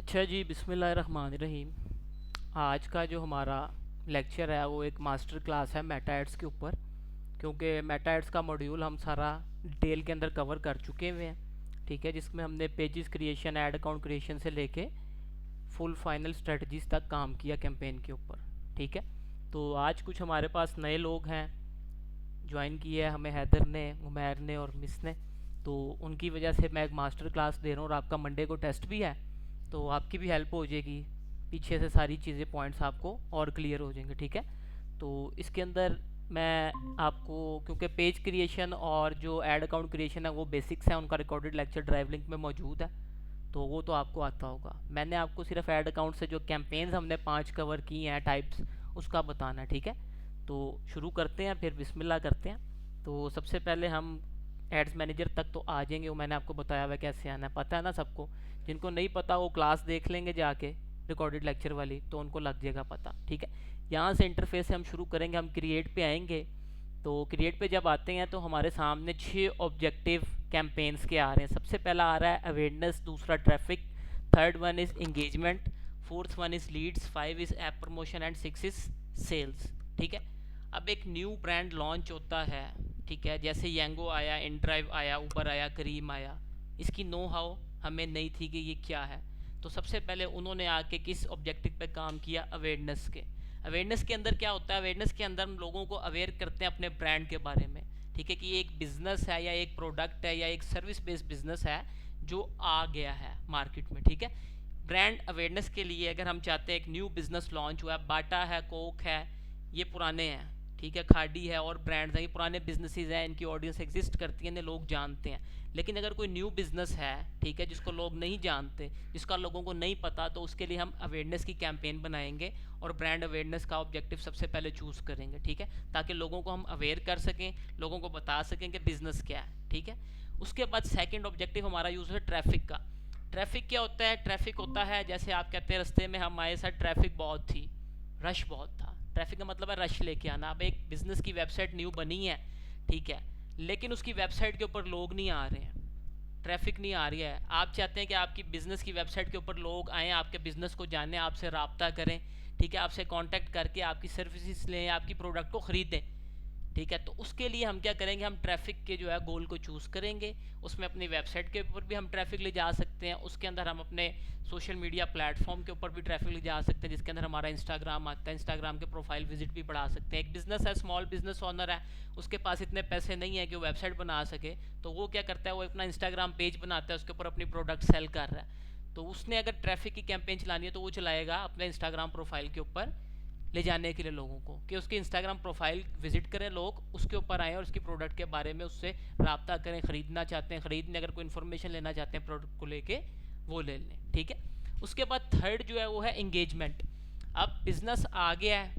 अच्छा जी, बिस्मिल्लाहिर्रहमानिर्रहीम। आज का जो हमारा लेक्चर है वो एक मास्टर क्लास है मेटा एड्स के ऊपर। क्योंकि मेटा एड्स का मॉड्यूल हम सारा डिटेल के अंदर कवर कर चुके हुए हैं, ठीक है, जिसमें हमने pages creation, add account creation से लेके फुल फाइनल स्ट्रेटजीज तक काम किया कैंपेन के ऊपर, ठीक है। तो आज कुछ हमारे पास नए लोग हैं, ज्वाइन किए है हमें हैदर ने, उमैर ने और मिस ने। तो उनकी वजह से मैं एक मास्टर क्लास दे रहा हूँ और आपका मंडे को टेस्ट भी है, तो आपकी भी हेल्प हो जाएगी, पीछे से सारी चीज़ें पॉइंट्स आपको और क्लियर हो जाएंगे, ठीक है। तो इसके अंदर मैं आपको, क्योंकि पेज क्रिएशन और जो ऐड अकाउंट क्रिएशन है वो बेसिक्स हैं, उनका रिकॉर्डेड लेक्चर ड्राइव लिंक में मौजूद है, तो वो तो आपको आता होगा। मैंने आपको सिर्फ ऐड अकाउंट से जो कैंपेन्स हमने 5 कवर की हैं टाइप्स, उसका बताना है, ठीक है। तो शुरू करते हैं, फिर बिस्मिल्लाह करते हैं। तो सबसे पहले हम एड्स मैनेजर तक तो आ जाएंगे, वो मैंने आपको बताया हुआ कैसे आना है, पता है ना सबको। जिनको नहीं पता वो क्लास देख लेंगे जाके रिकॉर्डेड लेक्चर वाली, तो उनको लग जाएगा पता, ठीक है। यहाँ से इंटरफेस से हम शुरू करेंगे, हम क्रिएट पे आएंगे। तो क्रिएट पे जब आते हैं तो हमारे सामने 6 ऑब्जेक्टिव कैंपेन्स के आ रहे हैं। सबसे पहला आ रहा है अवेयरनेस, दूसरा traffic, third one is engagement, fourth one is leads, 5 is app promotion and 6 is sales, ठीक है। अब एक न्यू ब्रांड लॉन्च होता है, ठीक है, जैसे येंगो आया, इनड्राइव आया, उबर आया, करीम आया, इसकी नो हाउ हमें नहीं थी कि ये क्या है। तो सबसे पहले उन्होंने आके किस ऑब्जेक्टिव पे काम किया, अवेयरनेस के। अवेयरनेस के अंदर क्या होता है, अवेयरनेस के अंदर हम लोगों को अवेयर करते हैं अपने ब्रांड के बारे में, ठीक है, कि ये एक बिजनेस है या एक प्रोडक्ट है या एक सर्विस बेस्ड बिजनेस है जो आ गया है मार्केट में, ठीक है। ब्रांड अवेयरनेस के लिए अगर हम चाहते हैं, एक न्यू बिजनेस लॉन्च हुआ है, बाटा है, कोक है, ये पुराने हैं, ठीक है, खाड़ी है और ब्रांड्स हैं, ये पुराने बिजनेसेस हैं, इनकी ऑडियंस एग्जिस्ट करती है, इन्हें लोग जानते हैं। लेकिन अगर कोई न्यू बिजनेस है, ठीक है, जिसको लोग नहीं जानते, जिसका लोगों को नहीं पता, तो उसके लिए हम अवेयरनेस की कैंपेन बनाएंगे और ब्रांड अवेयरनेस का ऑब्जेक्टिव सबसे पहले चूज़ करेंगे, ठीक है, ताकि लोगों को हम अवेयर कर सकें, लोगों को बता सकें कि बिजनेस क्या है, ठीक है। उसके बाद सेकेंड ऑब्जेक्टिव हमारा यूज़ है ट्रैफिक का। ट्रैफिक क्या होता है, ट्रैफिक होता है जैसे आप कहते हैं रास्ते में हम आए, साथ ट्रैफिक बहुत थी, रश बहुत था। ट्रैफिक का मतलब है रश लेके आना। अब एक बिजनेस की वेबसाइट न्यू बनी है, ठीक है, लेकिन उसकी वेबसाइट के ऊपर लोग नहीं आ रहे हैं, ट्रैफिक नहीं आ रही है। आप चाहते हैं कि आपकी बिजनेस की वेबसाइट के ऊपर लोग आएँ, आपके बिजनेस को जानें, आपसे रब्ता करें, ठीक है, आपसे कांटेक्ट करके आपकी सर्विसेज लें, आपकी प्रोडक्ट को ख़रीदें, ठीक है। तो उसके लिए हम क्या करेंगे, हम ट्रैफिक के जो है गोल को चूज़ करेंगे। उसमें अपनी वेबसाइट के ऊपर भी हम ट्रैफिक ले जा सकते हैं, उसके अंदर हम अपने सोशल मीडिया प्लेटफॉर्म के ऊपर भी ट्रैफिक ले जा सकते हैं, जिसके अंदर हमारा इंस्टाग्राम आता है, इंस्टाग्राम के प्रोफाइल विजिट भी बढ़ा सकते हैं। एक बिजनेस है, स्मॉल बिजनेस ओनर है, उसके पास इतने पैसे नहीं है कि वो वेबसाइट बना सके, तो वो क्या करता है, वो अपना इंस्टाग्राम पेज बनाता है, उसके ऊपर अपनी प्रोडक्ट सेल कर रहा है। तो उसने अगर ट्रैफिक की कैंपेन चलानी है तो वो चलाएगा अपने इंस्टाग्राम प्रोफाइल के ऊपर ले जाने के लिए लोगों को, कि उसकी इंस्टाग्राम प्रोफाइल विजिट करें, लोग उसके ऊपर आएँ और उसकी प्रोडक्ट के बारे में उससे रब्ता करें, ख़रीदना चाहते हैं ख़रीदने, अगर कोई इन्फॉर्मेशन लेना चाहते हैं प्रोडक्ट को लेके वो ले लें, ठीक है। उसके बाद थर्ड जो है वो है इंगेजमेंट। अब बिज़नेस आ गया है,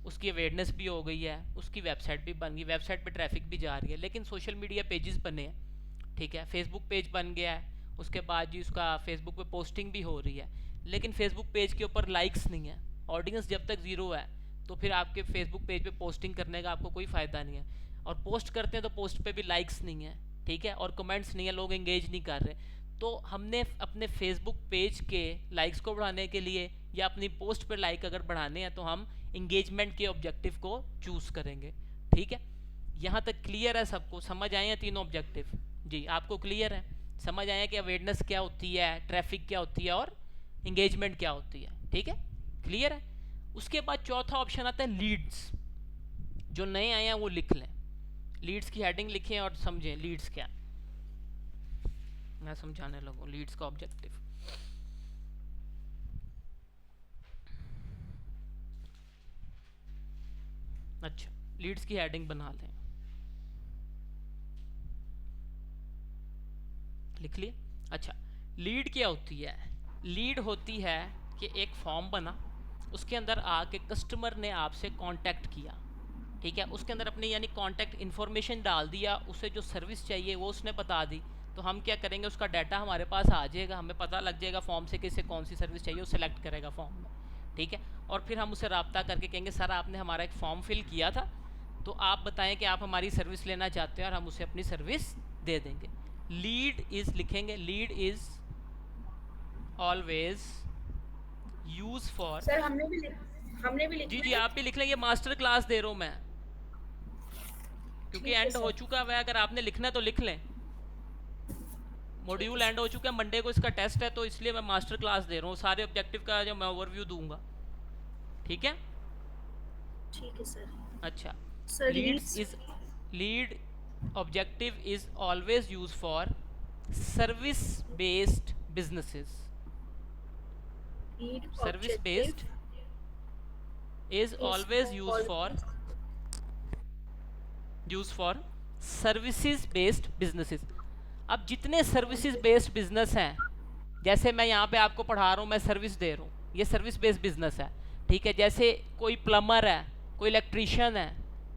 उसकी अवेयरनेस भी हो गई है, उसकी वेबसाइट भी बन गई, वेबसाइट पे ट्रैफिक भी जा रही है, लेकिन सोशल मीडिया पेजेस बने हैं, ठीक है, फेसबुक पेज बन गया है, उसके बाद जी उसका फेसबुक पे पोस्टिंग भी हो रही है, लेकिन फेसबुक पेज के ऊपर लाइक्स नहीं है, ऑडियंस जब तक ज़ीरो है तो फिर आपके फेसबुक पेज पे पोस्टिंग करने का आपको कोई फ़ायदा नहीं है। और पोस्ट करते हैं तो पोस्ट पे भी लाइक्स नहीं है, ठीक है, और कमेंट्स नहीं है, लोग एंगेज नहीं कर रहे। तो हमने अपने फेसबुक पेज के लाइक्स को बढ़ाने के लिए या अपनी पोस्ट पर लाइक अगर बढ़ाने हैं तो हम इंगेजमेंट के ऑब्जेक्टिव को चूज़ करेंगे, ठीक है। यहाँ तक क्लियर है सबको, समझ आए हैं तीनों ऑब्जेक्टिव? जी, आपको क्लियर है, समझ आए कि अवेयरनेस क्या होती है, ट्रैफिक क्या होती है और इंगेजमेंट क्या होती है, ठीक है, क्लियर है। उसके बाद चौथा ऑप्शन आता है लीड्स। जो नए आए हैं वो लिख लें, लीड्स की हेडिंग लिखें और समझें लीड्स क्या, मैं समझाने लगूँ लीड्स का ऑब्जेक्टिव। अच्छा, लीड्स की हेडिंग बना लें, लिख लिए। अच्छा, लीड क्या होती है? लीड होती है कि एक फॉर्म बना, उसके अंदर आके कस्टमर ने आपसे कांटेक्ट किया, ठीक है, उसके अंदर अपनी यानी कांटेक्ट इन्फॉर्मेशन डाल दिया, उसे जो सर्विस चाहिए वो उसने बता दी। तो हम क्या करेंगे, उसका डाटा हमारे पास आ जाएगा, हमें पता लग जाएगा फॉर्म से किसे कौन सी सर्विस चाहिए, वो सिलेक्ट करेगा फॉर्म में, ठीक है। और फिर हम उसे रब्ता करके कहेंगे सर आपने हमारा एक फॉर्म फिल किया था, तो आप बताएं कि आप हमारी सर्विस लेना चाहते हैं, और हम उसे अपनी सर्विस दे देंगे। लीड इज़ लिखेंगे, lead is always use for. Sir हमने भी जी लिखना जी है। आप भी लिख लें, ये मास्टर क्लास दे रहा हूँ मैं, क्योंकि ठीक है एंड हो सर। चुका हुआ है, अगर आपने लिखना है तो लिख लें। ठीक है मॉड्यूल एंड सर। हो चुका है, मंडे को इसका टेस्ट है, तो इसलिए मैं मास्टर क्लास दे रहा हूँ, सारे ऑब्जेक्टिव का जो मैं ओवरव्यू दूंगा। ठीक है। ठीक है सर। अच्छा, sir leads leads. Is, lead objective is always use for service based businesses. Lead service objective based is is always always used for services based businesses। अब जितने सर्विसेज ऑलवेज। बेस्ड बिजनेस हैं, जैसे मैं यहाँ पे आपको पढ़ा रहा हूँ, मैं सर्विस दे रहा हूँ, ये सर्विस बेस्ड बिजनेस है। ठीक है, जैसे कोई प्लम्बर है, कोई इलेक्ट्रीशियन है,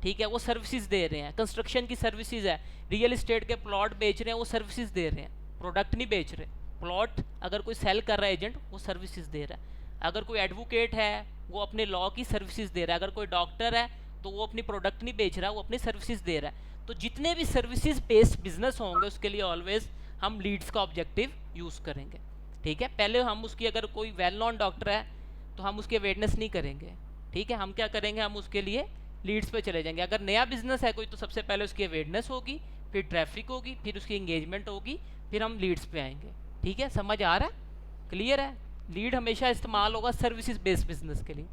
ठीक है, वो सर्विसेज दे रहे हैं, कंस्ट्रक्शन की सर्विसेज है, रियल इस्टेट के प्लॉट बेच रहे हैं, वो सर्विसेज दे रहे हैं, प्रोडक्ट नहीं बेच रहे। प्लॉट अगर कोई सेल कर रहा है एजेंट, वो सर्विसेज दे रहा है। अगर कोई एडवोकेट है, वो अपने लॉ की सर्विसेज दे रहा है। अगर कोई डॉक्टर है, तो वो अपनी प्रोडक्ट नहीं बेच रहा, वो अपनी सर्विसेज दे रहा है। तो जितने भी सर्विसेज बेस्ड बिजनेस होंगे, उसके लिए ऑलवेज हम लीड्स का ऑब्जेक्टिव यूज़ करेंगे। ठीक है, पहले हम उसकी, अगर कोई वेल नॉन डॉक्टर है, तो हम उसकी अवेयरनेस नहीं करेंगे। ठीक है, हम क्या करेंगे, हम उसके लिए लीड्स पे चले जाएंगे। अगर नया बिजनेस है कोई, तो सबसे पहले उसकी अवेयरनेस होगी, फिर ट्रैफिक होगी, फिर उसकी इंगेजमेंट होगी, फिर हम लीड्स पे आएंगे। ठीक है, समझ आ रहा है, क्लियर है। लीड हमेशा इस्तेमाल होगा सर्विसेज बेस्ड बिजनेस के लिए।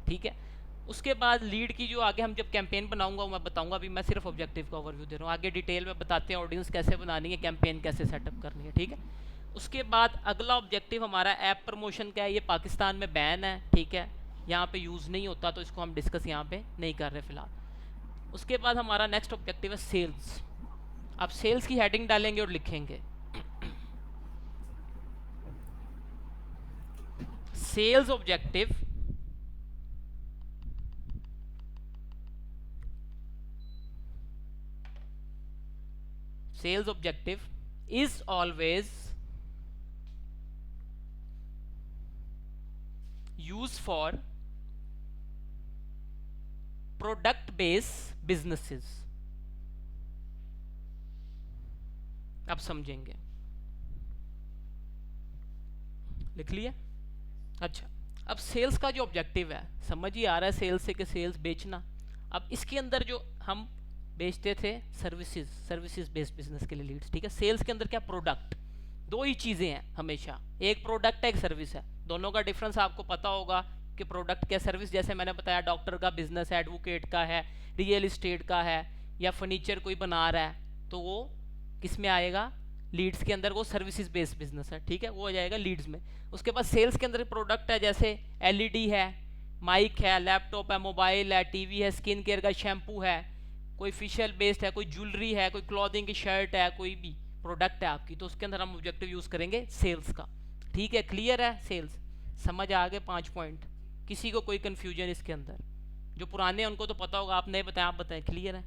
ठीक है, उसके बाद लीड की जो आगे हम जब कैंपेन बनाऊंगा, मैं बताऊंगा, अभी मैं सिर्फ ऑब्जेक्टिव का ओवरव्यू दे रहा हूँ, आगे डिटेल में बताते हैं ऑडियंस कैसे बनानी है, कैंपेन कैसे सेटअप करनी है। ठीक है, उसके बाद अगला ऑब्जेक्टिव हमारा ऐप प्रमोशन का है। ये पाकिस्तान में बैन है, ठीक है, यहाँ पे यूज़ नहीं होता, तो इसको हम डिस्कस यहाँ पे नहीं कर रहे फिलहाल। उसके बाद हमारा नेक्स्ट ऑब्जेक्टिव है सेल्स। आप सेल्स की हेडिंग डालेंगे और लिखेंगे sales objective sales objective is always used for product based businesses। अब समझेंगे, लिख लिया। अच्छा, अब सेल्स का जो ऑब्जेक्टिव है, समझ ही आ रहा है सेल्स से कि सेल्स बेचना। अब इसके अंदर जो हम बेचते थे सर्विसेज, सर्विसेज बेस्ड बिजनेस के लिए लीड्स। ठीक है, सेल्स के अंदर क्या, प्रोडक्ट, दो ही चीज़ें हैं हमेशा, एक प्रोडक्ट है, एक सर्विस है। दोनों का डिफरेंस आपको पता होगा कि प्रोडक्ट क्या, सर्विस जैसे मैंने बताया, डॉक्टर का बिजनेस है, एडवोकेट का है, रियल इस्टेट का है, या फर्नीचर कोई बना रहा है, तो वो किस में आएगा, लीड्स के अंदर, वो सर्विसेज बेस्ड बिजनेस है। ठीक है, वो हो जाएगा लीड्स में। उसके बाद सेल्स के अंदर प्रोडक्ट है, जैसे एलईडी है, माइक है, लैपटॉप है, मोबाइल है, टीवी है, स्किन केयर का शैम्पू है, कोई फिशियल बेस्ड है, कोई ज्वेलरी है, कोई क्लॉथिंग की शर्ट है, कोई भी प्रोडक्ट है आपकी, तो उसके अंदर हम ऑब्जेक्टिव यूज़ करेंगे सेल्स का। ठीक है, क्लियर है सेल्स, समझ आ गए 5 पॉइंट। किसी को कोई कन्फ्यूजन इसके अंदर, जो पुराने हैं उनको तो पता होगा, आप नहीं बताएं, आप बताएं, क्लियर है,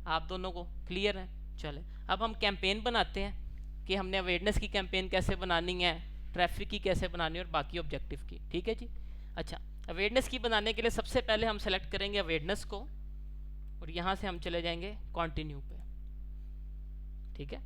आप दोनों को क्लियर है। चले, अब हम कैंपेन बनाते हैं कि हमने अवेयरनेस की कैंपेन कैसे बनानी है, ट्रैफिक की कैसे बनानी है, और बाकी ऑब्जेक्टिव की। ठीक है जी। अच्छा, अवेयरनेस की बनाने के लिए सबसे पहले हम सेलेक्ट करेंगे अवेयरनेस को, और यहाँ से हम चले जाएंगे कंटिन्यू पे। ठीक है,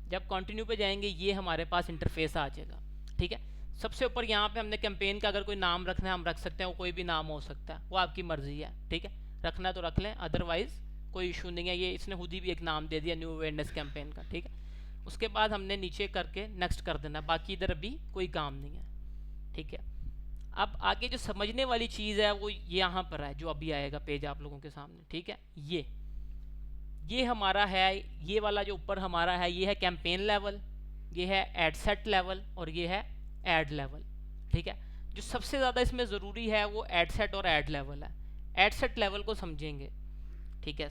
जब कंटिन्यू पे जाएंगे, ये हमारे पास इंटरफेस आ जाएगा। ठीक है, सबसे ऊपर यहाँ पे हमने कैंपेन का अगर कोई नाम रखना है, हम रख सकते हैं, वो कोई भी नाम हो सकता है, वो आपकी मर्जी है। ठीक है, रखना है तो रख लें, अदरवाइज कोई इशू नहीं है। ये इसने खुद ही भी एक नाम दे दिया, न्यू अवेयरनेस कैंपेन का। ठीक है, उसके बाद हमने नीचे करके नेक्स्ट कर देना, बाकी इधर अभी कोई काम नहीं है। ठीक है, अब आगे जो समझने वाली चीज़ है वो यहाँ पर है, जो अभी आएगा पेज आप लोगों के सामने। ठीक है, ये हमारा है, ये वाला जो ऊपर हमारा है, ये है कैंपेन लेवल, ये है एड सेट लेवल, और ये है एड लेवल। ठीक है, जो सबसे ज़्यादा इसमें ज़रूरी है वो एड सेट और एड लेवल है। एड सेट लेवल को समझेंगे। ठीक है,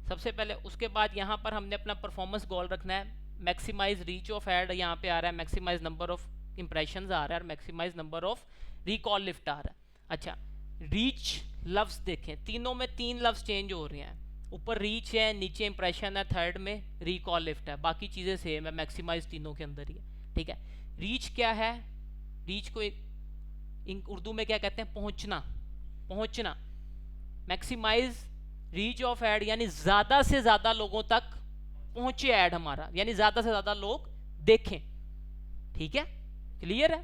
सबसे पहले, उसके बाद यहाँ पर हमने अपना परफॉर्मेंस गोल रखना है। मैक्सिमाइज रीच ऑफ एड यहाँ पे आ रहा है, मैक्सिमाइज नंबर ऑफ इंप्रेशंस आ रहा है, और maximise number of recall lift आ रहा है। अच्छा, रीच लफ्स देखें, तीनों में 3 लफ्स चेंज हो रहे हैं, ऊपर रीच है, नीचे इंप्रेशन है, थर्ड में रिकॉल लिफ्ट है, बाकी चीज़ें सेम है, मैक्सिमाइज तीनों के अंदर ही है। ठीक है, रीच क्या है, रीच को उर्दू में क्या कहते हैं, पहुंचना, पहुंचना। मैक्सिमाइज रीच ऑफ ऐड यानी ज़्यादा से ज़्यादा लोगों तक पहुंचे ऐड हमारा, यानी ज़्यादा से ज़्यादा लोग देखें। ठीक है, क्लियर है।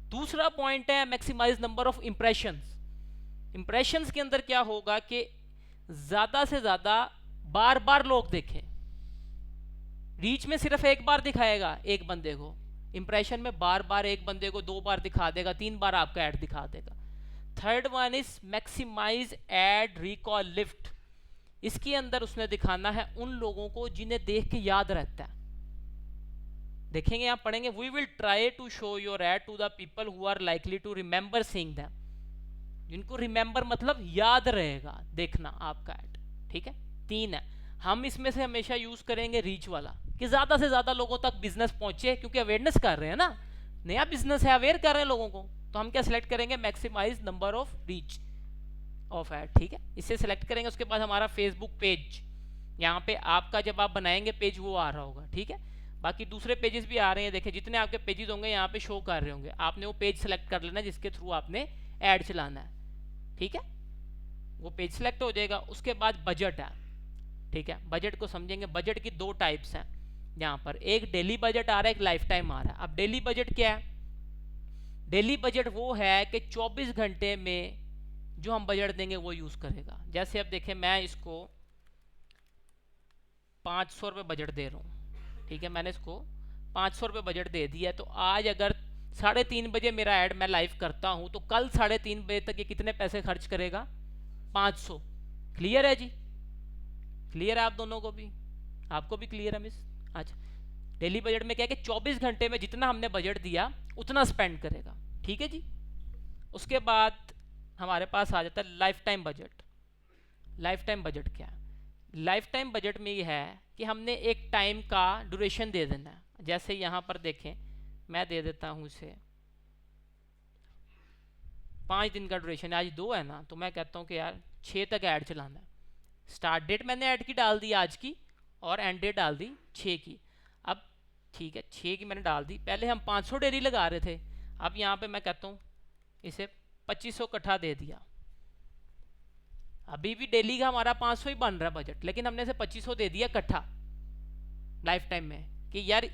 दूसरा पॉइंट है maximise number of impressions. Impressions के अंदर क्या होगा कि ज्यादा से ज्यादा बार बार लोग देखें। रीच में सिर्फ एक बार दिखाएगा एक बंदे को, इंप्रेशन में बार बार एक बंदे को 2 बार दिखा देगा, 3 बार आपका ऐड दिखा देगा। Third one is maximise ad recall lift. इसके अंदर उसने दिखाना है उन लोगों को जिन्हें देख के याद रहता है। देखेंगे आप पढ़ेंगे, we will try to show your ad to the people who are likely to remember seeing them. जिनको रिमेंबर मतलब याद रहेगा देखना आपका ऐड, ठीक है। 3 है, हम इसमें से हमेशा यूज करेंगे रीच वाला कि ज्यादा से ज्यादा लोगों तक बिजनेस पहुंचे, क्योंकि अवेयरनेस कर रहे हैं ना, नया बिजनेस है, अवेयर कर रहे हैं लोगों को। तो हम क्या सिलेक्ट करेंगे, maximise number of reach of ad, ठीक है, इसे सिलेक्ट करेंगे। उसके बाद हमारा फेसबुक पेज, यहाँ पे आपका जब आप बनाएंगे पेज वो आ रहा होगा, ठीक है। बाकी दूसरे पेजेस भी आ रहे हैं, देखिए जितने आपके पेजेस होंगे यहाँ पे शो कर रहे होंगे। आपने वो पेज सेलेक्ट कर लेना जिसके थ्रू आपने ऐड चलाना है, ठीक है, वो पेज सेलेक्ट हो जाएगा। उसके बाद बजट है, ठीक है, बजट को समझेंगे। बजट की 2 टाइप्स हैं यहाँ पर, एक डेली बजट आ रहा है, एक लाइफ टाइम आ रहा है। अब डेली बजट क्या है, डेली बजट वो है कि 24 घंटे में जो हम बजट देंगे वो यूज करेगा। जैसे अब देखें, मैं इसको 500 रुपये बजट दे रहा हूँ, ठीक है, मैंने इसको 500 रुपये बजट दे दिया। तो आज अगर 3:30 बजे मेरा ऐड मैं लाइव करता हूँ तो कल 3:30 बजे तक ये कितने पैसे खर्च करेगा, 500। क्लियर है जी, क्लियर है आप दोनों को भी, आपको भी क्लियर है मिस। अच्छा, डेली बजट में क्या है कि 24 घंटे में जितना हमने बजट दिया उतना स्पेंड करेगा, ठीक है जी। उसके बाद हमारे पास आ जाता है life time budget. Life time budget क्या है, लाइफ टाइम बजट में ये है कि हमने एक टाइम का ड्यूरेशन दे देना है। जैसे यहाँ पर देखें, मैं दे देता हूँ इसे 5 दिन का ड्यूरेशन है, आज 2 है ना, तो मैं कहता हूँ कि यार 6 तक ऐड चलाना है। स्टार्ट डेट मैंने ऐड की डाल दी आज की, और एंड डेट डाल दी 6 की। अब ठीक है, 6 की मैंने डाल दी। पहले हम 500 डेली लगा रहे थे, अब यहाँ पे मैं कहता हूँ इसे 2500 इकट्ठा दे दिया। अभी भी डेली का हमारा 500 ही बन रहा है बजट, लेकिन हमने इसे 2500 दे दिया इकट्ठा लाइफ टाइम में, कि यार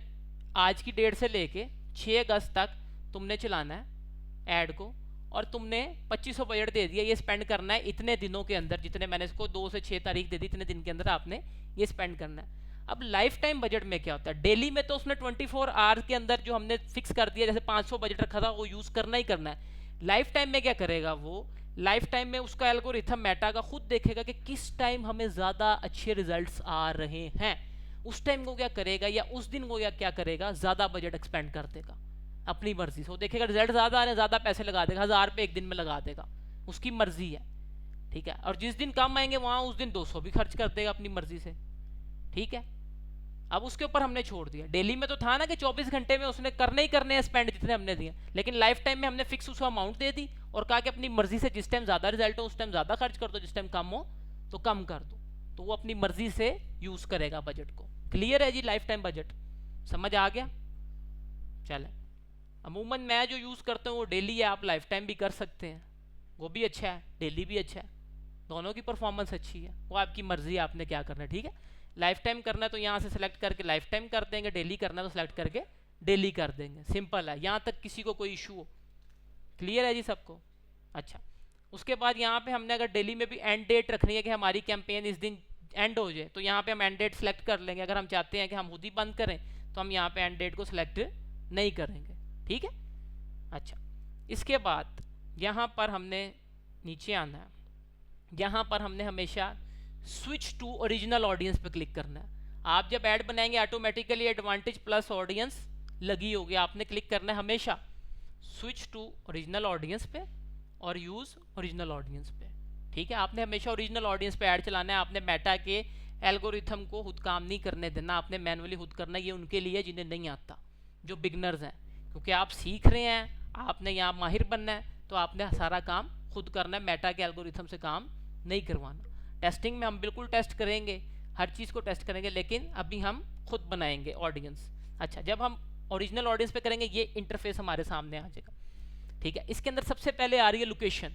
आज की डेट से लेके 6 अगस्त तक तुमने चलाना है ऐड को, और तुमने 2500 बजट दे दिया, ये स्पेंड करना है इतने दिनों के अंदर, जितने मैंने इसको 2 से 6 तारीख दे दी, इतने दिन के अंदर आपने ये स्पेंड करना है। अब लाइफ टाइम बजट में क्या होता है, डेली में तो उसने 24 आवर के अंदर जो हमने फिक्स कर दिया, जैसे 500 बजट रखा था वो यूज करना ही करना है। लाइफ टाइम में क्या करेगा वो, लाइफ टाइम में उसका एल्गोरिथम मेटा का खुद देखेगा कि किस टाइम हमें ज़्यादा अच्छे रिजल्ट्स आ रहे हैं, उस टाइम को क्या करेगा, या उस दिन को क्या करेगा, ज़्यादा बजट एक्सपेंड कर देगा अपनी मर्जी से। वो देखेगा रिजल्ट ज़्यादा आ रहे हैं, ज़्यादा पैसे लगा देगा, 1000 रुपये एक दिन में लगा देगा, उसकी मर्जी है, ठीक है। और जिस दिन कम आएंगे वहाँ उस दिन 200 भी खर्च कर देगा अपनी मर्जी से, ठीक है। अब उसके ऊपर हमने छोड़ दिया। डेली में तो था ना कि 24 घंटे में उसने करने ही करने हैं स्पेंड जितने हमने दिए, लेकिन लाइफ टाइम में हमने फिक्स उसको अमाउंट दे दी और कहा कि अपनी मर्जी से जिस टाइम ज़्यादा रिजल्ट हो उस टाइम ज़्यादा खर्च कर दो, जिस टाइम कम हो तो कम कर दो। तो वो अपनी मर्जी से यूज़ करेगा बजट को। क्लियर है जी, लाइफ टाइम बजट समझ आ गया। चले, अमूमन मैं जो यूज़ करता हूँ वो डेली है, आप लाइफ टाइम भी कर सकते हैं, वो भी अच्छा है, डेली भी अच्छा है, दोनों की परफॉर्मेंस अच्छी है, वो आपकी मर्जी है आपने क्या करना है, ठीक है। लाइफ टाइम करना है तो यहाँ से सिलेक्ट करके लाइफ टाइम कर देंगे, डेली करना है तो सिलेक्ट करके डेली कर देंगे, सिंपल है, यहाँ तक किसी को कोई इशू हो। क्लियर है जी सबको। अच्छा, उसके बाद यहाँ पे हमने अगर डेली में भी एंड डेट रखनी है कि हमारी कैंपेन इस दिन एंड हो जाए, तो यहाँ पे हम एंड डेट सेलेक्ट कर लेंगे। अगर हम चाहते हैं कि हम खुद ही बंद करें तो हम यहाँ पे एंड डेट को सिलेक्ट नहीं करेंगे, ठीक है। अच्छा, इसके बाद यहाँ पर हमने नीचे आना है, यहाँ पर हमने हमेशा स्विच टू ओरिजिनल ऑडियंस पे क्लिक करना है। आप जब ऐड बनाएंगे ऑटोमेटिकली एडवांटेज प्लस ऑडियंस लगी होगी, आपने क्लिक करना है हमेशा स्विच टू ओरिजिनल ऑडियंस पे और यूज ओरिजिनल ऑडियंस पे, ठीक है। आपने हमेशा ओरिजिनल ऑडियंस पे ऐड चलाना है, आपने मेटा के एल्गोरिथम को खुद काम नहीं करने देना, आपने मैनुअली खुद करना है। ये उनके लिए जिन्हें नहीं आता, जो बिगनर्स हैं, क्योंकि आप सीख रहे हैं, आपने यहाँ माहिर बनना है, तो आपने सारा काम खुद करना है, मेटा के एल्गोरिथम से काम नहीं करवाना। टेस्टिंग में हम बिल्कुल टेस्ट करेंगे, हर चीज़ को टेस्ट करेंगे, लेकिन अभी हम खुद बनाएंगे ऑडियंस। अच्छा, जब हम ओरिजिनल ऑडियंस पे करेंगे ये इंटरफेस हमारे सामने आ जाएगा, ठीक है। इसके अंदर सबसे पहले आ रही है लोकेशन।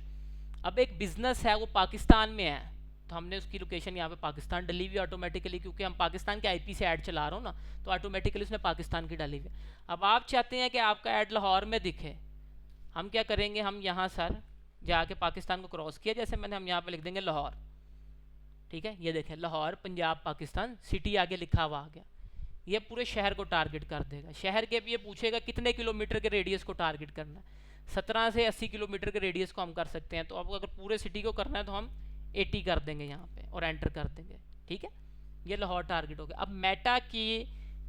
अब एक बिजनेस है वो पाकिस्तान में है, तो हमने उसकी लोकेशन यहाँ पे पाकिस्तान डली हुई ऑटोमेटिकली, क्योंकि हम पाकिस्तान के आईपी से ऐड चला रहा हूँ ना, तो ऑटोमेटिकली उसने पाकिस्तान की डाली हुई है। अब आप चाहते हैं कि आपका ऐड लाहौर में दिखे, हम क्या करेंगे, हम यहाँ सर जाके पाकिस्तान को क्रॉस किया जैसे मैंने, हम यहाँ पे लिख देंगे लाहौर। ठीक है, ये देखें लाहौर पंजाब पाकिस्तान, सिटी आगे लिखा हुआ आ गया। ये पूरे शहर को टारगेट कर देगा। शहर के भी ये पूछेगा कितने किलोमीटर के रेडियस को टारगेट करना है। 17 से 80 किलोमीटर के रेडियस को हम कर सकते हैं। तो अब अगर पूरे सिटी को करना है तो हम 80 कर देंगे यहाँ पे और एंटर कर देंगे। ठीक है, ये लाहौर टारगेट हो गया। अब मेटा की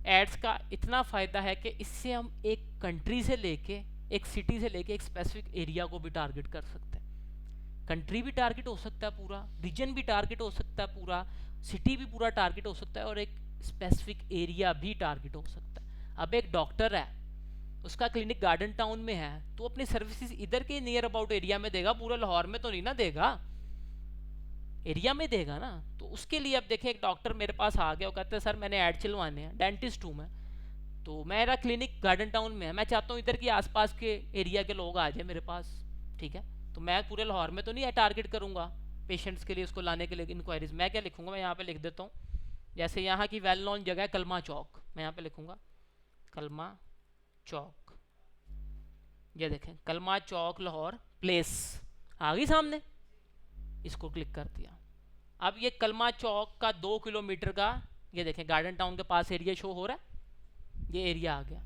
एड्स का इतना फ़ायदा है कि इससे हम एक कंट्री से लेके, एक सिटी से लेके एक स्पेसिफिक एरिया को भी टारगेट कर सकते हैं। कंट्री भी टारगेट हो सकता है पूरा, रीजन भी टारगेट हो सकता है पूरा, सिटी भी पूरा टारगेट हो सकता है, और एक स्पेसिफिक एरिया भी टारगेट हो सकता है। अब एक डॉक्टर है, उसका क्लिनिक गार्डन टाउन में है, तो अपनी सर्विसेज इधर के नियर अबाउट एरिया में देगा, पूरा लाहौर में तो नहीं ना देगा, एरिया में देगा ना। तो उसके लिए अब देखें, एक डॉक्टर मेरे पास आ गया, वो कहते हैं सर मैंने ऐड चलवाने हैं, डेंटिस्ट हूँ मैं, तो मेरा क्लिनिक गार्डन टाउन में है, मैं चाहता हूँ इधर की आसपास के एरिया के लोग आ जाए मेरे पास। ठीक है, तो मैं पूरे लाहौर में तो नहीं टारगेट करूँगा पेशेंट्स के लिए, उसको लाने के लिए इंक्वायरीज। मैं क्या लिखूँगा, मैं यहाँ पे लिख देता हूँ, जैसे यहाँ की वेल नोन जगह है कलमा चौक, मैं यहाँ पे लिखूँगा कलमा चौक। ये देखें कलमा चौक लाहौर प्लेस आ गई सामने, इसको क्लिक कर दिया। अब ये कलमा चौक का 2 किलोमीटर का, ये देखें गार्डन टाउन के पास एरिया शो हो रहा है, ये एरिया आ गया,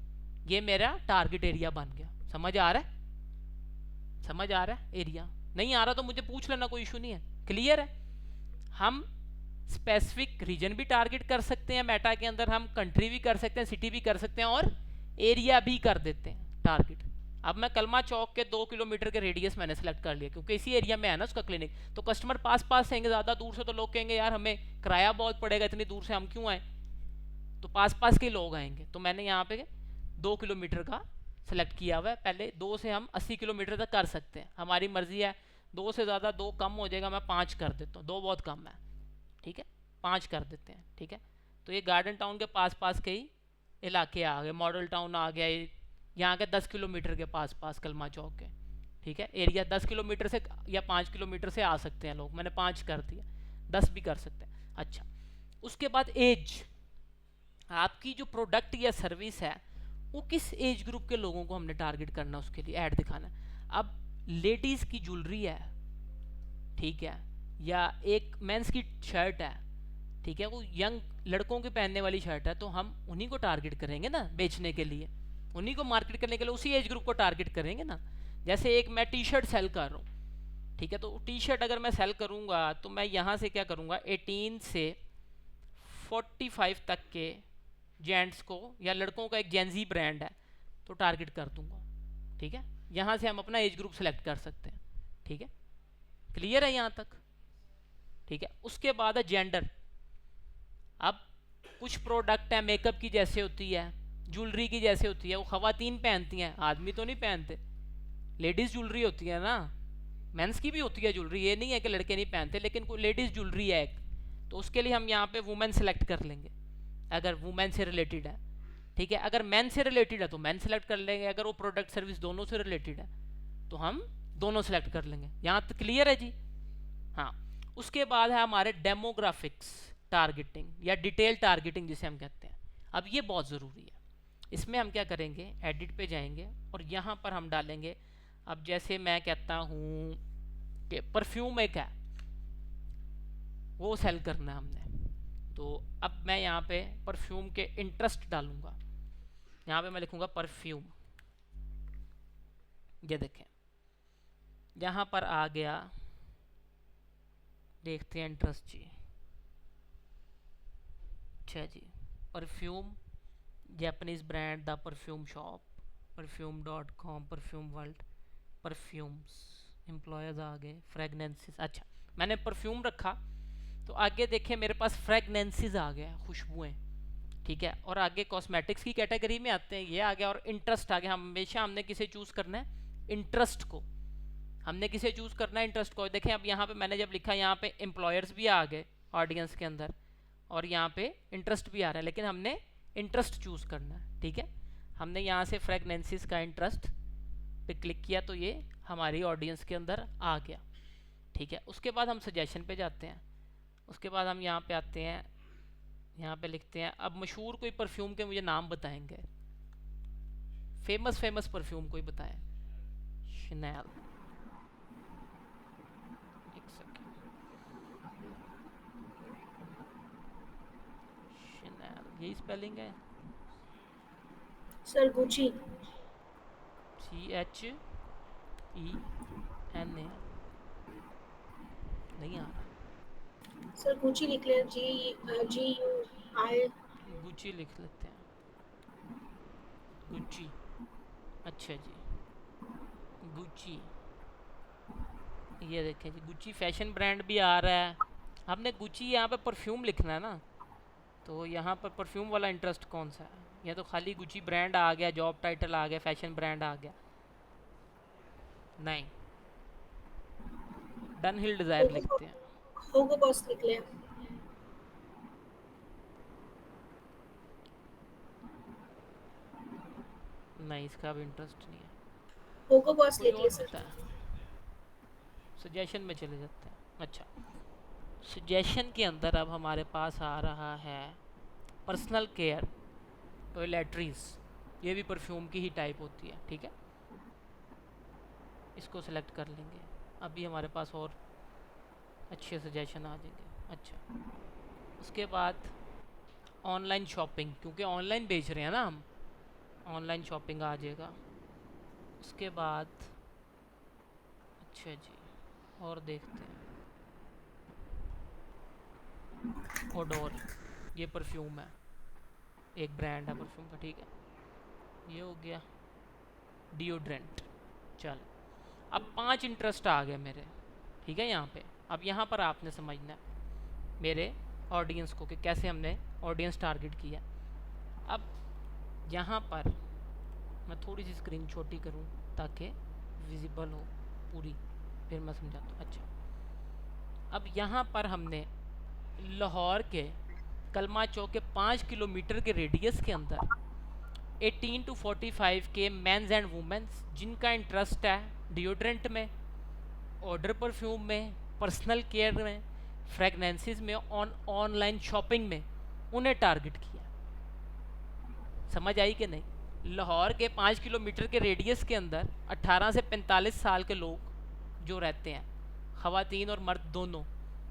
ये मेरा टारगेट एरिया बन गया। समझ आ रहा है, समझ आ रहा है? एरिया नहीं आ रहा तो मुझे पूछ लेना, कोई इशू नहीं है, क्लियर है। हम स्पेसिफिक रीजन भी टारगेट कर सकते हैं मेटा के अंदर, हम कंट्री भी कर सकते हैं, सिटी भी कर सकते हैं, और एरिया भी कर देते हैं टारगेट। अब मैं कलमा चौक के 2 किलोमीटर के रेडियस मैंने सेलेक्ट कर लिया, क्योंकि इसी एरिया में है ना उसका क्लिनिक। तो कस्टमर पास पास रहेंगे, ज़्यादा दूर से तो लोग कहेंगे यार हमें किराया बहुत पड़ेगा, इतनी दूर से हम क्यों आए, तो पास पास के लोग आएंगे। तो मैंने यहाँ पे 2 किलोमीटर का सेलेक्ट किया हुआ है। पहले 2 से हम 80 किलोमीटर तक कर सकते हैं, हमारी मर्जी है, 2 से ज़्यादा 2 कम हो जाएगा, मैं 5 कर देता हूँ, 2 बहुत कम है। ठीक है, 5 कर देते हैं। ठीक है, तो ये गार्डन टाउन के पास पास के ही इलाके आ गए, मॉडल टाउन आ गया, यहाँ के 10 किलोमीटर के पास पास कलमा चौक के। ठीक है, एरिया 10 किलोमीटर से या 5 किलोमीटर से आ सकते हैं लोग, मैंने 5 कर दिया, 10 भी कर सकते हैं। अच्छा, उसके बाद एज, आपकी जो प्रोडक्ट या सर्विस है वो किस एज ग्रुप के लोगों को हमने टारगेट करना, उसके लिए ऐड दिखाना। अब लेडीज़ की ज्वेलरी है, ठीक है, या एक मेंस की शर्ट है, ठीक है, वो यंग लड़कों के पहनने वाली शर्ट है, तो हम उन्हीं को टारगेट करेंगे ना बेचने के लिए, उन्हीं को मार्केट करने के लिए उसी एज ग्रुप को टारगेट करेंगे ना। जैसे एक मैं टी शर्ट सेल कर रहा हूँ, ठीक है, तो टी शर्ट अगर मैं सेल करूँगा तो मैं यहाँ से क्या करूँगा, 18 से 45 तक के जेंट्स को या लड़कों का एक जेंजी ब्रांड है तो टारगेट कर दूंगा। ठीक है, यहाँ से हम अपना एज ग्रुप सेलेक्ट कर सकते हैं। ठीक है, क्लियर है यहाँ तक? ठीक है, उसके बाद है जेंडर। अब कुछ प्रोडक्ट है मेकअप की जैसे होती है, ज्वेलरी की जैसे होती है, वो खवातीन पहनती हैं, आदमी तो नहीं पहनते, लेडीज़ ज्वेलरी होती है ना, मेंस की भी होती है ज्वेलरी, ये नहीं है कि लड़के नहीं पहनते, लेकिन कोई लेडीज़ ज्वेलरी है एक, तो उसके लिए हम यहाँ पे वुमेन सेलेक्ट कर लेंगे अगर वुमेन से रिलेटेड है। ठीक है, अगर मैन से रिलेटेड है तो मैन सेलेक्ट कर लेंगे, अगर वो प्रोडक्ट सर्विस दोनों से रिलेटेड है तो हम दोनों सेलेक्ट कर लेंगे। यहाँ तक क्लियर है जी? हाँ, उसके बाद है हमारे डेमोग्राफिक्स टारगेटिंग या डिटेल टारगेटिंग जिसे हम कहते हैं। अब ये बहुत ज़रूरी है, इसमें हम क्या करेंगे, एडिट पे जाएंगे और यहाँ पर हम डालेंगे, अब जैसे मैं कहता हूँ कि परफ्यूम एक है, वो सेल करना है हमने, तो अब मैं यहाँ पे परफ्यूम के इंटरेस्ट डालूंगा, यहाँ पे मैं लिखूंगा परफ्यूम। ये देखें यहाँ पर आ गया, देखते हैं इंटरेस्ट जी। अच्छा जी, perfume, Japanese brand the perfume shop, perfume.com, perfume world, perfumes, employers आ गए, फ्रेगनेंसेस। अच्छा, मैंने परफ्यूम रखा तो आगे देखें मेरे पास फ्रेगनेंसेस आ गया, खुशबुएं। ठीक है, और आगे कॉस्मेटिक्स की कैटेगरी में आते हैं, ये आ गया, और इंटरेस्ट आ गया। हमेशा हमने किसे चूज़ करना है, इंटरेस्ट को, हमने किसे चूज़ करना है, इंटरेस्ट को। देखें अब यहाँ पे मैंने जब लिखा, यहाँ पे एम्प्लॉयर्स भी आ गए ऑडियंस के अंदर और यहाँ पे इंटरेस्ट भी आ रहा है, लेकिन हमने इंटरेस्ट चूज़ करना है। ठीक है, हमने यहाँ से फ्रेगनेंसेस का इंटरेस्ट पे क्लिक किया तो ये हमारी ऑडियंस के अंदर आ गया। ठीक है, उसके बाद हम सजेशन पे जाते हैं। उसके बाद हम यहाँ पे आते हैं, यहाँ पे लिखते हैं अब मशहूर कोई परफ्यूम के मुझे नाम बताएंगे, फेमस फेमस परफ्यूम कोई बताएं। शनेल, एक सेकेंड, शनेल यही स्पेलिंग है? Sir Gucci. CHENA, नहीं आ रहा। सर गुची लिख लें, GUI। गुची लिख लेते हैं, गुची। अच्छा जी, गुची, ये देखें जी, गुची फैशन ब्रांड भी आ रहा है। आपने गुची यहाँ पे परफ्यूम लिखना है ना, तो यहाँ पर परफ्यूम वाला इंटरेस्ट कौन सा है? या तो खाली गुची ब्रांड आ गया, जॉब टाइटल आ गया, फैशन ब्रांड आ गया? नहीं, डन हिल डिज़ायर होगो लिखते हैं। होगो बॉस लिख लें। नहीं, इसका भी इंटरेस्ट नहीं है। होगो बॉस कोई लिख और लें सर। बताएं, सजेशन में चले जाते हैं। अच्छा, सजेशन के अंदर अब हमारे पास आ रहा है पर्सनल केयर, टॉयलेटरीज, ये भी परफ्यूम की ही टाइप होती है, ठीक है। इसको सेलेक्ट कर लेंगे, अभी हमारे पास और अच्छे सजेशन आ जाएंगे। अच्छा, उसके बाद ऑनलाइन शॉपिंग, क्योंकि ऑनलाइन बेच रहे हैं ना हम, ऑनलाइन शॉपिंग आ जाएगा। उसके बाद अच्छा जी, और देखते हैं, ओडोर, ये परफ्यूम है, एक ब्रांड है परफ्यूम का, ठीक है। ये हो गया डिओड्रेंट। चल, अब 5 इंटरेस्ट आ गए मेरे, ठीक है यहाँ पे। अब यहाँ पर आपने समझना है मेरे ऑडियंस को कि कैसे हमने ऑडियंस टारगेट किया। अब यहाँ पर मैं थोड़ी सी स्क्रीन छोटी करूँ ताकि विजिबल हो पूरी, फिर मैं समझाता हूँ। अच्छा, अब यहाँ पर हमने लाहौर के कलमा चौक के 5 किलोमीटर के रेडियस के अंदर 18 to 45 के मेंस एंड वुमेंस जिनका इंटरेस्ट है डिओड्रेंट में, ऑर्डर परफ्यूम में, पर्सनल केयर में, फ्रेगनेंसेस में, ऑनलाइन शॉपिंग में, उन्हें टारगेट किया। समझ आई कि नहीं? लाहौर के 5 किलोमीटर के रेडियस के अंदर 18 से 45 साल के लोग जो रहते हैं, ख़वातीन और मर्द दोनों,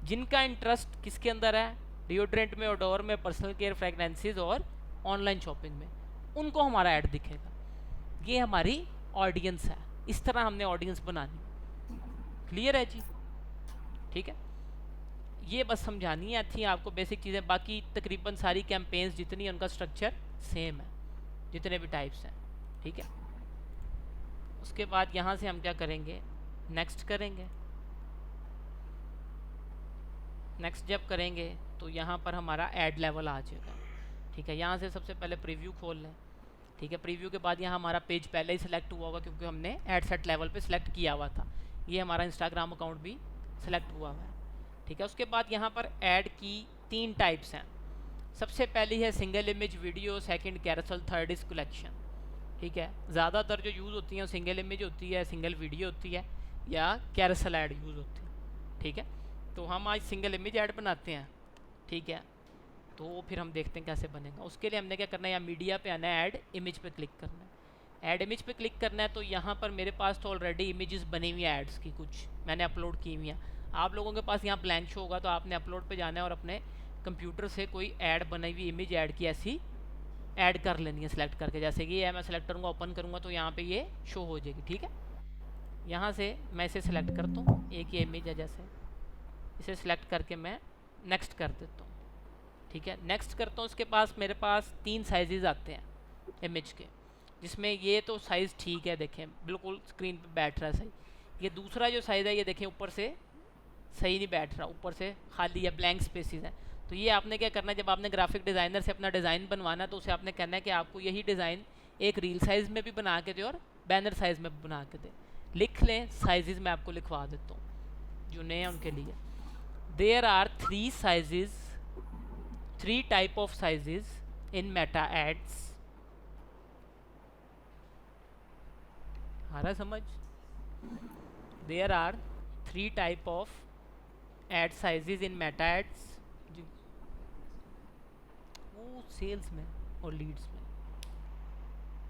जिनका इंटरेस्ट किसके अंदर है? डिओड्रेंट में, ओडोर में, पर्सनल केयर, फ्रेगनेंसेस और ऑनलाइन शॉपिंग में, उनको हमारा ऐड दिखेगा। ये हमारी ऑडियंस है, इस तरह हमने ऑडियंस बनानी। क्लियर है जी? ठीक है, ये बस समझानी है थी आपको बेसिक चीज़ें। बाकी तकरीबन सारी कैंपेन्स जितनी हैं उनका स्ट्रक्चर सेम है, जितने भी टाइप्स हैं, ठीक है। उसके बाद यहाँ से हम क्या करेंगे, नेक्स्ट करेंगे। नेक्स्ट जब करेंगे तो यहाँ पर हमारा ऐड लेवल आ जाएगा, ठीक है। यहाँ से सबसे पहले प्रीव्यू खोल लें, ठीक है। प्रीव्यू के बाद यहाँ हमारा पेज पहले ही सिलेक्ट हुआ होगा क्योंकि हमने ऐड सेट लेवल पे सिलेक्ट किया हुआ था। ये हमारा इंस्टाग्राम अकाउंट भी सिलेक्ट हुआ हुआ है, ठीक है। उसके बाद यहाँ पर ऐड की 3 टाइप्स हैं। सबसे पहली है single image video, second carousel, third is collection, ठीक है। ज़्यादातर जो यूज़ होती हैं सिंगल इमेज होती है, सिंगल वीडियो होती है, या कैरोसेल ऐड यूज़ होती है, ठीक है। तो हम आज सिंगल इमेज ऐड बनाते हैं, ठीक है। तो फिर हम देखते हैं कैसे बनेगा। उसके लिए हमने क्या करना है, या मीडिया पे आना है, ऐड इमेज पे क्लिक करना है। ऐड इमेज पे क्लिक करना है तो यहाँ पर मेरे पास तो ऑलरेडी इमेजेस बनी हुई हैं एड्स की, कुछ मैंने अपलोड की हुई हैं। आप लोगों के पास यहाँ ब्लैंक शो होगा तो आपने अपलोड पे जाना है और अपने कंप्यूटर से कोई ऐड बनी हुई इमेज ऐड की ऐसी ऐड कर लेनी है सिलेक्ट करके। जैसे कि ये मैं सेलेक्ट करूँगा, ओपन करूँगा तो यहाँ पे ये शो हो जाएगी, ठीक है। यहाँ से मैं इसे सिलेक्ट करता हूँ, एक ये इमेज है, जैसे इसे सिलेक्ट करके मैं नेक्स्ट कर देता हूँ, ठीक है। नेक्स्ट करता हूँ, उसके पास मेरे पास 3 साइजेस आते हैं इमेज के, जिसमें ये तो साइज़ ठीक है, देखें बिल्कुल स्क्रीन पे बैठ रहा है सही। ये दूसरा जो साइज़ है ये देखें ऊपर से सही नहीं बैठ रहा, ऊपर से खाली है, ब्लैंक स्पेसिस है। तो ये आपने क्या करना है, जब आपने ग्राफिक डिज़ाइनर से अपना डिज़ाइन बनवाना है तो उसे आपने कहना है कि आपको यही डिज़ाइन एक रील साइज़ में भी बना के दे और बैनर साइज़ में भी बना के दे। लिख लें, साइजेस मैं आपको लिखवा देता हूँ जो नए हैं उनके लिए। There are 3 sizes, 3 type of sizes in Meta ads. आ रहा है समझ? There are 3 type of ad sizes in Meta ads जी, वो सेल्स में और लीड्स में,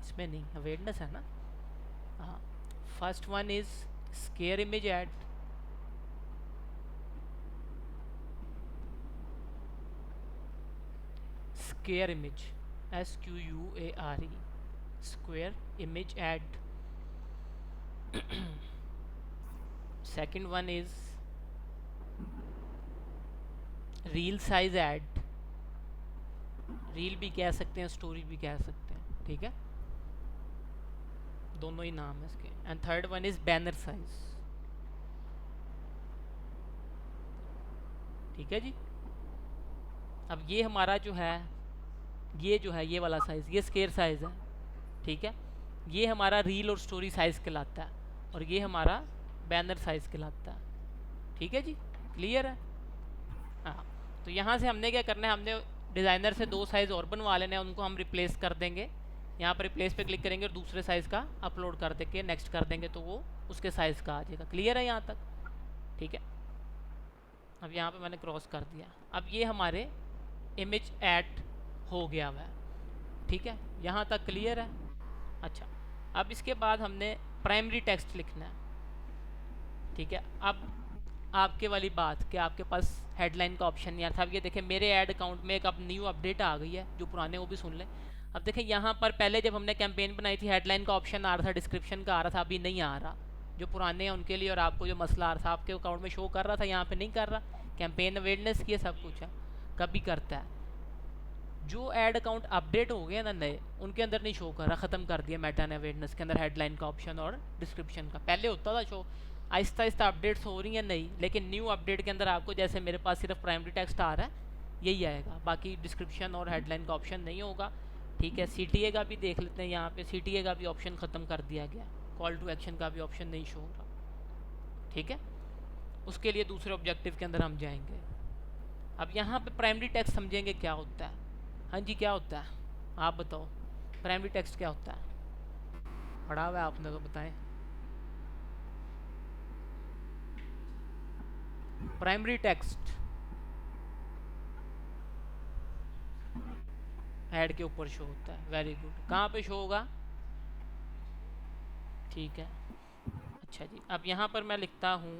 इसमें नहीं, अवेयरनेस है ना। हाँ, first one is square image add, square image, SQUARE, square image add. Second one is reel size add, reel भी कह सकते हैं, स्टोरी भी कह सकते हैं, ठीक है, दोनों ही नाम है इसके। And third one is banner size, ठीक है जी। अब ये हमारा जो है, ये वाला साइज़, ये स्केयर साइज़ है, ठीक है, ये हमारा रील और स्टोरी साइज़ कहलाता है, और ये हमारा बैनर साइज़ कहलाता है, ठीक है जी, क्लियर है। हाँ, तो यहाँ से हमने क्या करना है, हमने डिज़ाइनर से 2 साइज़ और बनवा लेने हैं, उनको हम रिप्लेस कर देंगे, यहाँ पर रिप्लेस पे क्लिक करेंगे और दूसरे साइज़ का अपलोड कर देंगे, नेक्स्ट कर देंगे तो वो उसके साइज़ का आ जाएगा। क्लियर है यहाँ तक, ठीक है। अब यहाँ पे मैंने क्रॉस कर दिया, अब ये हमारे इमेज ऐड हो गया हुआ है, ठीक है, यहाँ तक क्लियर है। अच्छा, अब इसके बाद हमने प्राइमरी टेक्स्ट लिखना है, ठीक है। अब आपके वाली बात कि आपके पास हेडलाइन का ऑप्शन नहीं आ था। अब ये देखें मेरे ऐड अकाउंट में एक अब न्यू अपडेट आ गई है, जो पुराने वो भी सुन लें। अब देखें यहाँ पर पहले जब हमने कैंपेन बनाई थी हेडलाइन का ऑप्शन आ रहा था, डिस्क्रिप्शन का आ रहा था, अभी नहीं आ रहा। जो पुराने हैं उनके लिए, और आपको जो मसला आ रहा था आपके अकाउंट में शो कर रहा था, यहाँ पे नहीं कर रहा। कैंपेन अवेयरनेस की सब कुछ है, कभी करता है। जो ऐड अकाउंट अपडेट हो गए ना नए, उनके अंदर नहीं शो कर रहा, ख़त्म कर दिया मेटा ने अवेयरनेस के अंदर हेडलाइन का ऑप्शन और डिस्क्रिप्शन का। पहले होता था शो, आहिस्ता आहिस्ता अपडेट्स हो रही हैं नई, लेकिन न्यू अपडेट के अंदर आपको जैसे मेरे पास सिर्फ प्राइमरी टेक्स्ट आ रहा है यही आएगा, बाकी डिस्क्रिप्शन और हेडलाइन का ऑप्शन नहीं होगा, ठीक है। CTA का भी देख लेते हैं, यहाँ पे CTA का भी ऑप्शन ख़त्म कर दिया गया, कॉल टू एक्शन का भी ऑप्शन नहीं शो हो रहा, ठीक है। उसके लिए दूसरे ऑब्जेक्टिव के अंदर हम जाएंगे। अब यहाँ पे प्राइमरी टेक्स्ट समझेंगे क्या होता है। हाँ जी, क्या होता है आप बताओ, प्राइमरी टेक्स्ट क्या होता है, पढ़ा हुआ है आपने तो बताएं। प्राइमरी टेक्स्ट ऐड के ऊपर शो होता है, वेरी गुड। कहाँ पे शो होगा, ठीक है। अच्छा जी, अब यहाँ पर मैं लिखता हूँ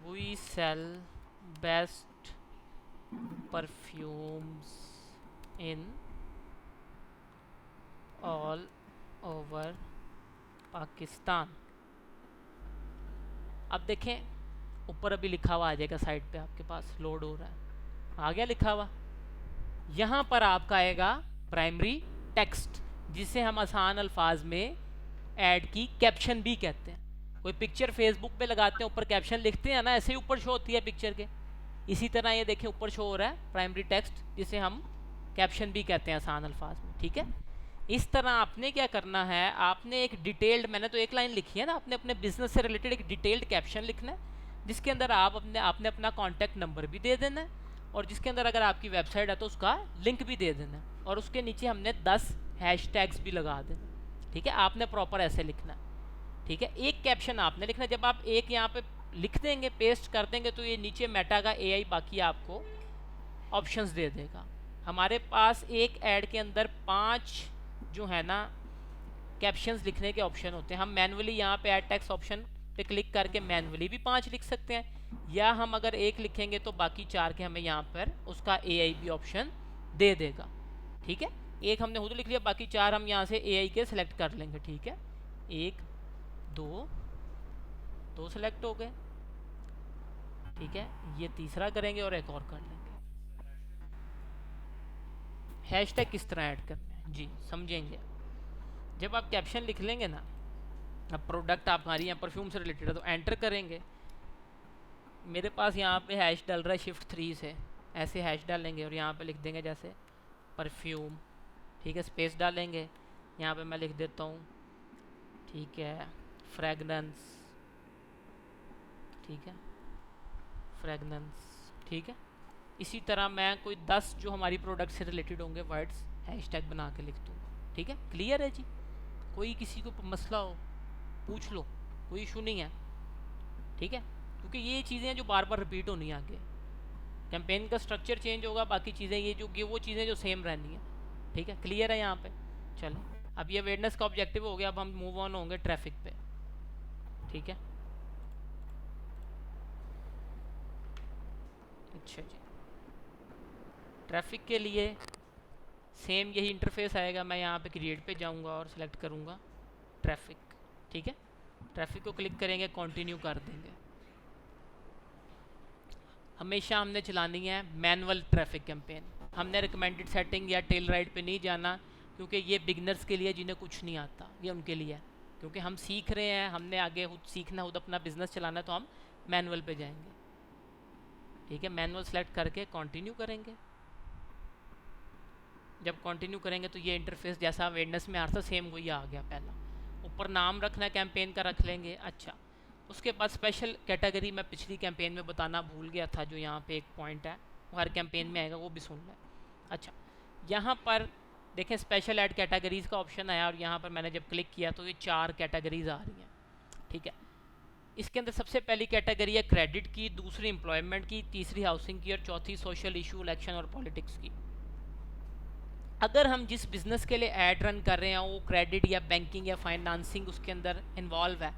we sell best perfumes in all over Pakistan. अब देखें ऊपर अभी लिखा हुआ आ जाएगा, साइड पे आपके पास लोड हो रहा है, आ गया लिखा हुआ। यहाँ पर आपका आएगा प्राइमरी टेक्स्ट, जिसे हम आसान अल्फाज में ऐड की कैप्शन भी कहते हैं। कोई पिक्चर फेसबुक पे लगाते हैं, ऊपर कैप्शन लिखते हैं ना, ऐसे ही ऊपर शो होती है पिक्चर के, इसी तरह ये देखें ऊपर शो हो रहा है प्राइमरी टेक्स्ट, जिसे हम कैप्शन भी कहते हैं आसान अल्फाज में, ठीक है। इस तरह आपने क्या करना है, आपने एक डिटेल्ड, मैंने तो एक लाइन लिखी है ना, आपने अपने बिजनेस से रिलेटेड एक डिटेल्ड कैप्शन लिखना है, जिसके अंदर आपने अपना कॉन्टैक्ट नंबर भी दे देना है, और जिसके अंदर अगर आपकी वेबसाइट है तो उसका लिंक भी दे देना है, और उसके नीचे हमने 10 हैशटैग्स भी लगा देना, ठीक है। आपने प्रॉपर ऐसे लिखना है, ठीक है। एक कैप्शन आपने लिखना, जब आप एक यहाँ पे लिख देंगे, पेस्ट कर देंगे, तो ये नीचे मेटा का AI बाकी आपको ऑप्शंस दे देगा। हमारे पास एक ऐड के अंदर 5 जो है ना कैप्शंस लिखने के ऑप्शन होते हैं। हम मैनुअली यहाँ पे ऐड टेक्स्ट ऑप्शन पे क्लिक करके मैनुअली भी 5 लिख सकते हैं, या हम अगर एक लिखेंगे तो बाकी 4 के हमें यहाँ पर उसका AI भी ऑप्शन दे देगा, ठीक है। एक हमने खुद लिख लिया, बाकी 4 हम यहाँ से AI के सिलेक्ट कर लेंगे, ठीक है। 1 2 सिलेक्ट हो गए, ठीक है। ये तीसरा करेंगे और एक और कर लेंगे। हैशटैग किस तरह ऐड करना है जी, समझेंगे। जब आप कैप्शन लिख लेंगे ना, अब प्रोडक्ट आप हमारी यहाँ परफ्यूम से रिलेटेड है तो एंटर करेंगे। मेरे पास यहाँ पे हैश डल रहा है Shift 3 से, ऐसे हैश डालेंगे और यहाँ पे लिख देंगे जैसे परफ्यूम, ठीक है, स्पेस डालेंगे। यहाँ पे मैं लिख देता हूँ, ठीक है, फ्रेगनेंस, ठीक है, फ्रेगनेंस, ठीक है। इसी तरह मैं कोई 10 जो हमारी प्रोडक्ट से रिलेटेड होंगे वर्ड्स हैशटैग बना के लिख दूँगा, ठीक है। क्लियर है जी, कोई किसी को मसला हो पूछ लो, कोई इशू नहीं है, ठीक है। क्योंकि ये चीज़ें हैं जो बार बार रिपीट होनी है आगे। कैंपेन का स्ट्रक्चर चेंज होगा, बाकी चीज़ें ये वो चीज़ें जो सेम रहनी है। ठीक है, क्लियर है यहाँ पे? चलो, अब ये अवेयरनेस का ऑब्जेक्टिव हो गया, अब हम मूव ऑन होंगे ट्रैफिक पे। ठीक है, अच्छा जी। ट्रैफिक के लिए सेम यही इंटरफेस आएगा। मैं यहाँ पे क्रिएट पे जाऊँगा और सिलेक्ट करूँगा ट्रैफिक। ठीक है, ट्रैफिक को क्लिक करेंगे, कंटिन्यू कर देंगे। हमेशा हमने चलानी है मैनुअल ट्रैफिक कैंपेन। हमने रिकमेंडेड सेटिंग या टेल राइड पे नहीं जाना, क्योंकि ये बिगनर्स के लिए जिन्हें कुछ नहीं आता, ये उनके लिए है। क्योंकि हम सीख रहे हैं, हमने आगे खुद सीखना, खुद अपना बिजनेस चलाना है, तो हम मैनुअल पे जाएंगे। ठीक है, मैनुअल सेलेक्ट करके कंटिन्यू करेंगे। जब कंटिन्यू करेंगे तो ये इंटरफेस जैसा अवेयरनेस में आ रहा था सेम वही आ गया। पहला ऊपर नाम रखना है कैंपेन का, रख लेंगे। अच्छा, उसके बाद स्पेशल कैटेगरी मैं पिछली कैंपेन में बताना भूल गया था, जो यहाँ पे एक पॉइंट है वो हर कैंपेन में आएगा, वो भी सुन लें। अच्छा, यहाँ पर देखें स्पेशल ऐड कैटेगरीज़ का ऑप्शन आया, और यहाँ पर मैंने जब क्लिक किया तो ये 4 कैटेगरीज आ रही हैं। ठीक है, इसके अंदर सबसे पहली कैटेगरी है क्रेडिट की, दूसरी एम्प्लॉयमेंट की, तीसरी हाउसिंग की, और चौथी सोशल इशू, इलेक्शन और पॉलिटिक्स की। अगर हम जिस बिज़नेस के लिए ऐड रन कर रहे हैं वो क्रेडिट या बैंकिंग या फाइनेंसिंग उसके अंदर इन्वॉल्व है,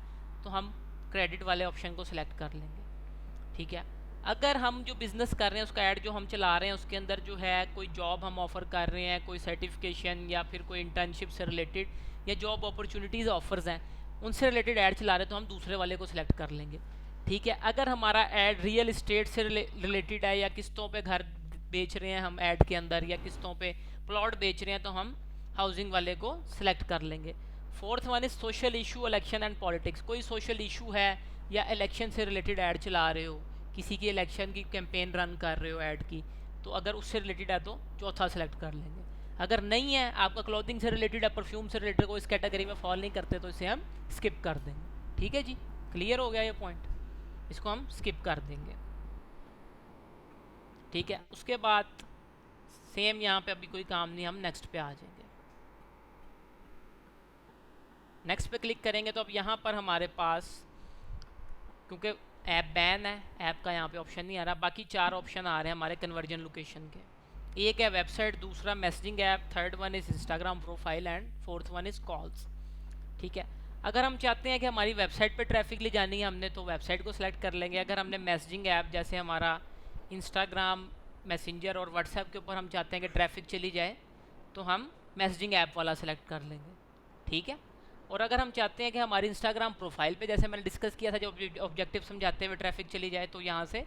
तो हम क्रेडिट वाले ऑप्शन को सिलेक्ट कर लेंगे। ठीक है, अगर हम जो बिज़नेस कर रहे हैं उसका ऐड जो हम चला रहे हैं उसके अंदर जो है कोई जॉब हम ऑफ़र कर रहे हैं, कोई सर्टिफिकेशन या फिर कोई इंटर्नशिप से रिलेटेड या जॉब अपॉर्चुनिटीज़ ऑफर्स हैं, उनसे रिलेटेड ऐड चला रहे हैं, तो हम दूसरे वाले को सिलेक्ट कर लेंगे। ठीक है, अगर हमारा ऐड रियल इस्टेट से रिलेटेड है, या किस्तों पे घर बेच रहे हैं हम ऐड के अंदर, या किस्तों पे प्लॉट बेच रहे हैं, तो हम हाउसिंग वाले को सिलेक्ट कर लेंगे। Fourth one is social issue, election and politics. कोई सोशल इशू है या इलेक्शन से रिलेटेड ऐड चला रहे हो, किसी की इलेक्शन की कैंपेन रन कर रहे हो ऐड की, तो अगर उससे रिलेटेड है तो चौथा सेलेक्ट कर लेंगे। अगर नहीं है, आपका क्लॉथिंग से रिलेटेड है, परफ्यूम से रिलेटेड, को इस कैटेगरी में फॉल नहीं करते, तो इसे हम स्किप कर देंगे। ठीक है जी, क्लियर हो गया ये पॉइंट, इसको हम स्किप कर देंगे। ठीक है, उसके बाद सेम यहाँ पे अभी कोई काम नहीं, हम नेक्स्ट पे आ जाएंगे। नेक्स्ट पे क्लिक करेंगे तो अब यहाँ पर हमारे पास, क्योंकि ऐप बैन है, ऐप का यहाँ पे ऑप्शन नहीं आ रहा, बाकी 4 ऑप्शन आ रहे हैं हमारे कन्वर्जन लोकेशन के। एक है वेबसाइट, दूसरा messaging app, third one is Instagram profile, and fourth one is calls. ठीक है, अगर हम चाहते हैं कि हमारी वेबसाइट पे ट्रैफिक ले जानी है हमने, तो वेबसाइट को सिलेक्ट कर लेंगे। अगर हमने मैसेजिंग ऐप जैसे हमारा इंस्टाग्राम, मैसेंजर और व्हाट्सएप के ऊपर हम चाहते हैं कि ट्रैफिक चली जाए, तो हम मैसेजिंग ऐप वाला सेलेक्ट कर लेंगे। ठीक है, और अगर हम चाहते हैं कि हमारी इंस्टाग्राम प्रोफाइल पे, जैसे मैंने डिस्कस किया था, जब ऑब्जेक्टिव समझाते हुए ट्रैफिक चली जाए, तो यहाँ से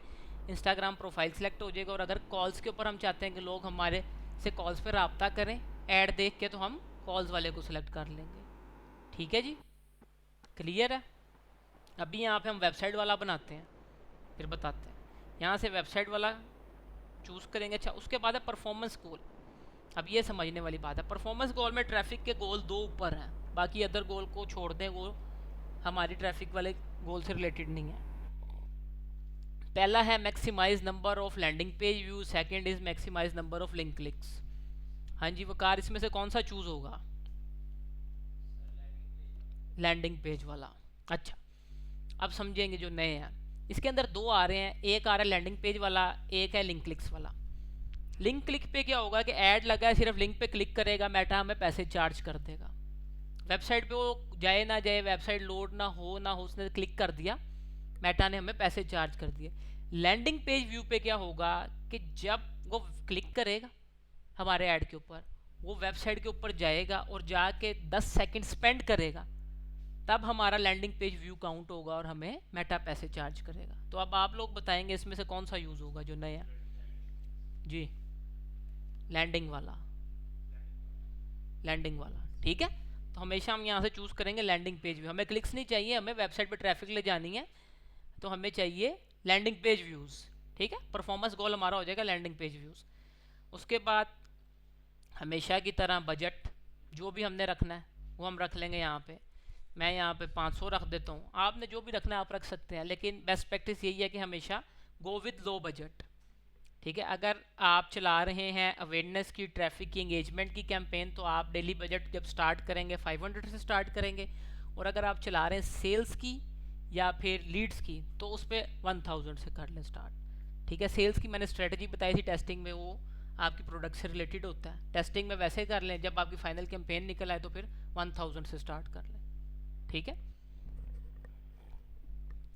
इंस्टाग्राम प्रोफाइल सेलेक्ट हो जाएगा। और अगर कॉल्स के ऊपर हम चाहते हैं कि लोग हमारे से कॉल्स पर रब्ता करें ऐड देख के, तो हम कॉल्स वाले को सिलेक्ट कर लेंगे। ठीक है जी, क्लियर है? अभी यहाँ पे हम वेबसाइट वाला बनाते हैं, फिर बताते हैं। यहाँ से वेबसाइट वाला चूज़ करेंगे। अच्छा, उसके बाद है परफॉर्मेंस गोल। अब ये समझने वाली बात है, परफॉर्मेंस गोल में ट्रैफिक के गोल 2 ऊपर हैं, बाकी अदर गोल को छोड़ दें, वो हमारी ट्रैफिक वाले गोल से रिलेटेड नहीं है। पहला है maximise number of landing page view, second is maximise number of link clicks. हाँ जी वकार, इसमें से कौन सा चूज़ होगा? लैंडिंग पेज वाला। अच्छा, अब समझेंगे जो नए हैं। इसके अंदर 2 आ रहे हैं, एक आ रहा है लैंडिंग पेज वाला, एक है लिंक क्लिक्स वाला। लिंक क्लिक पे क्या होगा कि ऐड लगा है, सिर्फ लिंक पे क्लिक करेगा, मेटा हमें पैसे चार्ज कर देगा। वेबसाइट पे वो जाए ना जाए, वेबसाइट लोड ना हो, उसने क्लिक कर दिया, मेटा ने हमें पैसे चार्ज कर दिए। लैंडिंग पेज व्यू पे क्या होगा कि जब वो क्लिक करेगा हमारे ऐड के ऊपर, वो वेबसाइट के ऊपर जाएगा और जाके 10 सेकंड स्पेंड करेगा, तब हमारा लैंडिंग पेज व्यू काउंट होगा और हमें मेटा पैसे चार्ज करेगा। तो अब आप लोग बताएंगे इसमें से कौन सा यूज़ होगा जो नया? जी, लैंडिंग वाला, लैंडिंग वाला। ठीक है, तो हमेशा हम यहाँ से चूज़ करेंगे लैंडिंग पेज व्यू। हमें क्लिक्स नहीं चाहिए, हमें वेबसाइट पे ट्रैफिक ले जानी है, तो हमें चाहिए लैंडिंग पेज व्यूज़। ठीक है, परफॉर्मेंस गोल हमारा हो जाएगा लैंडिंग पेज व्यूज़। उसके बाद हमेशा की तरह बजट जो भी हमने रखना है वो हम रख लेंगे। यहाँ पे मैं यहाँ पे 500 रख देता हूँ, आपने जो भी रखना है आप रख सकते हैं, लेकिन बेस्ट प्रैक्टिस यही है कि हमेशा गो विद लो बजट। ठीक है, अगर आप चला रहे हैं अवेयरनेस की, ट्रैफिक की, एंगेजमेंट की कैंपेन, तो आप डेली बजट जब स्टार्ट करेंगे 500 से स्टार्ट करेंगे। और अगर आप चला रहे हैं सेल्स की या फिर लीड्स की, तो उस पर 1000 से कर लें स्टार्ट। ठीक है, सेल्स की मैंने स्ट्रेटजी बताई थी टेस्टिंग में, वो आपकी प्रोडक्ट से रिलेटेड होता है। टेस्टिंग में वैसे कर लें, जब आपकी फाइनल कैंपेन निकल आए तो फिर 1000 से स्टार्ट कर लें। ठीक है,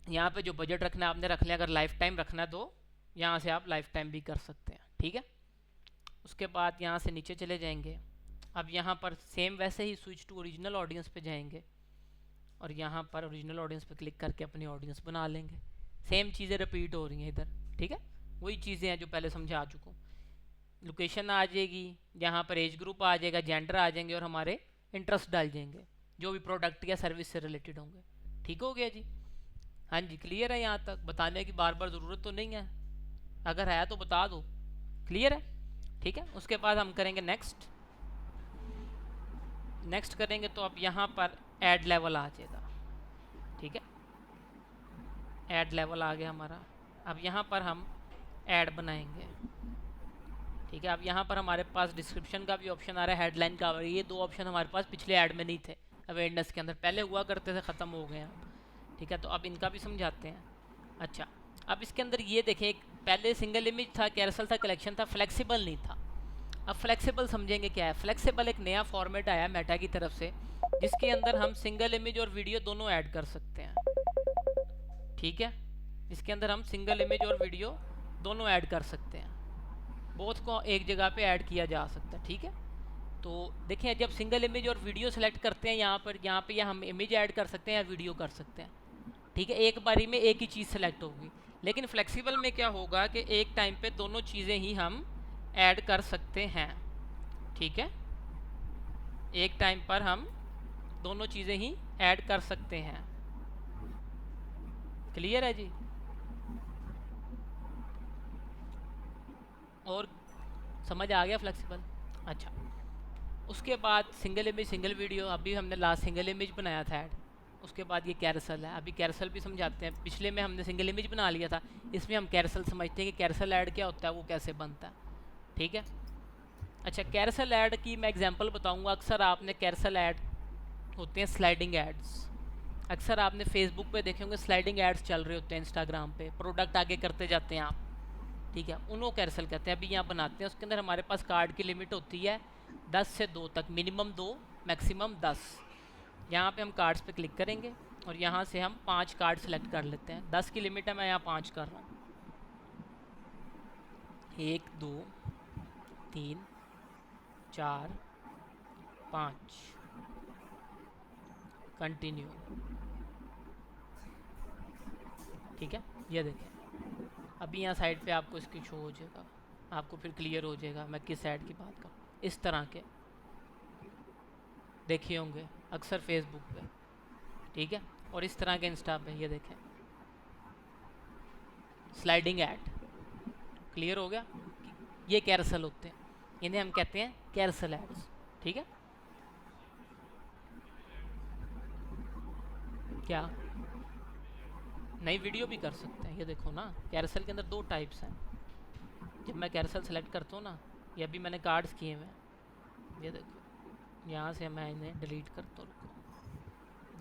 यहाँ पे जो बजट रखना है आपने रख लिया। अगर लाइफ टाइम रखना है तो यहाँ से आप लाइफ टाइम भी कर सकते हैं। ठीक है, उसके बाद यहाँ से नीचे चले जाएंगे। अब यहाँ पर सेम वैसे ही स्विच टू ओरिजिनल ऑडियंस पे जाएंगे और यहाँ पर ओरिजिनल ऑडियंस पे क्लिक करके अपनी ऑडियंस बना लेंगे। सेम चीज़ें रिपीट हो रही हैं इधर। ठीक है, वही चीज़ें हैं जो पहले समझा चुका हूँ। लोकेशन आ जाएगी, यहाँ पर एज ग्रुप आ जाएगा, जेंडर आ जाएंगे और हमारे इंटरेस्ट डाल जाएंगे जो भी प्रोडक्ट या सर्विस से रिलेटेड होंगे। ठीक हो गया जी? हाँ जी, क्लियर है? यहाँ तक बताने की बार बार ज़रूरत तो नहीं है, अगर है तो बता दो। क्लियर है? ठीक है, उसके बाद हम करेंगे नेक्स्ट। नेक्स्ट करेंगे तो अब यहाँ पर ऐड लेवल आ जाएगा। ठीक है, ऐड लेवल आ गया हमारा। अब यहाँ पर हम ऐड बनाएंगे। ठीक है, अब यहाँ पर हमारे पास डिस्क्रिप्शन का भी ऑप्शन आ रहा है, हेडलाइन का। ये दो ऑप्शन हमारे पास पिछले ऐड में नहीं थे, अवेयरनेस के अंदर पहले हुआ करते थे, ख़त्म हो गए हैं। ठीक है, तो अब इनका भी समझाते हैं। अच्छा, अब इसके अंदर ये देखें, एक पहले सिंगल इमेज था, कैरोसेल था, कलेक्शन था, फ्लेक्सिबल नहीं था। अब फ्लेक्सिबल समझेंगे क्या है। फ्लेक्सिबल एक नया फॉर्मेट आया मेटा की तरफ से, जिसके अंदर हम सिंगल इमेज और वीडियो दोनों ऐड कर सकते हैं। ठीक है, इसके अंदर हम सिंगल इमेज और वीडियो दोनों ऐड कर सकते हैं, बोथ को एक जगह पे ऐड किया जा सकता है। ठीक है, तो देखिए जब सिंगल इमेज और वीडियो सेलेक्ट करते हैं यहाँ पे या हम इमेज ऐड कर सकते हैं या वीडियो कर सकते हैं। ठीक है, एक बारी में एक ही चीज़ सेलेक्ट होगी। लेकिन फ्लेक्सिबल में क्या होगा कि एक टाइम पे दोनों चीज़ें ही हम ऐड कर सकते हैं। ठीक है, एक टाइम पर हम दोनों चीज़ें ही ऐड कर सकते हैं। क्लियर है जी? और समझ आ गया फ्लेक्सिबल? अच्छा, उसके बाद सिंगल इमेज सिंगल वीडियो, अभी हमने लास्ट सिंगल इमेज बनाया था ऐड। उसके बाद ये कैरोसेल है, अभी कैरोसेल भी समझाते हैं। पिछले में हमने सिंगल इमेज बना लिया था, इसमें हम कैरोसेल समझते हैं कि कैरोसेल ऐड क्या होता है, वो कैसे बनता है। ठीक है, अच्छा, कैरोसेल ऐड की मैं एग्जांपल बताऊंगा। अक्सर आपने कैरोसेल ऐड होते हैं स्लाइडिंग एड्स, अक्सर आपने फेसबुक पे देखे होंगे स्लाइडिंग एड्स चल रहे होते हैं, इंस्टाग्राम पे प्रोडक्ट आगे करते जाते हैं आप। ठीक है, उनको कैरोसेल कहते हैं। अभी यहाँ बनाते हैं, उसके अंदर हमारे पास कार्ड की लिमिट होती है 10 से 2 तक, मिनिमम 2 मैक्सिमम 10। यहाँ पे हम कार्ड्स पे क्लिक करेंगे और यहाँ से हम 5 कार्ड सेलेक्ट कर लेते हैं। 10 की लिमिट है, मैं यहाँ 5 कर रहा हूँ। 1 2 3 4 5, कंटिन्यू। ठीक है, ये देखें अभी यहाँ साइड पे आपको इसकी शो हो जाएगा, आपको फिर क्लियर हो जाएगा मैं किस ऐड की बात करूँ। इस तरह के देखे होंगे अक्सर फेसबुक पे। ठीक है, और इस तरह के इंस्टा पे, ये देखें स्लाइडिंग ऐड। क्लियर हो गया? ये कैरोसेल होते हैं, इन्हें हम कहते हैं कैरोसेल एड्स। ठीक है, क्या नई वीडियो भी कर सकते हैं। ये देखो ना, कैरोसेल के अंदर 2 टाइप्स हैं। जब मैं कैरोसेल सेलेक्ट करता हूँ ना, ये अभी मैंने कार्ड्स किए हुए हैं, ये देखो यहाँ से मैं इन्हें डिलीट करता हूँ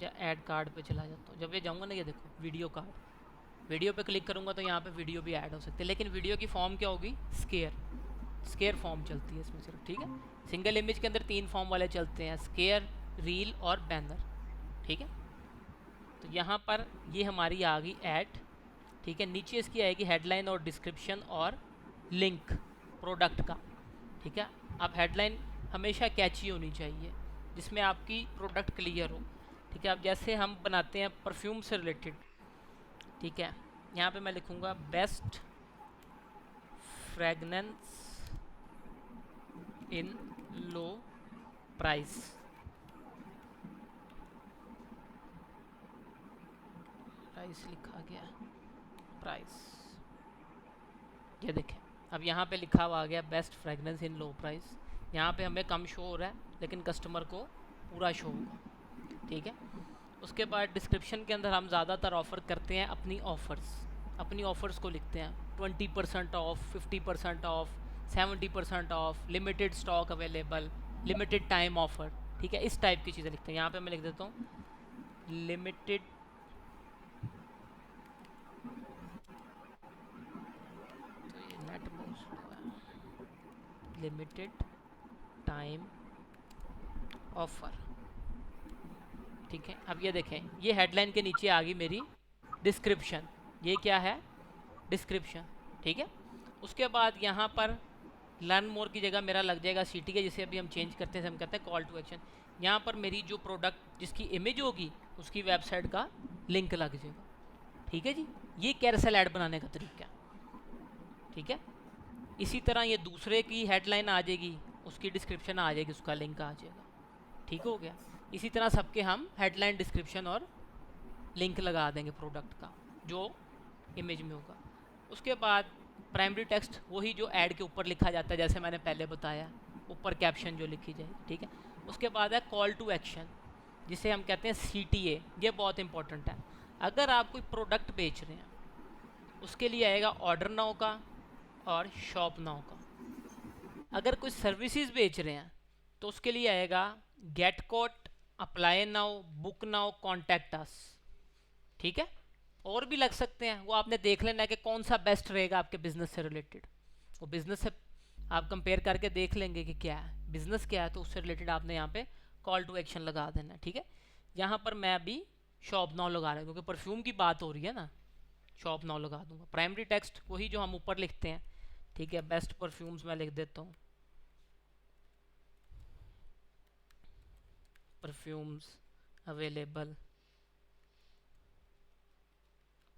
या ऐड कार्ड पे चला जाता हूँ। जब ये जाऊँगा ना, ये देखो वीडियो कार्ड, वीडियो पे क्लिक करूँगा तो यहाँ पे वीडियो भी ऐड हो सकती है। लेकिन वीडियो की फॉर्म क्या होगी? स्केयर फॉर्म चलती है इसमें सिर्फ। ठीक है, सिंगल इमेज के अंदर 3 फॉर्म वाले चलते हैं, स्केयर, रील और बैनर। ठीक है, तो यहाँ पर ये हमारी आ गई ऐड। ठीक है, नीचे इसकी आएगी हेडलाइन और डिस्क्रिप्शन और लिंक प्रोडक्ट का। ठीक है, अब हेडलाइन हमेशा कैची होनी चाहिए जिसमें आपकी प्रोडक्ट क्लियर हो। ठीक है, अब जैसे हम बनाते हैं परफ्यूम से रिलेटेड। ठीक है, यहाँ पे मैं लिखूँगा बेस्ट फ्रेगनेंस इन लो प्राइस। प्राइस लिखा गया, प्राइस, ये देखें अब यहाँ पे लिखा हुआ आ गया बेस्ट फ्रेगनेंस इन लो प्राइस। यहाँ पे हमें कम शो हो रहा है लेकिन कस्टमर को पूरा शो होगा। ठीक है, उसके बाद डिस्क्रिप्शन के अंदर हम ज़्यादातर ऑफ़र करते हैं अपनी ऑफ़र्स को लिखते हैं। 20% of, 50% of, 70% of, limited stock available, limited time offer. ठीक है, इस टाइप की चीज़ें लिखते हैं। यहाँ पे मैं लिख देता हूँ लिमिटेड लिमिटेड टाइम ऑफर। ठीक है, अब ये देखें, ये हेडलाइन के नीचे आ गई मेरी डिस्क्रिप्शन। ये क्या है? डिस्क्रिप्शन। ठीक है, उसके बाद यहाँ पर लर्न मोर की जगह मेरा लग जाएगा CTK, जिसे अभी हम चेंज करते हैं, हम कहते हैं कॉल टू एक्शन। यहाँ पर मेरी जो प्रोडक्ट जिसकी इमेज होगी उसकी वेबसाइट का लिंक लग जाएगा। ठीक है जी, ये कैरोसेल ऐड बनाने का तरीका। ठीक है, इसी तरह ये दूसरे की हेडलाइन आ जाएगी, उसकी डिस्क्रिप्शन आ जाएगी, उसका लिंक आ जाएगा। ठीक हो गया। इसी तरह सबके हम हेडलाइन, डिस्क्रिप्शन और लिंक लगा देंगे प्रोडक्ट का जो इमेज में होगा। उसके बाद प्राइमरी टेक्स्ट वही जो ऐड के ऊपर लिखा जाता है, जैसे मैंने पहले बताया, ऊपर कैप्शन जो लिखी जाए। ठीक है, उसके बाद है कॉल टू एक्शन, जिसे हम कहते हैं CTA। ये बहुत इंपॉर्टेंट है। अगर आप कोई प्रोडक्ट बेच रहे हैं उसके लिए आएगा ऑर्डर नाउ का और शॉप नाउ का। अगर कोई सर्विसेज बेच रहे हैं तो उसके लिए आएगा get quote, apply now, book now, contact us. ठीक है, और भी लग सकते हैं, वो आपने देख लेना है कि कौन सा बेस्ट रहेगा आपके बिजनेस से रिलेटेड। वो बिजनेस से आप कंपेयर करके देख लेंगे कि क्या है, बिजनेस क्या है, तो उससे रिलेटेड आपने यहाँ पे कॉल टू एक्शन लगा देना है। ठीक है, यहाँ पर मैं अभी शॉप नाउ लगा रहा हूँ क्योंकि परफ्यूम की बात हो रही है ना, शॉप नाउ लगा दूंगा। प्राइमरी टेक्स्ट वही जो हम ऊपर लिखते हैं। ठीक है, बेस्ट परफ्यूम्स मैं लिख देता हूँ, परफ्यूम्स अवेलेबल।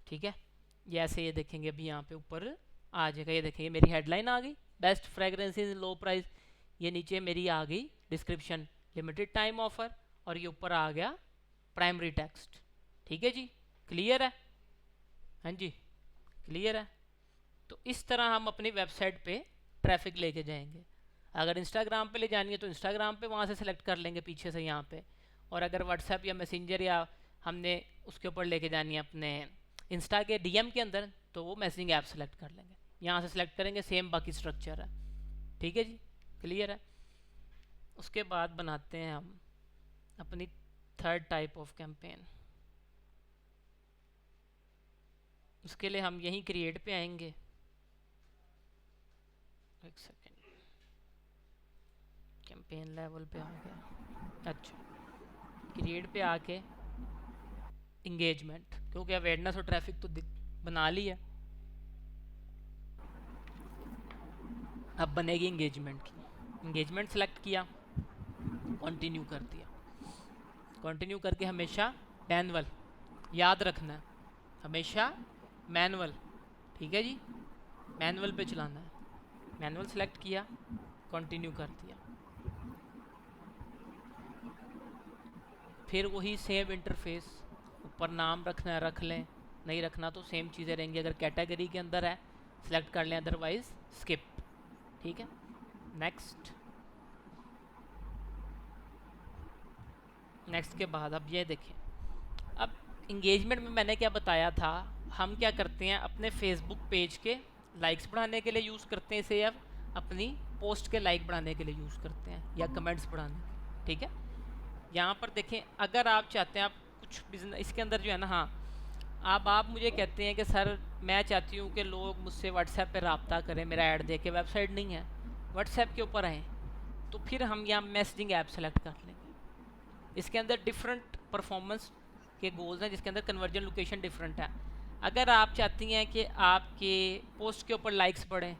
ठीक है, ये ऐसे ये देखेंगे अभी यहाँ पे ऊपर आ जाएगा। ये देखेंगे मेरी हेडलाइन आ गई, बेस्ट फ्रेगरेंसेस इन लो प्राइस। ये नीचे मेरी आ गई डिस्क्रिप्शन, लिमिटेड टाइम ऑफर, और ये ऊपर आ गया प्राइमरी टेक्स्ट। ठीक है जी, क्लियर है? हाँ जी, क्लियर है। तो इस तरह हम अपनी वेबसाइट पे ट्रैफिक लेके जाएंगे। अगर इंस्टाग्राम पे ले जानी है तो इंस्टाग्राम पे वहाँ से सेलेक्ट कर लेंगे पीछे से यहाँ पे, और अगर व्हाट्सएप या मैसेंजर या हमने उसके ऊपर लेके जानी है अपने इंस्टा के DM के अंदर, तो वो मैसेजिंग ऐप सेलेक्ट कर लेंगे, यहाँ से सेलेक्ट करेंगे, सेम बाकी स्ट्रक्चर है। ठीक है जी, क्लियर है। उसके बाद बनाते हैं हम अपनी थर्ड टाइप ऑफ कैंपेन। उसके लिए हम यहीं क्रिएट पे आएंगे। एक सेकेंड, कैंपेन लेवल पे आ गया। अच्छा, क्रिएट पे आके इंगेजमेंट, क्योंकि अवेयरनेस और ट्रैफिक तो बना ली है, अब बनेगी इंगेजमेंट की। इंगेजमेंट सेलेक्ट किया, कंटिन्यू कर दिया। कंटिन्यू करके हमेशा मैनुअल याद रखना है, हमेशा मैनुअल। ठीक है जी, मैनुअल पे चलाना है। मैनुअल सेलेक्ट किया, कंटिन्यू कर दिया। फिर वही सेम इंटरफेस, ऊपर नाम रखना है रख लें, नहीं रखना तो सेम चीज़ें रहेंगी। अगर कैटेगरी के अंदर है सेलेक्ट कर लें, अदरवाइज स्किप। ठीक है, नेक्स्ट। नेक्स्ट के बाद अब ये देखें, अब इंगेजमेंट में मैंने क्या बताया था, हम क्या करते हैं अपने फेसबुक पेज के लाइक्स बढ़ाने के लिए यूज़ करते हैं इसे, या अपनी पोस्ट के लाइक बढ़ाने के लिए यूज़ करते हैं, या कमेंट्स बढ़ाने। ठीक है, यहाँ पर देखें, अगर आप चाहते हैं आप कुछ बिजनेस इसके अंदर जो है ना, हाँ, आप मुझे कहते हैं कि सर मैं चाहती हूँ कि लोग मुझसे व्हाट्सएप पे रब्ता करें, मेरा ऐड देके, वेबसाइट नहीं है, व्हाट्सएप के ऊपर आएँ, तो फिर हम यहाँ मैसेजिंग ऐप सेलेक्ट कर लेंगे। इसके अंदर डिफरेंट परफॉर्मेंस के गोल्स हैं, जिसके अंदर कन्वर्जन लोकेशन डिफरेंट है। अगर आप चाहती हैं कि आपके पोस्ट के ऊपर लाइक्स बढ़ें,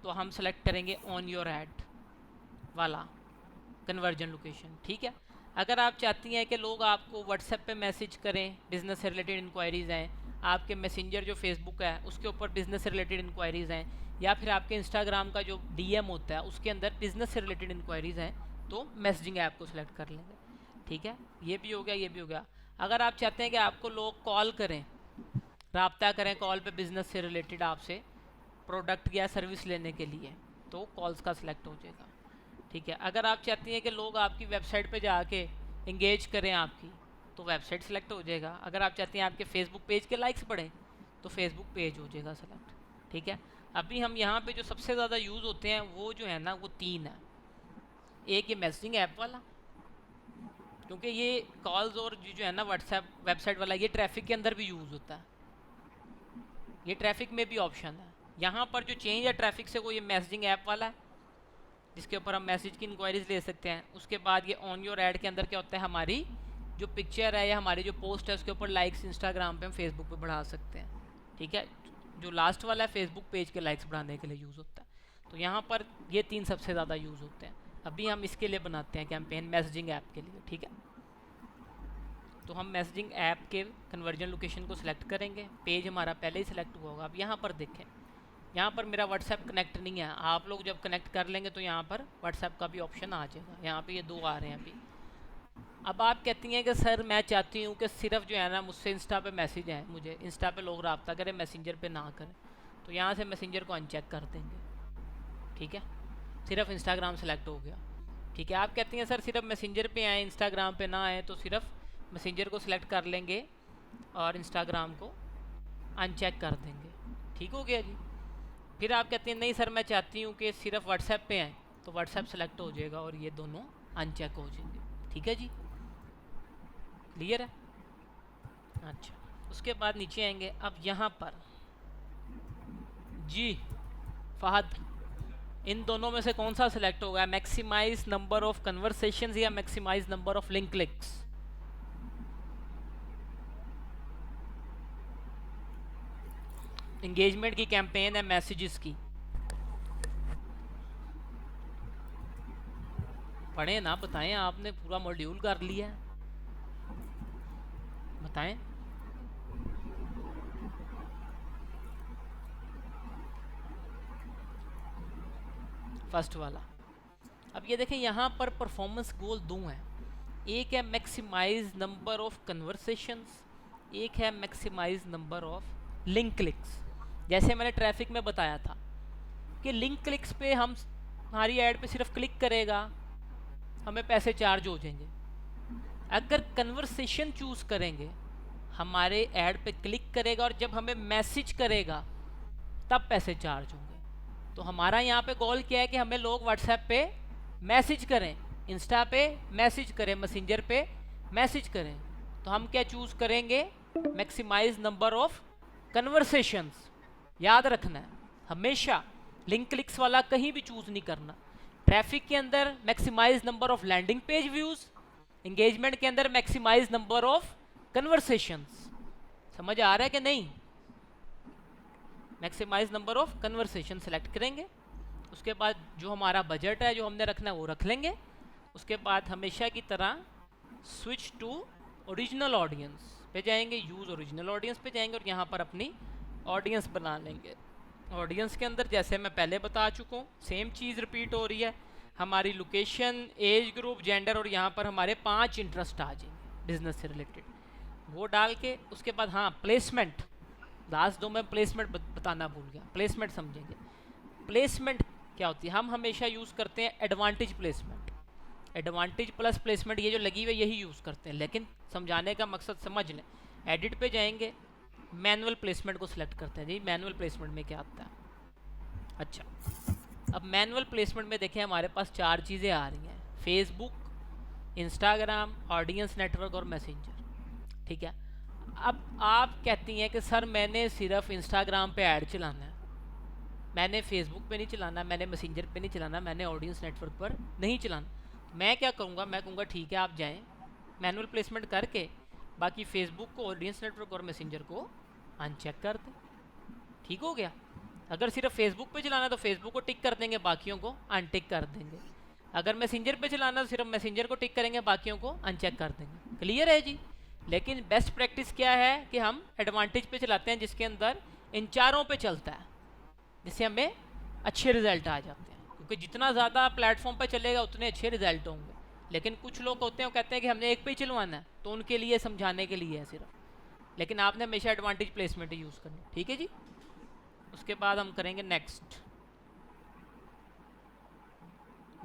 तो हम सेलेक्ट करेंगे ऑन योर ऐड वाला कन्वर्जन लोकेशन। ठीक है, अगर आप चाहती हैं कि लोग आपको व्हाट्सएप पे मैसेज करें, बिज़नेस से रिलेटेड इंक्वायरीज़ हैं, आपके मैसेंजर जो फेसबुक है उसके ऊपर बिज़नेस से रिलेटेड इंक्वायरीज़ हैं, या फिर आपके इंस्टाग्राम का जो DM होता है उसके अंदर बिज़नेस से रिलेटेड इंक्वायरीज़ हैं, तो मैसेजिंग ऐप को सिलेक्ट कर लेंगे। ठीक है, ये भी हो गया, ये भी हो गया। अगर आप चाहते हैं कि आपको लोग कॉल करें, रब्ता करें कॉल पे बिज़नेस से रिलेटेड आपसे प्रोडक्ट या सर्विस लेने के लिए, तो कॉल्स का सिलेक्ट हो जाएगा। ठीक है, अगर आप चाहती हैं कि लोग आपकी वेबसाइट पे जाके इंगेज करें आपकी, तो वेबसाइट सेलेक्ट हो जाएगा। अगर आप चाहती हैं आपके फेसबुक पेज के लाइक्स बढ़ें, तो फेसबुक पेज हो जाएगा सेलेक्ट। ठीक है, अभी हम यहाँ पे जो सबसे ज़्यादा यूज़ होते हैं वो जो है ना, वो 3 है। एक ये मैसेजिंग ऐप वाला, क्योंकि ये कॉल्स और जो है ना व्हाट्सएप वेबसाइट वाला, ये ट्रैफिक के अंदर भी यूज़ होता है, ये ट्रैफिक में भी ऑप्शन है। यहाँ पर जो चेंज है ट्रैफिक से, वो ये मैसेजिंग ऐप वाला है। जिसके ऊपर हम मैसेज की इंक्वायरीज ले सकते हैं। उसके बाद ये ऑन योर ऐड के अंदर क्या होता है, हमारी जो पिक्चर है या हमारी जो पोस्ट है उसके ऊपर लाइक्स इंस्टाग्राम पे हम फेसबुक पे बढ़ा सकते हैं। ठीक है, जो लास्ट वाला है फेसबुक पेज के लाइक्स बढ़ाने के लिए यूज़ होता है। तो यहाँ पर ये 3 सबसे ज़्यादा यूज़ होते हैं। अभी हम इसके लिए बनाते हैं कैंपेन मैसेजिंग ऐप के लिए। ठीक है, तो हम मैसेजिंग ऐप के कन्वर्जन लोकेशन को सिलेक्ट करेंगे। पेज हमारा पहले ही सिलेक्ट हुआ होगा। अब यहाँ पर देखें, यहाँ पर मेरा व्हाट्सएप कनेक्ट नहीं है। आप लोग जब कनेक्ट कर लेंगे तो यहाँ पर व्हाट्सएप का भी ऑप्शन आ जाएगा। यहाँ पे ये 2 आ रहे हैं अभी। अब आप कहती हैं कि सर मैं चाहती हूँ कि सिर्फ जो है ना मुझसे इंस्टा पे मैसेज है, मुझे इंस्टा पे लोग रब्ता करें, मैसेंजर पे ना करें। तो यहाँ से मैसेंजर को अनचेक कर देंगे। ठीक है, सिर्फ इंस्टाग्राम सेलेक्ट हो गया। ठीक है, आप कहती हैं सर सिर्फ मैसेंजर पे आए, इंस्टाग्राम पे ना आए, तो सिर्फ मैसेंजर को सिलेक्ट कर लेंगे और इंस्टाग्राम को अनचेक कर देंगे। ठीक हो गया जी। फिर आप कहते हैं नहीं सर मैं चाहती हूँ कि सिर्फ व्हाट्सएप पे आए, तो व्हाट्सएप सेलेक्ट हो जाएगा और ये दोनों अनचेक हो जाएंगे। ठीक है जी, क्लियर है। अच्छा, उसके बाद नीचे आएंगे। अब यहाँ पर जी फहद, इन दोनों में से कौन सा सिलेक्ट होगा, मैक्सिमाइज नंबर ऑफ कन्वर्सेशंस या maximise number of link clicks? Engagement की कैंपेन है मैसेजेस की, पढ़े ना, बताएं, आपने पूरा मॉड्यूल कर लिया है, बताएं। फर्स्ट वाला। अब ये देखें यहाँ पर परफॉर्मेंस गोल 2 हैं। एक है मैक्सिमाइज नंबर ऑफ कन्वर्सेशंस, एक है maximise number of link clicks. जैसे मैंने ट्रैफिक में बताया था कि लिंक क्लिक्स पे हम हमारी ऐड पे सिर्फ क्लिक करेगा, हमें पैसे चार्ज हो जाएंगे। अगर कन्वर्सेशन चूज़ करेंगे, हमारे ऐड पे क्लिक करेगा और जब हमें मैसेज करेगा तब पैसे चार्ज होंगे। तो हमारा यहाँ पे गोल क्या है कि हमें लोग व्हाट्सएप पे मैसेज करें, इंस्टा पे मैसेज करें, मैसेंजर पे मैसेज करें। तो हम क्या चूज़ करेंगे, मैक्सिमाइज नंबर ऑफ कन्वर्सेशंस। याद रखना है हमेशा, लिंक क्लिक्स वाला कहीं भी चूज़ नहीं करना। ट्रैफिक के अंदर maximise number of landing page views, engagement के अंदर मैक्सिमाइज नंबर ऑफ कन्वर्सेशंस। समझ आ रहा है कि नहीं? Maximise number of conversation select करेंगे। उसके बाद जो हमारा बजट है जो हमने रखना है वो रख लेंगे। उसके बाद हमेशा की तरह स्विच टू ओरिजिनल ऑडियंस पे जाएंगे, यूज़ ओरिजिनल ऑडियंस पे जाएंगे और यहाँ पर अपनी ऑडियंस बना लेंगे। ऑडियंस के अंदर जैसे मैं पहले बता चुका हूँ, सेम चीज़ रिपीट हो रही है। हमारी लोकेशन, एज ग्रुप, जेंडर और यहाँ पर हमारे 5 इंटरेस्ट आ जाएंगे बिजनेस से रिलेटेड, वो डाल के उसके बाद हाँ प्लेसमेंट, लास्ट 2 में प्लेसमेंट बताना भूल गया, प्लेसमेंट समझेंगे। प्लेसमेंट क्या होती है, हम हमेशा यूज़ करते हैं advantage placement, advantage plus placement, ये जो लगी हुई है यही यूज़ करते हैं, लेकिन समझाने का मकसद समझ लें। एडिट पे जाएंगे, मैनुअल प्लेसमेंट को सिलेक्ट करते हैं। जी मैनुअल प्लेसमेंट में क्या आता है? अच्छा, अब मैनुअल प्लेसमेंट में देखें हमारे पास 4 चीज़ें आ रही हैं, फेसबुक, इंस्टाग्राम, ऑडियंस नेटवर्क और मैसेंजर। ठीक है, अब आप कहती हैं कि सर मैंने सिर्फ इंस्टाग्राम पे ऐड चलाना है, मैंने फेसबुक पे नहीं चलाना, मैंने मैसेंजर पे नहीं चलाना, मैंने ऑडियंस नेटवर्क पर नहीं चलाना। मैं क्या करूँगा, मैं कहूँगा ठीक है आप जाएं मैनुअल प्लेसमेंट करके बाकी फेसबुक को, ऑडियंस नेटवर्क और मैसेंजर को अनचेक कर दें। ठीक हो गया। अगर सिर्फ फेसबुक पे चलाना तो फेसबुक को टिक कर देंगे, बाकियों को अनटिक कर देंगे। अगर मैसेंजर पे चलाना तो सिर्फ मैसेंजर को टिक करेंगे, बाकियों को अनचेक कर देंगे। क्लियर है जी? लेकिन बेस्ट प्रैक्टिस क्या है कि हम एडवांटेज पे चलाते हैं जिसके अंदर इन 4 पे चलता है, जिससे हमें अच्छे रिजल्ट आ जाते हैं। क्योंकि जितना ज़्यादा प्लेटफॉर्म पे चलेगा उतने अच्छे रिजल्ट होंगे। लेकिन कुछ लोग होते हैं वो कहते हैं कि हमने एक पे ही चलवाना है, तो उनके लिए समझाने के लिए है सिर्फ। लेकिन आपने हमेशा एडवांटेज प्लेसमेंट ही यूज़ करनी। ठीक है जी। उसके बाद हम करेंगे नेक्स्ट,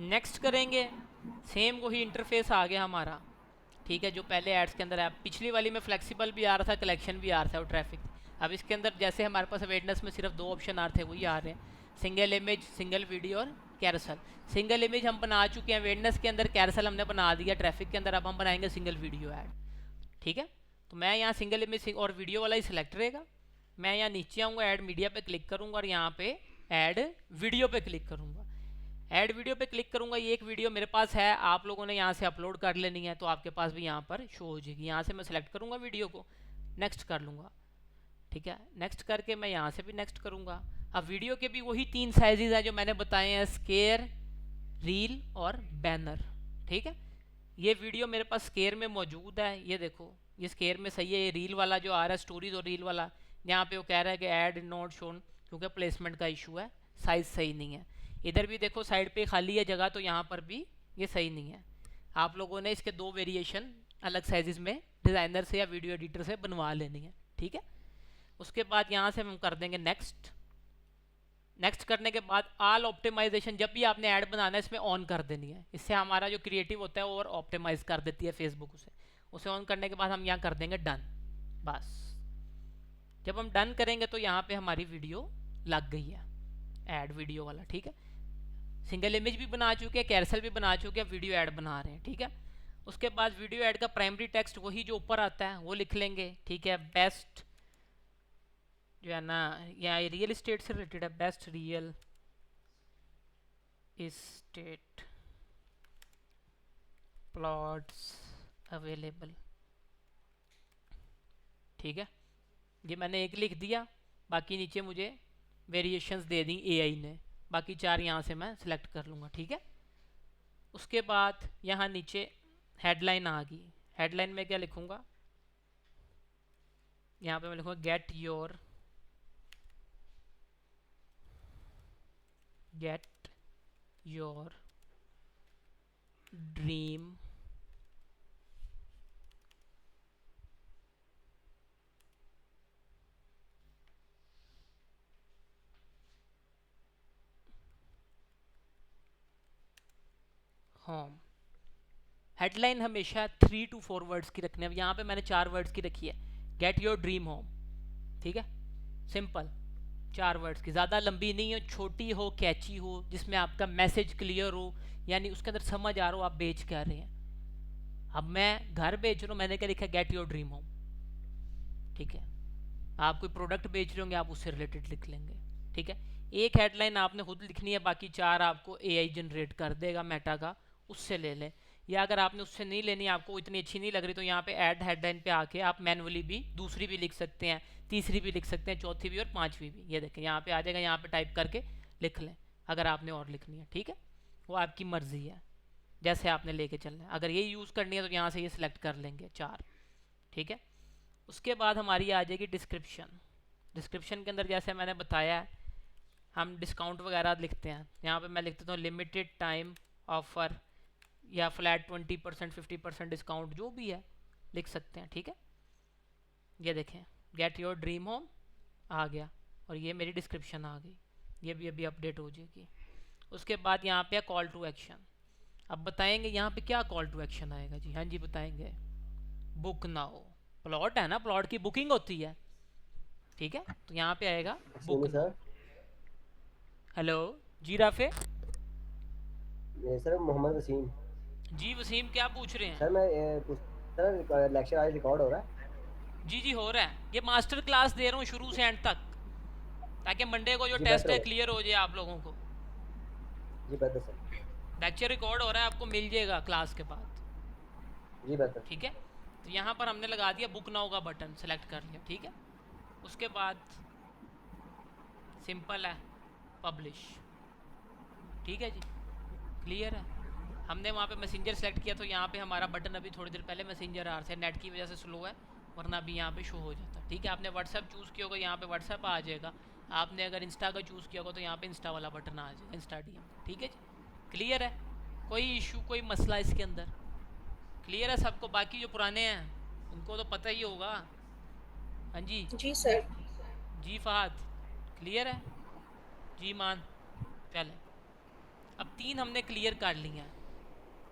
नेक्स्ट करेंगे, सेम वही इंटरफेस आ गया हमारा। ठीक है, जो पहले एड्स के अंदर है, पिछली वाली में फ्लेक्सिबल भी आ रहा था, कलेक्शन भी आ रहा था और ट्रैफिक। अब इसके अंदर जैसे हमारे पास अवेयरनेस में सिर्फ 2 ऑप्शन आ रहे थे वही आ रहे हैं, सिंगल इमेज, सिंगल वीडियो और कैरसल। सिंगल इमेज हम बना चुके हैं अवेयरनेस के अंदर, कैरसल हमने बना दिया ट्रैफिक के अंदर, अब हम बनाएंगे सिंगल वीडियो ऐड। ठीक है, तो मैं यहाँ सिंगल इमेज और वीडियो वाला ही सिलेक्ट रहेगा। मैं यहाँ नीचे आऊँगा, ऐड मीडिया पे क्लिक करूँगा और यहाँ पे ऐड वीडियो पे क्लिक करूँगा। ऐड वीडियो पे क्लिक करूँगा, ये एक वीडियो मेरे पास है, आप लोगों ने यहाँ से अपलोड कर लेनी है, तो आपके पास भी यहाँ पर शो हो जाएगी। यहाँ से मैं सेलेक्ट करूँगा वीडियो को, नेक्स्ट कर लूँगा, ठीक है। नेक्स्ट करके मैं यहाँ से भी नेक्स्ट करूँगा। अब वीडियो के भी वही 3 साइजेज हैं जो मैंने बताए हैं, स्केयर, रील और बैनर, ठीक है। ये वीडियो मेरे पास स्केयर में मौजूद है, ये देखो ये स्केयर में सही है। ये रील वाला जो आ रहा है, स्टोरीज और रील वाला, यहाँ पे वो कह रहा है कि ऐड नॉट शोन, क्योंकि प्लेसमेंट का इशू है, साइज सही नहीं है। इधर भी देखो साइड पे खाली है जगह, तो यहाँ पर भी ये सही नहीं है। आप लोगों ने इसके 2 वेरिएशन अलग साइजेस में डिज़ाइनर से या वीडियो एडिटर से बनवा लेनी है, ठीक है। उसके बाद यहाँ से हम कर देंगे नेक्स्ट। नेक्स्ट करने के बाद ऑल ऑप्टिमाइजेशन, जब भी आपने ऐड बनाना है इसमें ऑन कर देनी है। इससे हमारा जो क्रिएटिव होता है वो और ऑप्टिमाइज कर देती है फेसबुक उसे ऑन करने के बाद हम यहाँ कर देंगे डन। बस जब हम डन करेंगे तो यहाँ पे हमारी वीडियो लग गई है, ऐड वीडियो वाला, ठीक है। सिंगल इमेज भी बना चुके हैं, कैरसल भी बना चुके हैं, वीडियो ऐड बना रहे हैं, ठीक है। उसके बाद वीडियो ऐड का प्राइमरी टेक्स्ट वही जो ऊपर आता है वो लिख लेंगे, ठीक है। बेस्ट जो है ना, यहाँ रियल इस्टेट से रिलेटेड है, best real estate plots available, ठीक है। ये मैंने एक लिख दिया, बाकी नीचे मुझे वेरिएशंस दे दी एआई ने, बाकी 4 यहाँ से मैं सिलेक्ट कर लूँगा, ठीक है। उसके बाद यहाँ नीचे हेडलाइन आ गई। हेडलाइन में क्या लिखूँगा, यहाँ पे मैं लिखूँगा get your dream home. Headline हमेशा 3 to 4 वर्ड्स की रखनी है। अब यहाँ पे मैंने 4 वर्ड्स की रखी है, गेट योर ड्रीम होम, ठीक है। सिंपल 4 वर्ड्स की, ज़्यादा लंबी नहीं हो, छोटी हो, कैची हो, जिसमें आपका मैसेज क्लियर हो, यानी उसके अंदर समझ आ रहा हो आप बेच क्या रहे हैं। अब मैं घर बेच रहा हूँ, मैंने क्या लिखा, गेट योर ड्रीम होम, ठीक है। आप कोई प्रोडक्ट बेच रहे होंगे, आप उससे रिलेटेड लिख लेंगे, ठीक है। एक हेडलाइन आपने खुद लिखनी है, बाकी 4 आपको एआई जनरेट कर देगा मेटा का, उससे ले लें। या अगर आपने उससे नहीं लेनी, आपको इतनी अच्छी नहीं लग रही, तो यहाँ पे ऐड हेडलाइन पे आके आप मैनुअली भी दूसरी भी लिख सकते हैं, तीसरी भी लिख सकते हैं, चौथी भी और 5वीं भी। ये देखें यहाँ पे आ जाएगा, यहाँ पे टाइप करके लिख लें अगर आपने और लिखनी है, ठीक है। वो आपकी मर्जी है, जैसे आपने लेके चलना है। अगर ये यूज़ करनी है तो यहाँ से ये सिलेक्ट कर लेंगे 4, ठीक है। उसके बाद हमारी आ जाएगी डिस्क्रिप्शन। डिस्क्रिप्शन के अंदर जैसे मैंने बताया हम डिस्काउंट वगैरह लिखते हैं। यहाँ पे मैं लिख देता हूँ लिमिटेड टाइम ऑफर या फ्लैट 20% 50% डिस्काउंट, जो भी है लिख सकते हैं, ठीक है। ये देखें गेट योर ड्रीम होम आ गया और ये मेरी डिस्क्रिप्शन आ गई, ये भी अभी अपडेट हो जाएगी। उसके बाद यहाँ पे कॉल टू एक्शन। अब बताएंगे यहाँ पे क्या कॉल टू एक्शन आएगा जी। हाँ जी बताएंगे, बुक नाउ, प्लॉट है ना, प्लॉट की बुकिंग होती है, ठीक है। तो यहाँ पे आएगा बुक नाउ। हेलो जी राफे। सर मोहम्मद वसीम। जी वसीम क्या पूछ रहे हैं? सर मैं सर लेक्चर आज रिकॉर्ड हो रहा है? जी जी हो रहा है, ये मास्टर क्लास दे रहा हूँ शुरू से एंड तक, ताकि मंडे को जो टेस्ट है क्लियर हो जाए आप लोगों को। जी बेहतर सर। लेक्चर रिकॉर्ड हो रहा है, आपको मिल जाएगा क्लास के बाद। जी बेहतर, ठीक है। तो यहाँ पर हमने लगा दिया बुक नाउ का बटन, सेलेक्ट कर लिया, ठीक है। उसके बाद सिंपल है पब्लिश, ठीक है जी, क्लियर है। हमने वहाँ पे मैसेंजर सेलेक्ट किया, तो यहाँ पे हमारा बटन अभी थोड़ी देर पहले मैसेंजर आ रहा है, नेट की वजह से स्लो है, वरना अभी यहाँ पे शो हो जाता, ठीक है। आपने व्हाट्सएप चूज़ किया होगा, यहाँ पे व्हाट्सएप आ जाएगा। आपने अगर इंस्टा का चूज़ किया होगा तो यहाँ पे इंस्टा वाला बटन आ जाएगा, इंस्टा डीएम, ठीक है जी, क्लियर है। कोई इशू कोई मसला इसके अंदर, क्लियर है सबको? बाकी जो पुराने हैं उनको तो पता ही होगा। हाँ जी जी सर। जी फहद क्लियर है? जी मान, चले अब 3 हमने क्लियर कर लिया हैं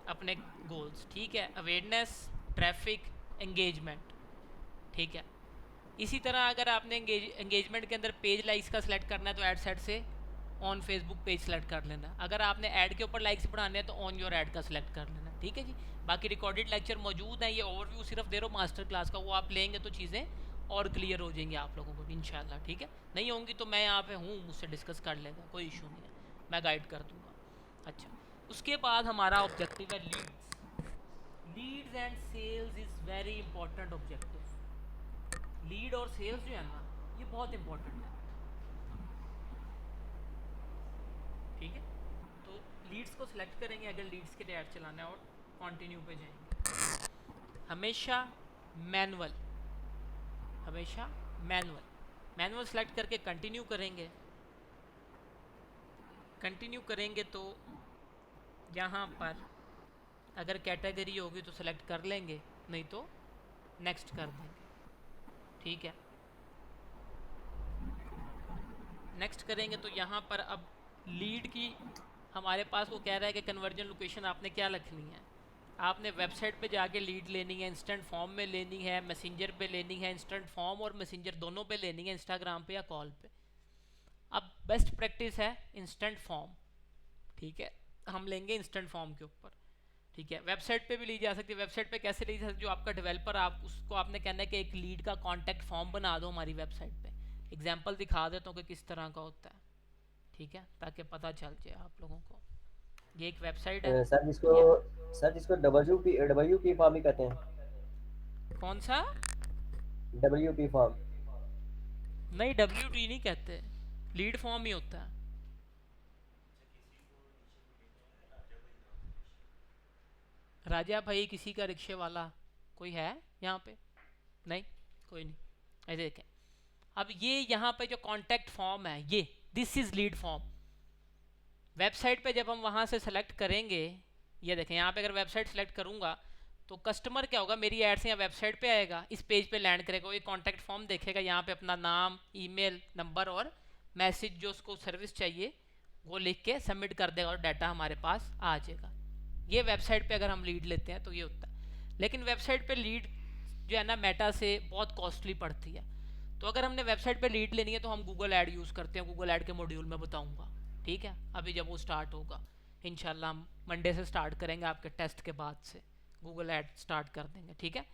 अपने गोल्स, ठीक है। अवेयरनेस, ट्रैफिक, एंगेजमेंट, ठीक है। इसी तरह अगर आपने एंगेजमेंट के अंदर पेज लाइक्स का सिलेक्ट करना है तो ऐड सेट से ऑन फेसबुक पेज सेलेक्ट कर लेना। अगर आपने ऐड के ऊपर लाइक्स बढ़ाने हैं तो ऑन योर ऐड का सिलेक्ट कर लेना, ठीक है जी। बाकी रिकॉर्डेड लेक्चर मौजूद हैं, ये ओवरव्यू सिर्फ दे रहा हूँ मास्टर क्लास का, वो आप लेंगे तो चीज़ें और क्लियर हो जाएंगी आप लोगों को इंशाल्लाह, ठीक है। नहीं होंगी तो मैं यहाँ पे हूँ, मुझसे डिस्कस कर लेगा, कोई इशू नहीं है, मैं गाइड कर दूँगा। अच्छा, उसके बाद हमारा ऑब्जेक्टिव है leads. Leads and sales is very important objective. Lead और सेल्स जो है ना, ये बहुत इंपॉर्टेंट है, ठीक है। तो लीड्स को सिलेक्ट करेंगे अगर लीड्स के लिए ऐड चलाना है, और कंटिन्यू पे जाएंगे। हमेशा मैनुअल, हमेशा मैनुअल, मैनुअल सेलेक्ट करके कंटिन्यू करेंगे। कंटिन्यू करेंगे तो यहाँ पर अगर कैटेगरी होगी तो सेलेक्ट कर लेंगे, नहीं तो नेक्स्ट कर देंगे, ठीक है। नेक्स्ट करेंगे तो यहाँ पर अब लीड की हमारे पास वो कह रहा है कि कन्वर्जन लोकेशन आपने क्या रखनी है। आपने वेबसाइट पे जाके लीड लेनी है, इंस्टेंट फॉर्म में लेनी है, मैसेंजर पे लेनी है, इंस्टेंट फॉर्म और मैसेंजर दोनों पे लेनी है, इंस्टाग्राम पे या कॉल पे। अब बेस्ट प्रैक्टिस है इंस्टेंट फॉर्म, ठीक है, हम लेंगे इंस्टेंट फॉर्म के ऊपर, ठीक है। वेबसाइट पे भी ली जा सकती है। वेबसाइट पे कैसे ली जा सकती है, जो आपका डेवलपर, आप उसको आपने कहना है कि एक लीड का कॉन्टैक्ट फॉर्म बना दो हमारी वेबसाइट पे। एग्जाम्पल दिखा देता हूँ कि किस तरह का होता है, ठीक है, ताकि पता चल जाए आप लोगों को। ये एक वेबसाइट है। सर जिसको WP फॉर्म ही कहते हैं। कौन सा? WP form. नहीं, WT नहीं कहते, लीड फॉर्म ही होता है। राजा भाई किसी का रिक्शे वाला कोई है यहाँ पे? नहीं, कोई नहीं। ऐसे देखें, अब ये यहाँ पे जो कॉन्टैक्ट फॉर्म है, ये this is lead form. Website पे जब हम वहाँ से सेलेक्ट करेंगे, ये देखें यहाँ पे अगर वेबसाइट सेलेक्ट करूँगा तो कस्टमर क्या होगा, मेरी ऐड से यहाँ वेबसाइट पे आएगा, इस पेज पे लैंड करेगा, एक कॉन्टैक्ट फॉर्म देखेगा, यहाँ पे अपना नाम, ईमेल नंबर और मैसेज जो उसको सर्विस चाहिए वो लिख के सबमिट कर देगा और डाटा हमारे पास आ जाएगा। ये वेबसाइट पे अगर हम लीड लेते हैं तो ये होता है। लेकिन वेबसाइट पे लीड जो है ना मेटा से बहुत कॉस्टली पड़ती है। तो अगर हमने वेबसाइट पे लीड लेनी है तो हम गूगल ऐड यूज़ करते हैं, गूगल ऐड के मॉड्यूल में बताऊंगा, ठीक है। अभी जब वो स्टार्ट होगा इंशाल्लाह, हम मंडे से स्टार्ट करेंगे, आपके टेस्ट के बाद से गूगल ऐड स्टार्ट कर देंगे, ठीक है।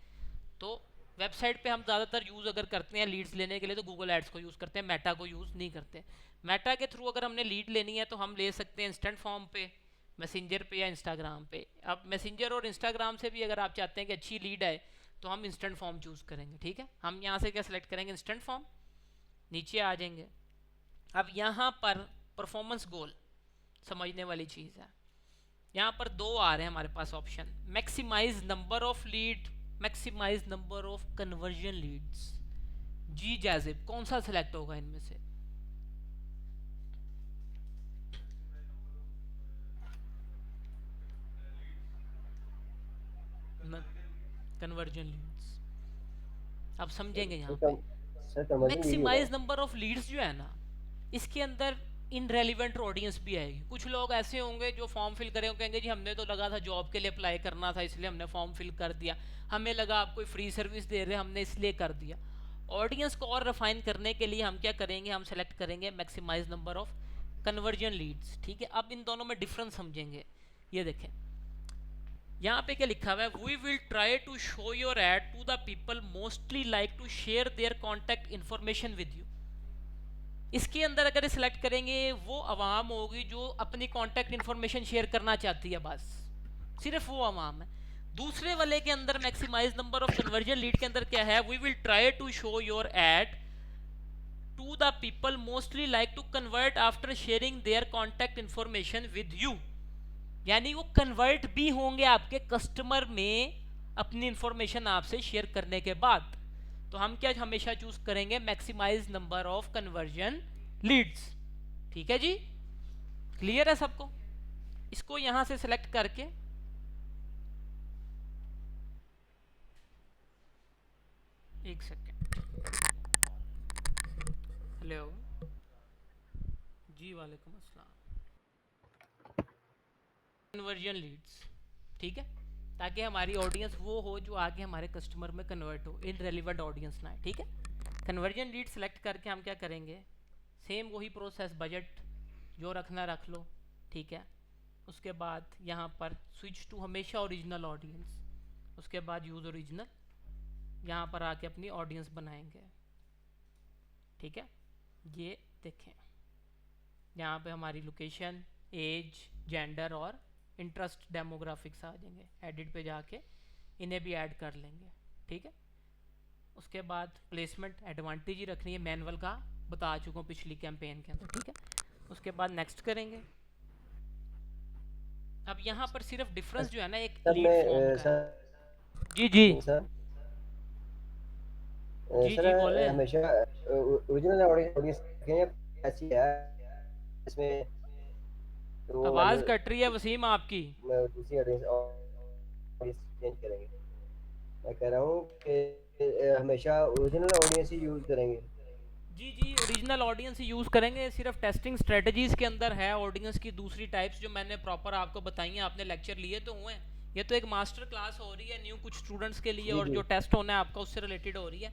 तो वेबसाइट पे हम ज़्यादातर यूज़ अगर करते हैं लीड्स लेने के लिए तो गूगल एड्स को यूज़ करते हैं, मेटा को यूज़ नहीं करते। मेटा के थ्रू अगर हमने लीड लेनी है तो हम ले सकते हैं इंस्टेंट फॉर्म पे, मैसेंजर पे या इंस्टाग्राम पे। अब मैसेंजर और इंस्टाग्राम से भी अगर आप चाहते हैं कि अच्छी लीड आए तो हम इंस्टेंट फॉर्म चूज़ करेंगे, ठीक है। हम यहाँ से क्या सिलेक्ट करेंगे, इंस्टेंट फॉर्म, नीचे आ जाएंगे। अब यहाँ पर परफॉर्मेंस गोल समझने वाली चीज़ है। यहाँ पर दो आ रहे हैं हमारे पास option, maximise number of lead, maximise number of conversion leads. जी जाजिब, कौन सा सिलेक्ट होगा इनमें से? कन्वर्जन लीड्स, अब समझेंगे यहाँ पे। सर कन्वर्जन यही होगा। मैक्सिमाइज नंबर ऑफ लीड्स जो है ना, इसके अंदर इनरेलीवेंट ऑडियंस भी आएगी। कुछ लोग ऐसे होंगे जो फॉर्म फिल करेंगे, कहेंगे जी हमने तो लगा था जॉब के लिए अप्लाई करना था इसलिए हमने फॉर्म फिल कर दिया, हमें लगा आप कोई फ्री सर्विस दे रहे हैं हमने इसलिए कर दिया। ऑडियंस को और रिफाइन करने के लिए हम क्या करेंगे, हम सेलेक्ट करेंगे maximise number of conversion leads, ठीक है। अब इन दोनों में डिफरेंस समझेंगे। ये देखें यहाँ पे क्या लिखा हुआ है, we will try to show your ad to the people mostly like to share their contact information with you. इसके अंदर अगर सिलेक्ट करेंगे वो आवाम होगी जो अपनी कॉन्टैक्ट इन्फॉर्मेशन शेयर करना चाहती है, बस सिर्फ वो आवाम है। दूसरे वाले के अंदर maximise number of conversion lead के अंदर क्या है, we will try to show your ad to the people mostly like to convert after sharing their contact information with you. यानी वो कन्वर्ट भी होंगे आपके कस्टमर में अपनी इंफॉर्मेशन आपसे शेयर करने के बाद। तो हम क्या हमेशा चूज करेंगे, maximise number of conversion leads, ठीक है जी। क्लियर है सबको? इसको यहां से सिलेक्ट करके एक सेकेंड, हेलो जी, वालेकुम अस्सलाम। कन्वर्जन लीड्स, ठीक है, ताकि हमारी ऑडियंस वो हो जो आगे हमारे कस्टमर में कन्वर्ट हो, इन रेलिवेंट ऑडियंस ना है, ठीक है। कन्वर्जन लीड सेलेक्ट करके हम क्या करेंगे, सेम वही प्रोसेस, बजट जो रखना रख लो, ठीक है। उसके बाद यहाँ पर स्विच टू हमेशा ओरिजिनल ऑडियंस, उसके बाद यूज़ ओरिजिनल, यहाँ पर आके अपनी ऑडियंस बनाएंगे, ठीक है। ये देखें यहाँ पे हमारी लोकेशन, एज, जेंडर और इंटरेस्ट डेमोग्राफिक्स आ जाएंगे। एडिट पे जाके इन्हें भी ऐड कर लेंगे, ठीक है। उसके बाद प्लेसमेंट एडवांटेज ही रखनी है, मैनुअल का बता चुका हूँ पिछली कैंपेन के अंदर, ठीक है। उसके बाद नेक्स्ट करेंगे। अब यहाँ पर सिर्फ डिफरेंस जो है ना एक सर लीड मैं फॉर्म का सर है। जी जी सर जी सर जी बोले। हमेशा ओरिजिनल ऑडियंस रखें या ऐसी है इसमें, तो वो आवाज़ मतलब कट रही है वसीम आपकी। दूसरी ऑडियंस ऑडियंस चेंज करेंगे। मैं कह रहा हूँ कि हमेशा ओरिजिनल ऑडियंस ही यूज़ करेंगे। जी जी ओरिजिनल ऑडियंस ही यूज़ करेंगे, सिर्फ टेस्टिंग स्ट्रेटजीज के अंदर है ऑडियंस की दूसरी टाइप्स जो मैंने प्रॉपर आपको बताई हैं, आपने लेक्चर लिए तो हुए हैं। ये तो एक मास्टर क्लास हो रही है न्यू कुछ स्टूडेंट्स के लिए, जी और जी जो टेस्ट होना है आपका उससे रिलेटेड हो रही है।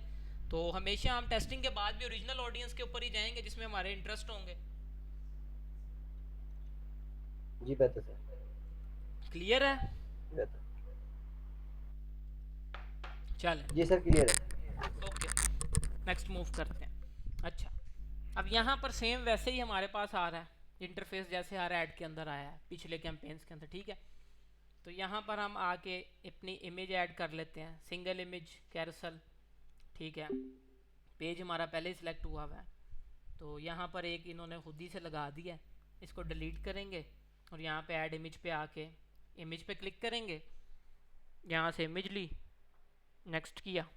तो हमेशा हम टेस्टिंग के बाद भी ओरिजिनल ऑडियंस के ऊपर ही जाएंगे जिसमें हमारे इंटरेस्ट होंगे। जी बेहतर सर, क्लियर है? बेहतर। चलें, जी सर क्लियर है। ओके, नेक्स्ट मूव करते हैं। अच्छा, अब यहाँ पर सेम वैसे ही हमारे पास आ रहा है इंटरफेस जैसे आ रहा है ऐड के अंदर आया है पिछले कैंपेन्स के अंदर, ठीक है। तो यहाँ पर हम आके अपनी इमेज ऐड कर लेते हैं, सिंगल इमेज कैरोसेल, ठीक है। पेज हमारा पहले ही सिलेक्ट हुआ हुआ है, तो यहाँ पर एक इन्होंने खुद ही से लगा दिया है। इसको डिलीट करेंगे और यहाँ पे ऐड इमेज पे आके इमेज पे क्लिक करेंगे। यहाँ से इमेज ली, नेक्स्ट किया।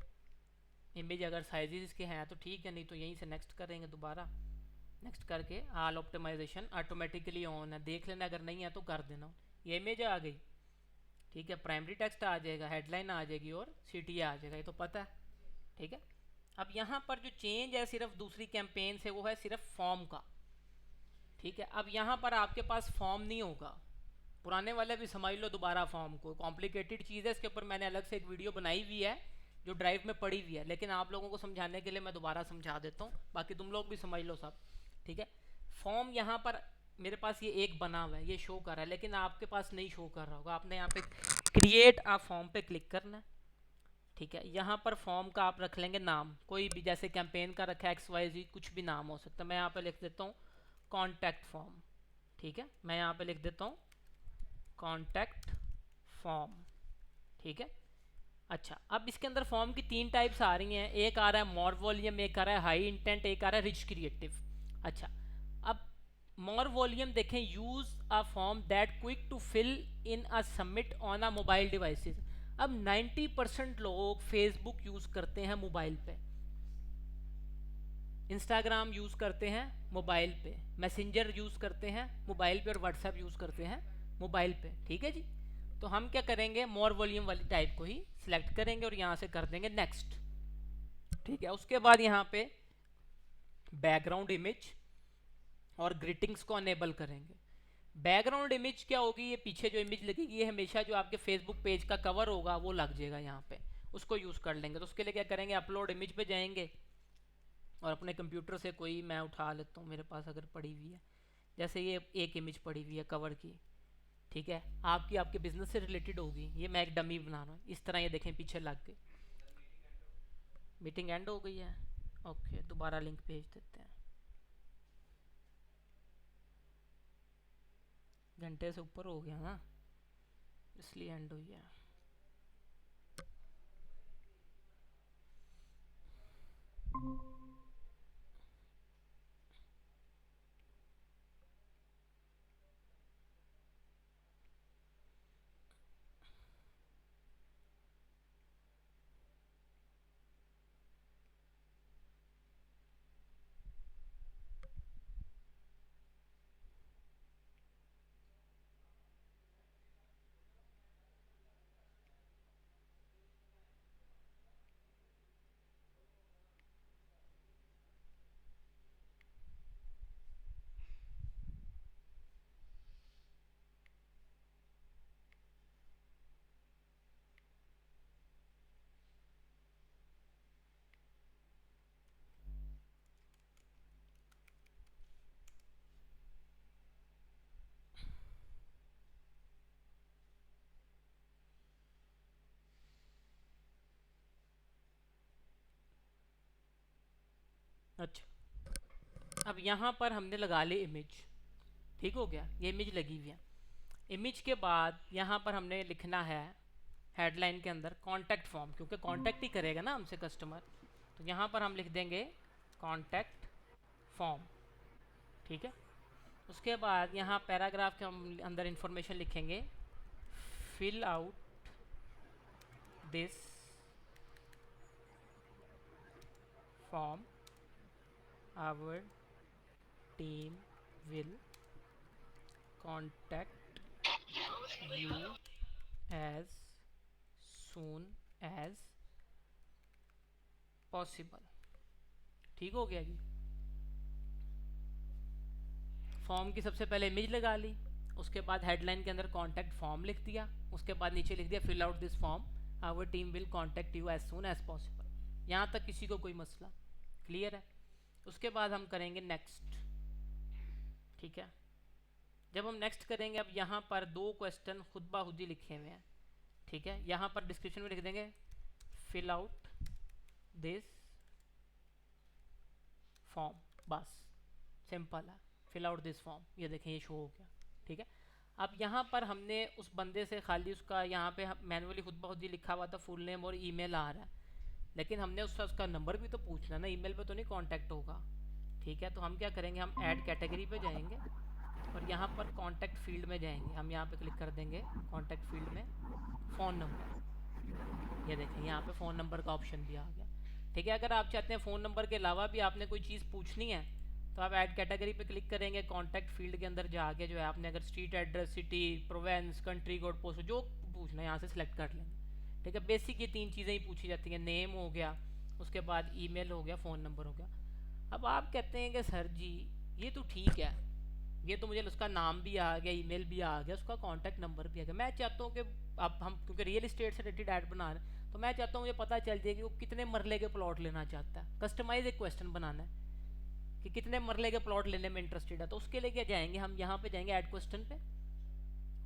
इमेज अगर साइजेस इसके हैं तो ठीक है, नहीं तो यहीं से नेक्स्ट करेंगे दोबारा। नेक्स्ट करके ऑल ऑप्टिमाइजेशन ऑटोमेटिकली ऑन है, देख लेना, अगर नहीं है तो कर देना। ये इमेज आ गई, ठीक है। प्राइमरी टेक्स्ट आ जाएगा, हेडलाइन आ जाएगी और सिटी आ जाएगा, ये तो पता है, ठीक है। अब यहाँ पर जो चेंज है सिर्फ दूसरी कैंपेन से, वो है सिर्फ फॉर्म का, ठीक है। अब यहाँ पर आपके पास फॉर्म नहीं होगा, पुराने वाले भी समझ लो दोबारा फॉर्म को, कॉम्प्लिकेटेड चीज़ है, इसके ऊपर मैंने अलग से एक वीडियो बनाई हुई है जो ड्राइव में पड़ी हुई है, लेकिन आप लोगों को समझाने के लिए मैं दोबारा समझा देता हूँ, बाकी तुम लोग भी समझ लो सब, ठीक है। फॉर्म यहाँ पर मेरे पास ये एक बना हुआ है, ये शो कर रहा है, लेकिन आपके पास नहीं शो कर रहा होगा। आपने यहाँ पे क्रिएट आ फॉर्म पे क्लिक करना है, ठीक है। यहाँ पर फॉर्म का आप रख लेंगे नाम, कोई भी, जैसे कैंपेन का रखा है XYZ, कुछ भी नाम हो सकता है। मैं यहाँ पे लिख देता हूँ कॉन्टैक्ट फॉर्म, ठीक है। मैं यहाँ पे लिख देता हूँ कॉन्टैक्ट फॉर्म, ठीक है। अच्छा, अब इसके अंदर फॉर्म की तीन टाइप्स आ रही हैं, एक आ रहा है मोर वॉल्यूम, एक आ रहा है हाई इंटेंट, एक आ रहा है रिच क्रिएटिव। अच्छा, अब मोर वॉल्यूम देखें, use a form that quick to fill in a submit on a mobile devices. अब 90% लोग फेसबुक यूज करते हैं मोबाइल पे, इंस्टाग्राम यूज करते हैं मोबाइल पे, मैसेंजर यूज करते हैं मोबाइल पे, और व्हाट्सएप यूज करते हैं मोबाइल पे, ठीक है जी। तो हम क्या करेंगे, मोर वॉल्यूम वाली टाइप को ही सिलेक्ट करेंगे और यहाँ से कर देंगे नेक्स्ट, ठीक है। उसके बाद यहाँ पे बैकग्राउंड इमेज और ग्रीटिंग्स को अनेबल करेंगे। बैकग्राउंड इमेज क्या होगी, ये पीछे जो इमेज लगेगी ये हमेशा जो आपके फेसबुक पेज का कवर होगा वो लग जाएगा यहाँ पे, उसको यूज़ कर लेंगे। तो उसके लिए क्या करेंगे, अपलोड इमेज पे जाएंगे और अपने कंप्यूटर से कोई, मैं उठा लेता हूँ, मेरे पास अगर पड़ी हुई है, जैसे ये एक इमेज पड़ी हुई है कवर की, ठीक है, आपकी आपके बिजनेस से रिलेटेड होगी, ये मैं एक डमी बना रहा हूँ इस तरह, ये देखें पीछे लग गई। मीटिंग एंड हो गई है, ओके, दोबारा लिंक भेज देते हैं। घंटे से ऊपर हो गया ना, इसलिए एंड हुई है। अच्छा, अब यहाँ पर हमने लगा ली इमेज, ठीक हो गया, ये इमेज लगी हुई है। इमेज के बाद यहाँ पर हमने लिखना है हेडलाइन के अंदर कॉन्टैक्ट फॉर्म, क्योंकि कॉन्टैक्ट ही करेगा ना हमसे कस्टमर, तो यहाँ पर हम लिख देंगे कॉन्टैक्ट फॉर्म। ठीक है, उसके बाद यहाँ पैराग्राफ के हम अंदर इंफॉर्मेशन लिखेंगे, fill out this form, our team will contact you as soon as possible. ठीक हो गया जी। फॉर्म की सबसे पहले इमेज लगा ली, उसके बाद हेडलाइन के अंदर कॉन्टैक्ट फॉर्म लिख दिया, उसके बाद नीचे लिख दिया fill out this form, our team will contact you as soon as possible. यहाँ तक किसी को कोई मसला क्लियर है? उसके बाद हम करेंगे नेक्स्ट। ठीक है, जब हम नेक्स्ट करेंगे, अब यहाँ पर 2 क्वेश्चन खुद ब खुद ही लिखे हुए हैं। ठीक है, यहाँ पर डिस्क्रिप्शन में लिख देंगे फिल आउट दिस फॉर्म, बस सिंपल है, फिल आउट दिस फॉर्म। ये देखें ये शो हो गया। ठीक है, अब यहाँ पर हमने उस बंदे से खाली उसका यहाँ पे मैनुअली खुद ब खुद ही लिखा हुआ था फुल नेम और ईमेल आ रहा है, लेकिन हमने उसका नंबर भी तो पूछना ना, ईमेल पे तो नहीं कांटेक्ट होगा। ठीक है, तो हम क्या करेंगे, हम ऐड कैटेगरी पे जाएंगे और यहाँ पर कांटेक्ट फील्ड में जाएंगे, हम यहाँ पे क्लिक कर देंगे कांटेक्ट फील्ड में फ़ोन नंबर। ये देखें यहाँ पे फ़ोन नंबर का ऑप्शन भी आ गया। ठीक है, अगर आप चाहते हैं फ़ोन नंबर के अलावा भी आपने कोई चीज़ पूछनी है तो आप ऐड कैटेगरी पे क्लिक करेंगे, कांटेक्ट फील्ड के अंदर जाके जो है आपने अगर street address, city, Provence, country code, post जो पूछना है यहाँ से सिलेक्ट कर लेंगे। ठीक है, बेसिक ये 3 चीज़ें ही पूछी जाती हैं, नेम हो गया, उसके बाद ईमेल हो गया, फ़ोन नंबर हो गया। अब आप कहते हैं कि सर जी ये तो ठीक है, ये तो मुझे उसका नाम भी आ गया, ईमेल भी आ गया, उसका कॉन्टैक्ट नंबर भी आ गया, मैं चाहता हूँ कि अब हम क्योंकि रियल इस्टेट से रिलेटेड ऐड बना रहे हैं तो मैं चाहता हूँ मुझे पता चल जाए कि वो कितने मरले के प्लॉट लेना चाहता है। कस्टमाइज एक क्वेश्चन बनाना है कि कितने मरले के प्लॉट लेने में इंटरेस्टेड है। तो उसके लिए क्या जाएंगे, हम यहाँ पे जाएंगे ऐड क्वेश्चन पे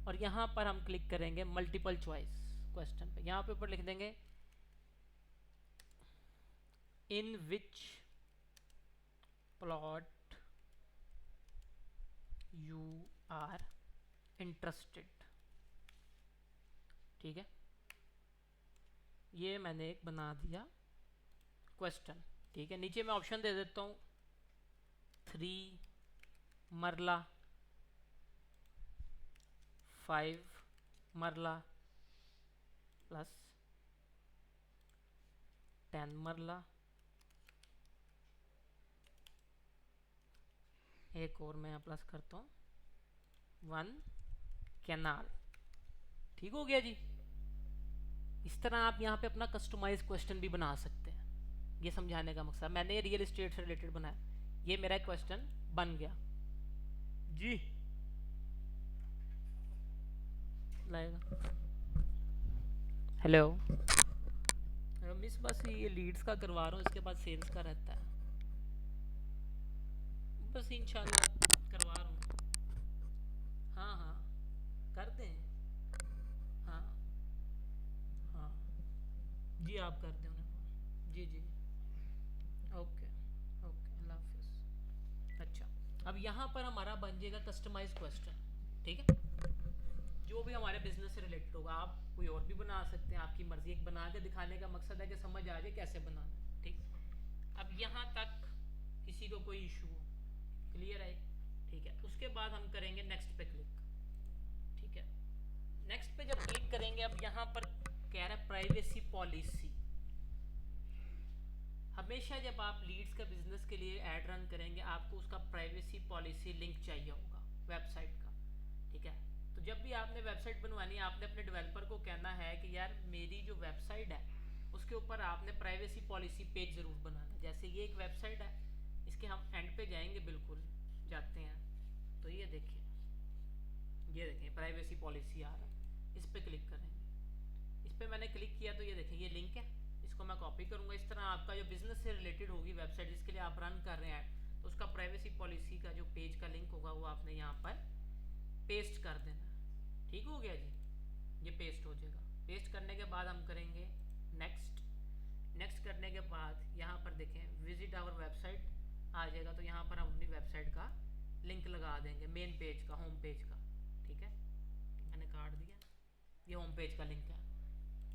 और यहाँ पर हम क्लिक करेंगे मल्टीपल चॉइस क्वेश्चन पे। यहाँ पे ऊपर लिख देंगे इन which plot you are interested. ठीक है, ये मैंने एक बना दिया क्वेश्चन। ठीक है, नीचे मैं ऑप्शन दे देता हूँ 3 मरला, 5 मरला प्लस 10 मरला, एक और मैं यहाँ प्लस करता हूँ 1 कैनाल। ठीक हो गया जी। इस तरह आप यहाँ पे अपना कस्टमाइज क्वेश्चन भी बना सकते हैं। ये समझाने का मकसद, मैंने रियल एस्टेट से रिलेटेड बनाया, ये मेरा क्वेश्चन बन गया जी। लाएगा हेलो मिस, बस ये लीड्स का करवा रहा हूँ, इसके बाद सेल्स का रहता है, बस इंशाल्लाह करवा रहा हूँ। हाँ हाँ कर दें, हाँ हाँ जी आप कर दें उन्हें, जी जी ओके ओके अल्लाह हाफिज़। अच्छा, अब यहाँ पर हमारा बन जाएगा कस्टमाइज क्वेश्चन। ठीक है, जो भी हमारे बिजनेस से रिलेटेड होगा, आप कोई और भी बना सकते हैं, आपकी मर्जी। एक बना के दिखाने का मकसद है कि समझ आ जाए कैसे बनाना है। ठीक, अब यहाँ तक किसी को कोई इशू हो, क्लियर है? ठीक है, उसके बाद हम करेंगे नेक्स्ट पे क्लिक। ठीक है, नेक्स्ट पे जब क्लिक करेंगे, अब यहाँ पर कह रहा है प्राइवेसी पॉलिसी। हमेशा जब आप लीड्स का बिजनेस के लिए ऐड रन करेंगे, आपको उसका प्राइवेसी पॉलिसी लिंक चाहिए होगा वेबसाइट का। ठीक है, तो जब भी आपने वेबसाइट बनवानी है, आपने अपने डेवलपर को कहना है कि यार मेरी जो वेबसाइट है उसके ऊपर आपने प्राइवेसी पॉलिसी पेज ज़रूर बनाना। जैसे ये एक वेबसाइट है, इसके हम एंड पे जाएंगे, बिल्कुल जाते हैं तो ये देखिए, ये देखें प्राइवेसी पॉलिसी आ रहा है, इस पर क्लिक करेंगे। इस पर मैंने क्लिक किया तो ये देखें ये लिंक है, इसको मैं कॉपी करूँगा। इस तरह आपका जो बिज़नेस से रिलेटेड होगी वेबसाइट जिसके लिए आप रन कर रहे हैं, तो उसका प्राइवेसी पॉलिसी का जो पेज का लिंक होगा वो आपने यहाँ पर पेस्ट कर देना। ठीक हो गया जी, ये पेस्ट हो जाएगा। पेस्ट करने के बाद हम करेंगे नेक्स्ट। नेक्स्ट करने के बाद यहाँ पर देखें विजिट आवर वेबसाइट आ जाएगा, तो यहाँ पर हम अपनी वेबसाइट का लिंक लगा देंगे, मेन पेज का, होम पेज का। ठीक है, काट दिया, ये होम पेज का लिंक है,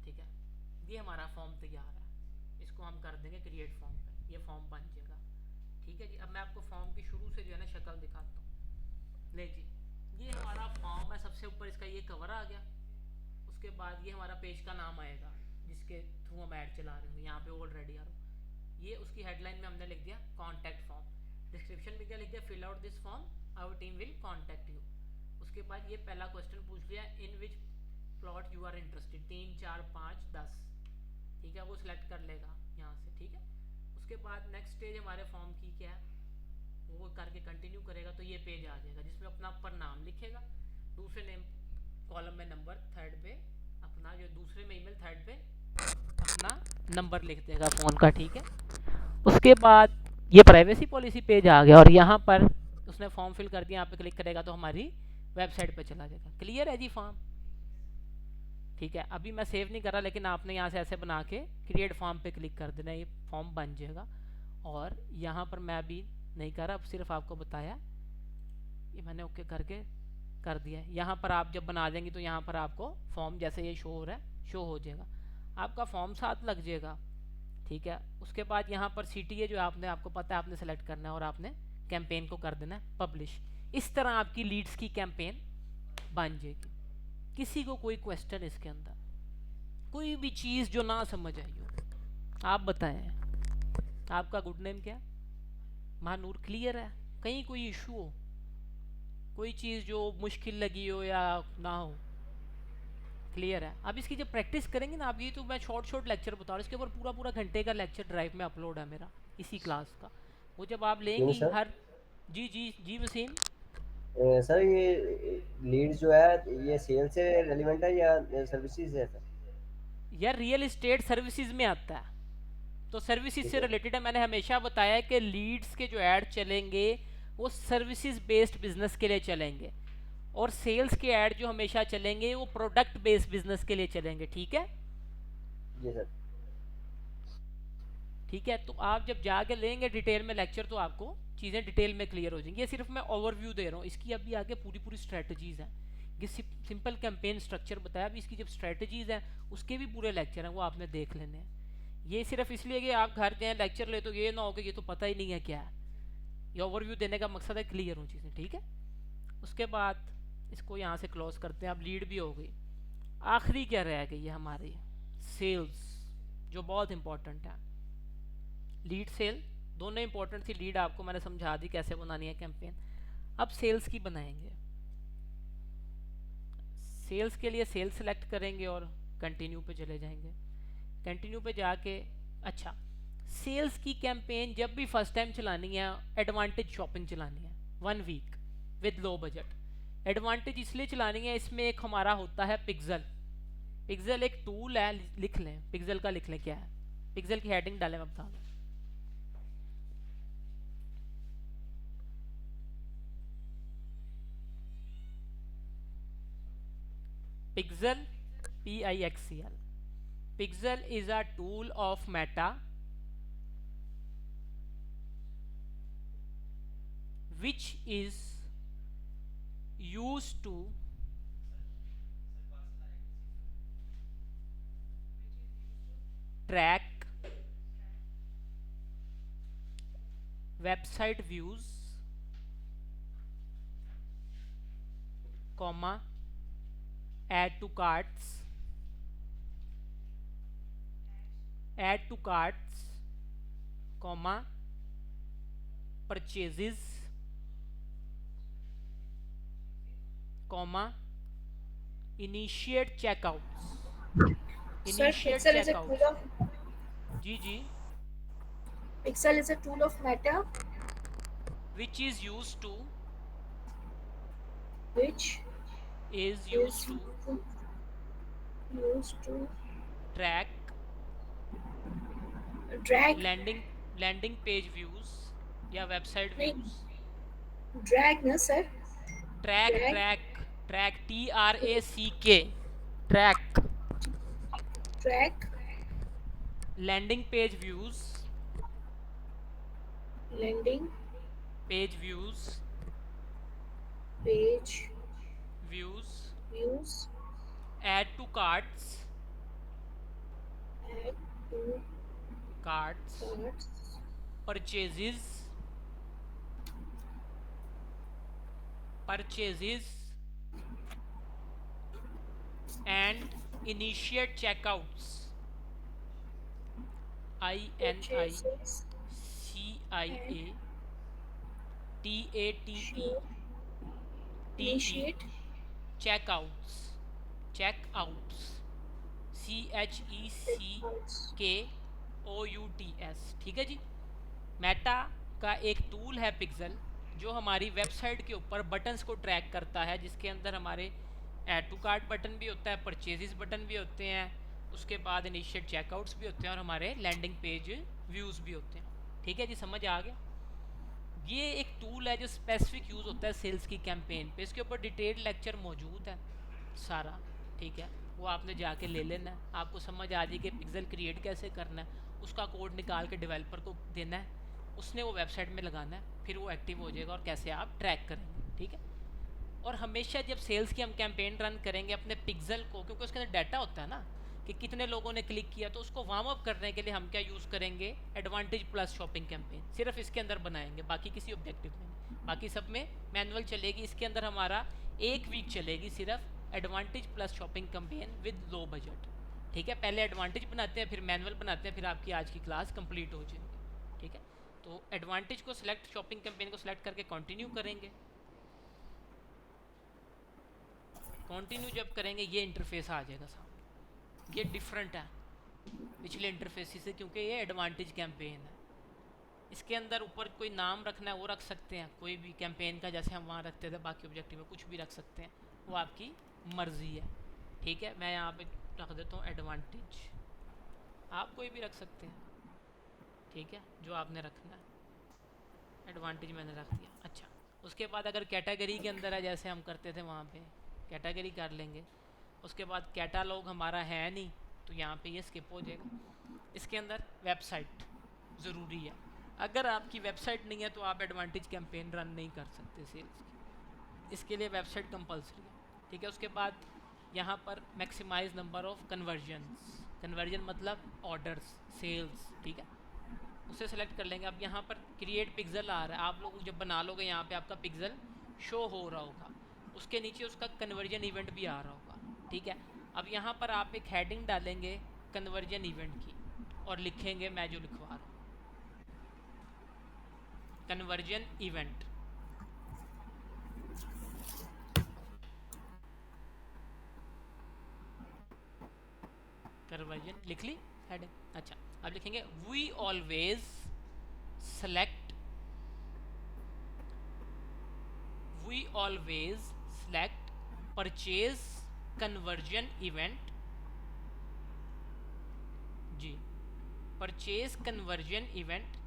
ठीक है। ये हमारा फॉर्म तैयार है, इसको हम कर देंगे क्रिएट फॉर्म पे, ये फॉर्म बन जाएगा, ठीक है जी। अब मैं आपको फॉर्म की शुरू से जो है ना शक्ल दिखाता हूँ। ले जी, ये हमारा फॉर्म है, सबसे ऊपर इसका ये कवर आ गया। उसके बाद ये हमारा पेज का नाम आएगा जिसके थ्रू हम ऐड चला रहे हैं, यहाँ पे ऑलरेडी आ रहा हूँ। ये उसकी हेडलाइन में हमने लिख दिया कॉन्टैक्ट फॉर्म, डिस्क्रिप्शन में क्या लिख दिया, fill out this form, our team will contact you. उसके बाद ये पहला क्वेश्चन पूछ लिया, in which plot you are interested, 3 4 5 10, ठीक है, वो सिलेक्ट कर लेगा यहाँ से, ठीक है। उसके बाद नेक्स्ट स्टेज हमारे फॉर्म की क्या है, वो करके कंटिन्यू करेगा तो ये पेज आ जाएगा जिसमें अपना ऊपर नाम लिखेगा, दूसरे नेम कॉलम में नंबर, थर्ड पे अपना जो दूसरे में ईमेल, थर्ड पे अपना नंबर लिख देगा फ़ोन का, ठीक है। उसके बाद ये प्राइवेसी पॉलिसी पेज आ गया और यहाँ पर उसने फॉर्म फिल कर दिया, यहाँ पे क्लिक करेगा तो हमारी वेबसाइट पे चला जाएगा। क्लियर है जी फॉर्म, ठीक है। अभी मैं सेव नहीं कर रहा, लेकिन आपने यहाँ से ऐसे बना के क्रिएट फॉर्म पे क्लिक कर देना, ये फॉर्म बन जाएगा। और यहाँ पर मैं अभी नहीं कर रहा, अब सिर्फ आपको बताया, ये मैंने ओके करके कर दिया है। यहाँ पर आप जब बना देंगे तो यहाँ पर आपको फॉर्म जैसे ये शो हो रहा है शो हो जाएगा, आपका फॉर्म साथ लग जाएगा, ठीक है। उसके बाद यहाँ पर CTA जो आपने, आपको पता है आपने सेलेक्ट करना है और आपने कैंपेन को कर देना है पब्लिश। इस तरह आपकी लीड्स की कैंपेन बन जाएगी। किसी को कोई क्वेश्चन इसके अंदर, कोई भी चीज़ जो ना समझ आई हो आप बताएं। आपका गुड नेम क्या, महानूर, क्लियर है? कहीं कोई इशू हो, कोई चीज़ जो मुश्किल लगी हो या ना हो, क्लियर है? अब इसकी जब प्रैक्टिस करेंगे ना आप, ये तो मैं शॉर्ट लेक्चर बता रहा हूँ, इसके ऊपर पूरा पूरा घंटे का लेक्चर ड्राइव में अपलोड है मेरा इसी क्लास का, वो जब आप लेंगी सर? हर जी जी जी वसीम। सर ये लीड जो है ये सेल से रेलिवेंट है या सर्विसेज है सर? यार रियल इस्टेट सर्विसेज में आता है, तो सर्विसेज ठीक से है। रिलेटेड है। मैंने हमेशा बताया कि लीड्स के जो ऐड चलेंगे वो सर्विसेज बेस्ड बिजनेस के लिए चलेंगे, और सेल्स के ऐड जो हमेशा चलेंगे वो प्रोडक्ट बेस्ड बिजनेस के लिए चलेंगे, ठीक है। जी सर। ठीक है, तो आप जब जाके लेंगे डिटेल में लेक्चर तो आपको चीज़ें डिटेल में क्लियर हो जाएंगी। ये सिर्फ मैं ओवरव्यू दे रहा हूँ, इसकी अभी आगे पूरी पूरी स्ट्रेटजीज हैं। ये सिंपल कैंपेन स्ट्रक्चर बताया, अभी इसकी जब स्ट्रेटजीज हैं उसके भी पूरे लेक्चर हैं, वो आपने देख लेने हैं। ये सिर्फ इसलिए कि आप घर जाएँ लेक्चर ले तो ये ना हो कि ये तो पता ही नहीं है क्या है। ये ओवरव्यू देने का मकसद है क्लियर हो चीज़ें, ठीक है। उसके बाद इसको यहाँ से क्लोज करते हैं। अब लीड भी हो गई, आखिरी क्या रह गई है हमारी, सेल्स, जो बहुत इंपॉर्टेंट है। लीड सेल दोनों इंपॉर्टेंट थी, लीड आपको मैंने समझा दी कैसे बनानी है कैंपेन। अब सेल्स की बनाएंगे। सेल्स के लिए सेल्स सेलेक्ट करेंगे और कंटिन्यू पे चले जाएंगे। कंटिन्यू पे जाके अच्छा, सेल्स की कैंपेन जब भी फर्स्ट टाइम चलानी है, एडवांटेज शॉपिंग चलानी है 1 week with low budget. Advantage इसलिए चलानी है, इसमें एक हमारा होता है पिक्सल। पिक्सल एक टूल है, लिख लें पिक्सल का, लिख लें क्या है पिक्सल की हेडिंग डालें, मैं बता दूँ। Pixel, Pixel. Pixel is a tool of Meta which is used to track website views, comma, add to carts, comma, purchases, comma, initiate checkouts. Sir, Initiate Pixel is a checkouts. tool of जी जी, Pixel is a tool of Meta which is used to which is is used to used to track drag landing page views या website नहीं views. drag ना sir, track drag track track track landing page views landing page views page views views add to carts, add to carts, carts, purchases, purchases and initiate checkouts, INI purchases, and CIA TATE should TE initiate checkouts, checkouts checkouts. CHECKOUTS, ठीक है जी। Meta का एक tool है pixel, जो हमारी website के ऊपर buttons को ट्रैक करता है, जिसके अंदर हमारे ऐड टू कार्ट बटन भी होता है, परचेजेस बटन भी होते हैं, उसके बाद इनिशिएट चेकआउट्स भी होते हैं और हमारे लैंडिंग पेज व्यूज़ भी होते हैं। ठीक है जी, समझ आ गया। ये एक टूल है जो स्पेसिफिक यूज़ होता है सेल्स की कैंपेन पे। इसके ऊपर डिटेल लेक्चर मौजूद है सारा, ठीक है, वो आपने जाके ले लेना है। आपको समझ आ जाएगी कि पिक्सल क्रिएट कैसे करना है, उसका कोड निकाल के डेवलपर को देना है, उसने वो वेबसाइट में लगाना है, फिर वो एक्टिव हो जाएगा और कैसे आप ट्रैक करेंगे। ठीक है, और हमेशा जब सेल्स की हम कैंपेन रन करेंगे अपने पिक्सल को, क्योंकि उसके अंदर डाटा होता है ना कि कितने लोगों ने क्लिक किया, तो उसको वार्म अप करने के लिए हम क्या यूज़ करेंगे, एडवांटेज प्लस शॉपिंग कैंपेन सिर्फ इसके अंदर बनाएंगे, बाकी किसी ऑब्जेक्टिव में नहीं। बाकी सब में मैनुअल चलेगी, इसके अंदर हमारा 1 वीक चलेगी सिर्फ advantage plus shopping campaign with low budget. ठीक है, पहले एडवांटेज बनाते हैं, फिर मैनुअल बनाते हैं, फिर आपकी आज की क्लास कंप्लीट हो जाएगी। ठीक है, तो एडवांटेज को सिलेक्ट, शॉपिंग कैंपेन को सिलेक्ट करके कंटिन्यू करेंगे। कंटिन्यू जब करेंगे ये इंटरफेस आ जाएगा सामने। ये डिफरेंट है पिछले इंटरफेस से, क्योंकि ये एडवांटेज कैंपेन है। इसके अंदर ऊपर कोई नाम रखना है वो रख सकते हैं, कोई भी कैंपेन का, जैसे हम वहाँ रखते थे बाकी ऑब्जेक्टिव में, कुछ भी रख सकते हैं, वो आपकी मर्ज़ी है। ठीक है, मैं यहाँ पे रख देता हूँ एडवांटेज, आप कोई भी रख सकते हैं। ठीक है, जो आपने रखना है, एडवांटेज मैंने रख दिया। अच्छा, उसके बाद अगर कैटेगरी के अंदर है, जैसे हम करते थे वहाँ पे कैटेगरी कर लेंगे। उसके बाद कैटालॉग हमारा है नहीं, तो यहाँ पे ये स्किप हो जाएगा। इसके अंदर वेबसाइट ज़रूरी है, अगर आपकी वेबसाइट नहीं है तो आप एडवांटेज कैंपेन रन नहीं कर सकते सेल्स की, इसके लिए वेबसाइट कंपलसरी है। ठीक है, उसके बाद यहाँ पर maximise number of conversions, conversion मतलब ऑर्डर्स, सेल्स। ठीक है, उसे सेलेक्ट कर लेंगे। अब यहाँ पर क्रिएट पिक्सल आ रहा है, आप लोग जब बना लोगे यहाँ पे आपका पिक्सल शो हो रहा होगा, उसके नीचे उसका कन्वर्जन इवेंट भी आ रहा होगा। ठीक है, अब यहाँ पर आप एक हेडिंग डालेंगे कन्वर्जन इवेंट की और लिखेंगे, मैं जो लिखवा रहा हूँ, कन्वर्जन इवेंट। कन्वर्जन लिख ली हेडिंग। अच्छा, अब लिखेंगे we always select, we always select purchase conversion event. जी, purchase conversion event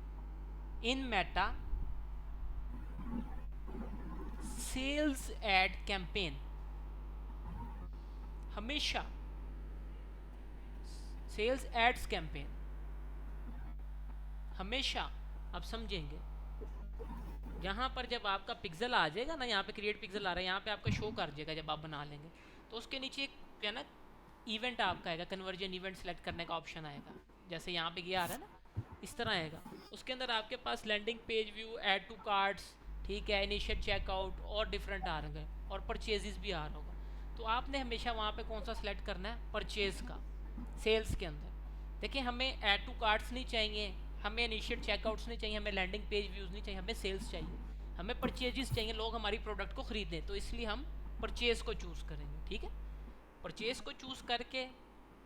in Meta sales ad campaign. हमेशा सेल्स एड्स कैंपेन, हमेशा आप समझेंगे। यहाँ पर जब आपका पिक्सल आ जाएगा ना, यहाँ पे क्रिएट पिक्सल आ रहा है, यहाँ पे आपका शो कर जाएगा जब आप बना लेंगे, तो उसके नीचे एक क्या ना इवेंट आपका आएगा, कन्वर्जन इवेंट सेलेक्ट करने का ऑप्शन आएगा, जैसे यहाँ पे ये आ रहा है ना, इस तरह आएगा। उसके अंदर आपके पास landing page view, add to cards, ठीक है, इनिशिएट चेकआउट और डिफरेंट आ रहे हैं, और परचेजेस भी आ रहा होगा। तो आपने हमेशा वहाँ पे कौन सा सेलेक्ट करना है, परचेज का। सेल्स के अंदर देखिए, हमें ऐड टू कार्ड्स नहीं चाहिए, हमें इनिशिएट चेकआउट्स नहीं चाहिए, हमें लैंडिंग पेज व्यूज़ नहीं चाहिए, हमें सेल्स चाहिए, हमें परचेजेस चाहिए, लोग हमारी प्रोडक्ट को ख़रीदें, तो इसलिए हम परचेज़ को चूज़ करेंगे। ठीक है, परचेज़ को चूज़ करके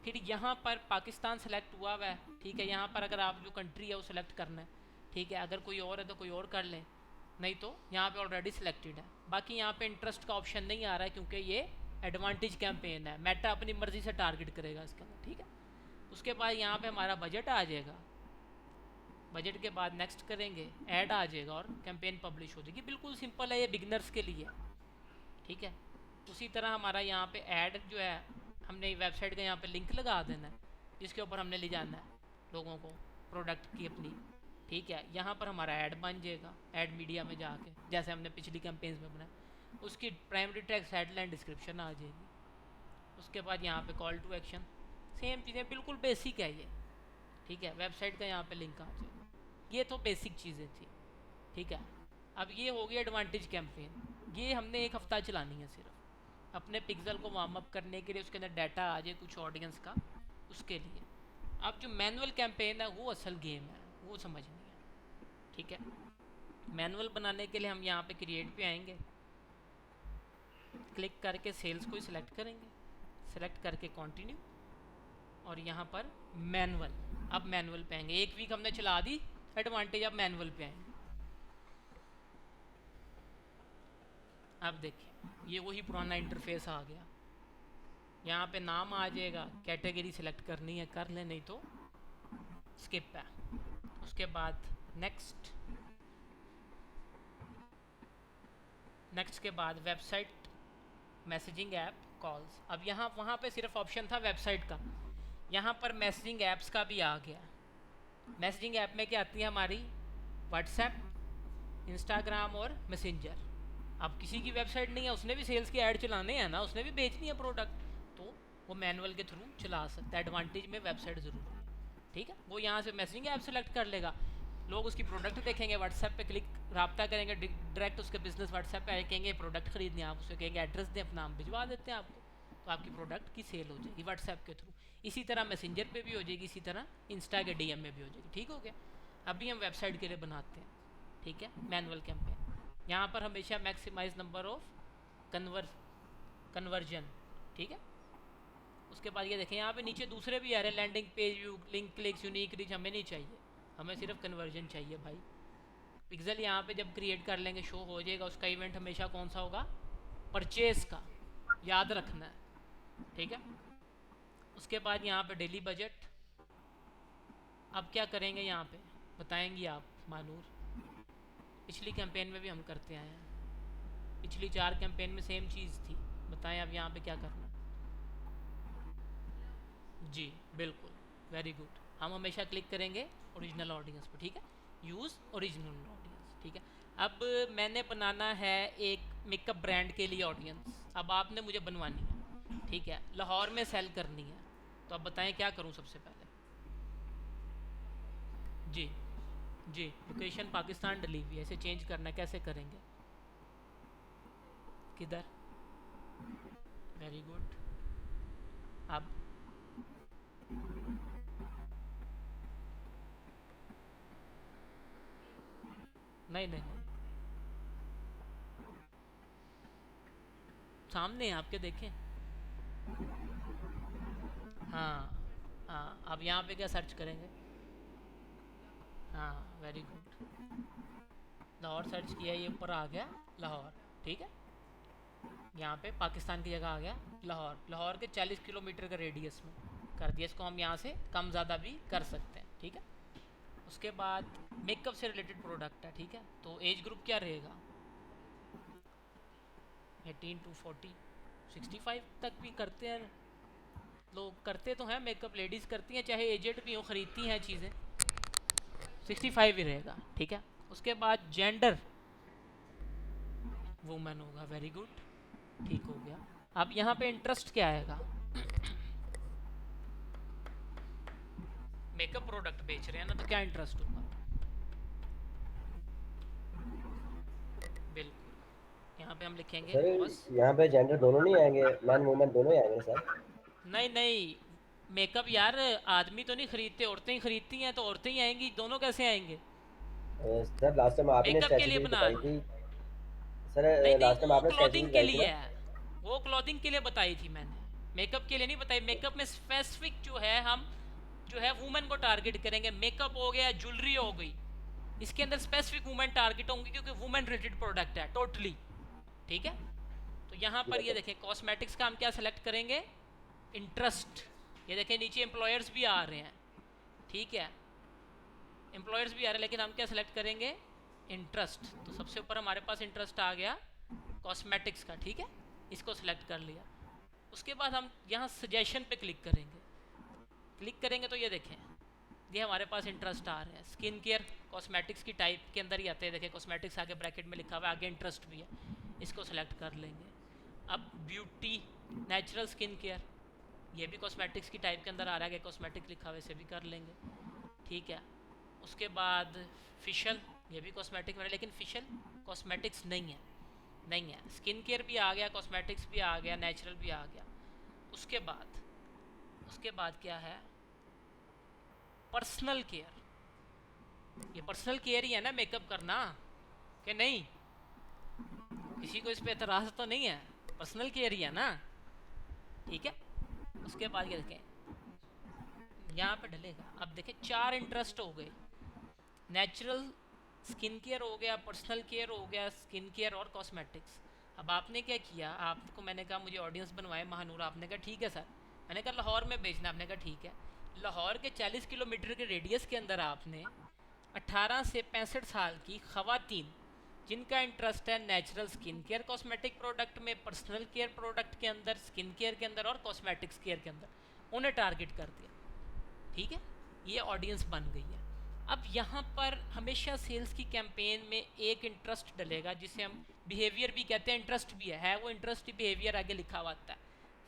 फिर यहाँ पर पाकिस्तान सेलेक्ट हुआ हुआ है। ठीक है, यहाँ पर अगर आप जो कंट्री है वो सिलेक्ट करना है। ठीक है, अगर कोई और है तो कोई और कर लें, नहीं तो यहाँ पे ऑलरेडी सिलेक्टेड है। बाकी यहाँ पे इंटरेस्ट का ऑप्शन नहीं आ रहा है, क्योंकि ये एडवांटेज कैंपेन है, मेटा अपनी मर्ज़ी से टारगेट करेगा इसके अंदर। ठीक है, उसके बाद यहाँ पे हमारा बजट आ जाएगा, बजट के बाद नेक्स्ट करेंगे, ऐड आ जाएगा और कैंपेन पब्लिश हो जाएगी। बिल्कुल सिंपल है, ये बिगनर्स के लिए। ठीक है, उसी तरह हमारा यहाँ पे ऐड जो है, हमने वेबसाइट का यहाँ पे लिंक लगा देना है, जिसके ऊपर हमने ले जाना है लोगों को प्रोडक्ट की अपनी। ठीक है, यहाँ पर हमारा ऐड बन जाएगा, ऐड मीडिया में जाके, जैसे हमने पिछली कैंपेन्स में बनाया। उसकी प्राइमरी टेक्स्ट, हेडलाइन, डिस्क्रिप्शन आ जाएगी। उसके बाद यहाँ पे कॉल टू एक्शन, सेम चीज़ें, बिल्कुल बेसिक है ये, ठीक है। वेबसाइट का यहाँ पे लिंक आ जाएगा, ये तो बेसिक चीज़ें थी, ठीक है। अब ये हो गया एडवांटेज कैंपेन, ये हमने एक हफ्ता चलानी है सिर्फ अपने पिक्सल को वार्म अप करने के लिए, उसके अंदर डाटा आ जाए कुछ ऑडियंस का, उसके लिए। अब जो मैनुअल कैंपेन है वो असल गेम है, वो समझनी है, ठीक है। मैनुअल बनाने के लिए हम यहाँ पे क्रिएट पे आएंगे, क्लिक करके सेल्स को सिलेक्ट करेंगे, सेलेक्ट करके कंटिन्यू, और यहाँ पर मैनुअल, अब मैनुअल पे आएंगे। 1 वीक हमने चला दी एडवांटेज, अब मैनुअल पे आएंगे। अब देखिए ये वही पुराना इंटरफेस आ गया, यहाँ पे नाम आ जाएगा, कैटेगरी सिलेक्ट करनी है कर ले, नहीं तो स्किप है। उसके बाद नेक्स्ट, नेक्स्ट के बाद वेबसाइट मैसेजिंग ऐप कॉल्स। अब यहाँ वहाँ पे सिर्फ ऑप्शन था वेबसाइट का, यहाँ पर मैसेजिंग ऐप्स का भी आ गया। मैसेजिंग ऐप में क्या आती है हमारी, व्हाट्सएप, इंस्टाग्राम और मैसेंजर। अब किसी की वेबसाइट नहीं है, उसने भी सेल्स की ऐड चलाने हैं ना, उसने भी बेचनी है प्रोडक्ट, तो वो मैनुअल के थ्रू चला सकता है। एडवांटेज में वेबसाइट ज़रूरी है, ठीक है। वो यहाँ से मैसेजिंग ऐप सेलेक्ट कर लेगा, लोग उसकी प्रोडक्ट देखेंगे, व्हाट्सएप पे क्लिक रब्ता करेंगे, डायरेक्ट उसके बिजनेस व्हाट्सएप पे आए, कहेंगे प्रोडक्ट खरीदने, आप उसे कहेंगे एड्रेस दें अपना, हम भिजवा देते हैं आपको, तो आपकी प्रोडक्ट की सेल हो जाएगी व्हाट्सएप के थ्रू। इसी तरह मैसेंजर पे भी हो जाएगी, इसी तरह इंस्टा के डीएम में भी हो जाएगी, ठीक हो गया। अभी हम वेबसाइट के लिए बनाते हैं, ठीक है, मैनुअल कैंपेन। यहाँ पर हमेशा मैक्सिमाइज नंबर ऑफ कन्वर्जन, ठीक है। उसके बाद ये देखें यहाँ पे नीचे दूसरे भी आ रहे हैं, landing page view, link clicks, unique reach, हमें नहीं चाहिए, हमें सिर्फ कन्वर्जन चाहिए भाई। पिक्सल यहाँ पे जब क्रिएट कर लेंगे शो हो जाएगा, उसका इवेंट हमेशा कौन सा होगा, परचेज का, याद रखना है, ठीक है। उसके बाद यहाँ पे डेली बजट, अब क्या करेंगे यहाँ पे बताएंगी आप मानूर, पिछली कैंपेन में भी हम करते आए हैं, पिछली 4 कैंपेन में सेम चीज़ थी, बताएं अब यहाँ पे क्या करना है। जी बिल्कुल, वेरी गुड, हम हमेशा क्लिक करेंगे ओरिजिनल ऑडियंस पर, ठीक है, यूज़ ओरिजिनल ऑडियंस, ठीक है। अब मैंने बनाना है एक मेकअप ब्रांड के लिए ऑडियंस, अब आपने मुझे बनवानी है, ठीक है, लाहौर में सेल करनी है, तो अब बताएं क्या करूं सबसे पहले। जी जी, लोकेशन पाकिस्तान डिलीवरी, ऐसे चेंज करना है, कैसे करेंगे, किधर, वेरी गुड। अब नहीं नहीं नहीं, सामने है आपके, देखें, हाँ हाँ। अब यहाँ पे क्या सर्च करेंगे, हाँ वेरी गुड, लाहौर सर्च किया, ये ऊपर आ गया लाहौर, ठीक है। यहाँ पे पाकिस्तान की जगह आ गया लाहौर, लाहौर के 40 किलोमीटर का रेडियस में कर दिया इसको, हम यहाँ से कम ज़्यादा भी कर सकते हैं, ठीक है। उसके बाद मेकअप से रिलेटेड प्रोडक्ट है, ठीक है, तो एज ग्रुप क्या रहेगा, 18 to 40, 65 तक भी करते हैं लोग, करते तो हैं मेकअप, लेडीज़ करती हैं, चाहे एजेड भी हो, ख़रीदती हैं चीज़ें, 65 ही रहेगा, ठीक है। उसके बाद जेंडर वुमेन होगा, वेरी गुड, ठीक हो गया। अब यहाँ पे इंटरेस्ट क्या आएगा, मेकअप प्रोडक्ट बेच रहे हैं ना, तो क्या इंटरेस्ट होगा, बिल्कुल यहाँ पे हम लिखेंगे सर यहाँ पे जेंडर दोनों नहीं आएंगे, मैन वुमेन दोनों ही आएंगे सर। नहीं नहीं, मेकअप यार आदमी तो नहीं खरीदते, औरतें ही खरीदती हैं, तो औरतें ही आएंगी, दोनों कैसे आएंगे, सर लास्ट टाइम आपने मेकअप के लिए स्ट्रेटजी बना, बताई थी सर, नहीं नहीं लास्ट टाइम वो आपने स्ट्रेटजी क्लॉथिंग के बताई थी लिए ना। है, वो क्लॉथिंग के लिए बताई थी मैंने, मेकअप के लिए नहीं बताई। मेकअप में स्पेसिफिक जो है, हम जो है वुमेन को टारगेट करेंगे, मेकअप हो गया, ज्वेलरी हो गई, इसके अंदर स्पेसिफिक वुमेन टारगेट होंगी, क्योंकि वुमेन रिलेटेड प्रोडक्ट है टोटली, ठीक है। तो यहाँ पर ये देखें कॉस्मेटिक्स का हम क्या सेलेक्ट करेंगे, इंटरेस्ट, ये देखें नीचे एम्प्लॉयर्स भी आ रहे हैं, ठीक है, एम्प्लॉयर्स भी आ रहे हैं, लेकिन हम क्या सेलेक्ट करेंगे, इंटरेस्ट। तो सबसे ऊपर हमारे पास इंटरेस्ट आ गया कॉस्मेटिक्स का, ठीक है, इसको सिलेक्ट कर लिया। उसके बाद हम यहाँ सजेशन पे क्लिक करेंगे, क्लिक करेंगे तो ये देखें, ये हमारे पास इंटरेस्ट आ रहे हैं, स्किन केयर कॉस्मेटिक्स की टाइप के अंदर ही आते हैं, देखें कॉस्मेटिक्स आगे ब्रैकेट में लिखा हुआ है, आगे इंटरेस्ट भी है, इसको सेलेक्ट कर लेंगे। अब ब्यूटी नेचुरल स्किन केयर, ये भी कॉस्मेटिक्स की टाइप के अंदर आ रहा है कि कॉस्मेटिक लिखा हुआ वैसे भी कर लेंगे, ठीक है। उसके बाद फेशियल, ये भी कॉस्मेटिक में, लेकिन फेशियल कॉस्मेटिक्स नहीं है। स्किन केयर भी आ गया, कॉस्मेटिक्स भी आ गया, नेचुरल भी आ गया। उसके बाद क्या है, पर्सनल केयर। ये पर्सनल केयर ही है ना मेकअप करना, कि नहीं? किसी को इस पे एतराज़ तो नहीं है, पर्सनल केयर ही है ना, ठीक है। उसके बाद क्या देखें, यहाँ पे डलेगा। अब देखें 4 इंटरेस्ट हो गए, नेचुरल स्किन केयर हो गया, पर्सनल केयर हो गया, स्किन केयर और कॉस्मेटिक्स। अब आपने क्या किया, आपको मैंने कहा मुझे ऑडियंस बनवाए महानूर, आपने कहा ठीक है सर। मैंने कहा लाहौर में बेचना, आपने कहा ठीक है। लाहौर के 40 किलोमीटर के रेडियस के अंदर आपने 18 से 65 साल की ख़वातीन जिनका इंटरेस्ट है natural skin care cosmetic product में, पर्सनल केयर प्रोडक्ट के अंदर, स्किन केयर के अंदर और कॉस्मेटिक्स केयर के अंदर, उन्हें टारगेट कर दिया, ठीक है। ये ऑडियंस बन गई है। अब यहाँ पर हमेशा सेल्स की कैंपेन में एक इंटरेस्ट डलेगा जिसे हम बिहेवियर भी कहते हैं, इंटरेस्ट भी है वो इंटरेस्ट बिहेवियर आगे लिखा हुआ आता है।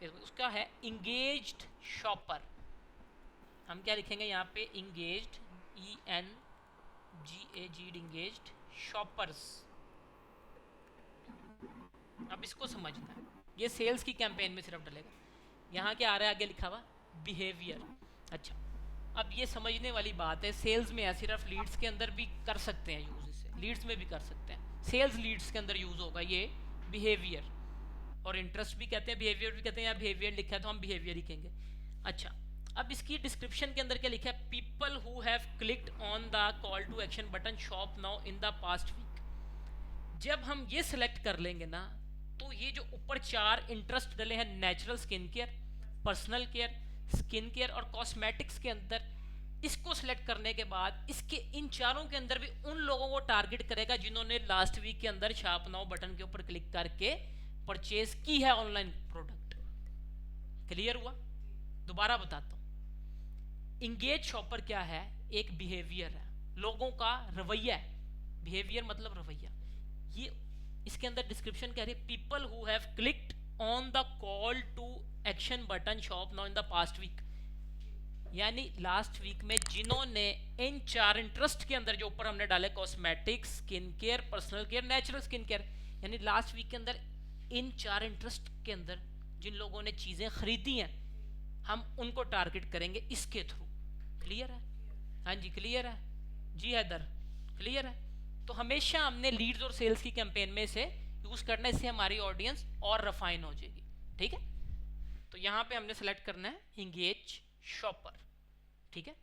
फिर उसका है इंगेज्ड शॉपर। हम क्या लिखेंगे यहाँ पे, इंगेज्ड, ENGAGED, इंगेज्ड शॉपर्स। अब इसको समझना है, ये सेल्स की कैंपेन में सिर्फ डलेगा। यहाँ क्या आ रहा है आगे लिखा हुआ, बिहेवियर। अच्छा, अब ये समझने वाली बात है, सेल्स में है सिर्फ, लीड्स के अंदर भी कर सकते हैं यूज़, इसे लीड्स में भी कर सकते हैं, सेल्स लीड्स के अंदर यूज़ होगा ये बिहेवियर। और इंटरेस्ट भी कहते हैं, बिहेवियर भी कहते हैं, या बिहेवियर लिखा है तो हम बिहेवियर ही कहेंगे। अच्छा, अब इसकी डिस्क्रिप्शन के अंदर क्या लिखा है, people who have clicked on the call to action button shop now in the past week. जब हम ये सिलेक्ट कर लेंगे ना, तो ये जो ऊपर 4 इंटरेस्ट डले हैं, natural skin care, personal care, skin care और कॉस्मेटिक्स के अंदर, इसको सिलेक्ट करने के बाद इसके इन चारों के अंदर भी उन लोगों को टारगेट करेगा जिन्होंने लास्ट वीक के अंदर शॉप नाउ बटन के ऊपर क्लिक करके परचेज की है ऑनलाइन प्रोडक्ट। क्लियर हुआ? दोबारा बताता हूँ, इंगेज शॉपर क्या है, एक बिहेवियर है, लोगों का रवैया है। बिहेवियर मतलब रवैया। ये इसके अंदर डिस्क्रिप्शन कह रही है, people who have clicked on the call to action button shop now in the past week, यानी लास्ट वीक में जिन्होंने इन 4 इंटरेस्ट के अंदर जो ऊपर हमने डाले, cosmetics, skin care, personal care, natural skin care, यानी लास्ट वीक के अंदर इन 4 इंटरेस्ट के अंदर जिन लोगों ने चीज़ें खरीदी हैं, हम उनको टारगेट करेंगे इसके थ्रू। क्लियर है? हाँ जी क्लियर है जी, हैदर क्लियर है? तो हमेशा हमने लीड्स और सेल्स की कैंपेन में से यूज़ करना है, इससे हमारी ऑडियंस और रिफाइन हो जाएगी। ठीक है, तो यहाँ पे हमने सेलेक्ट करना है इंगेज शॉपर। ठीक है,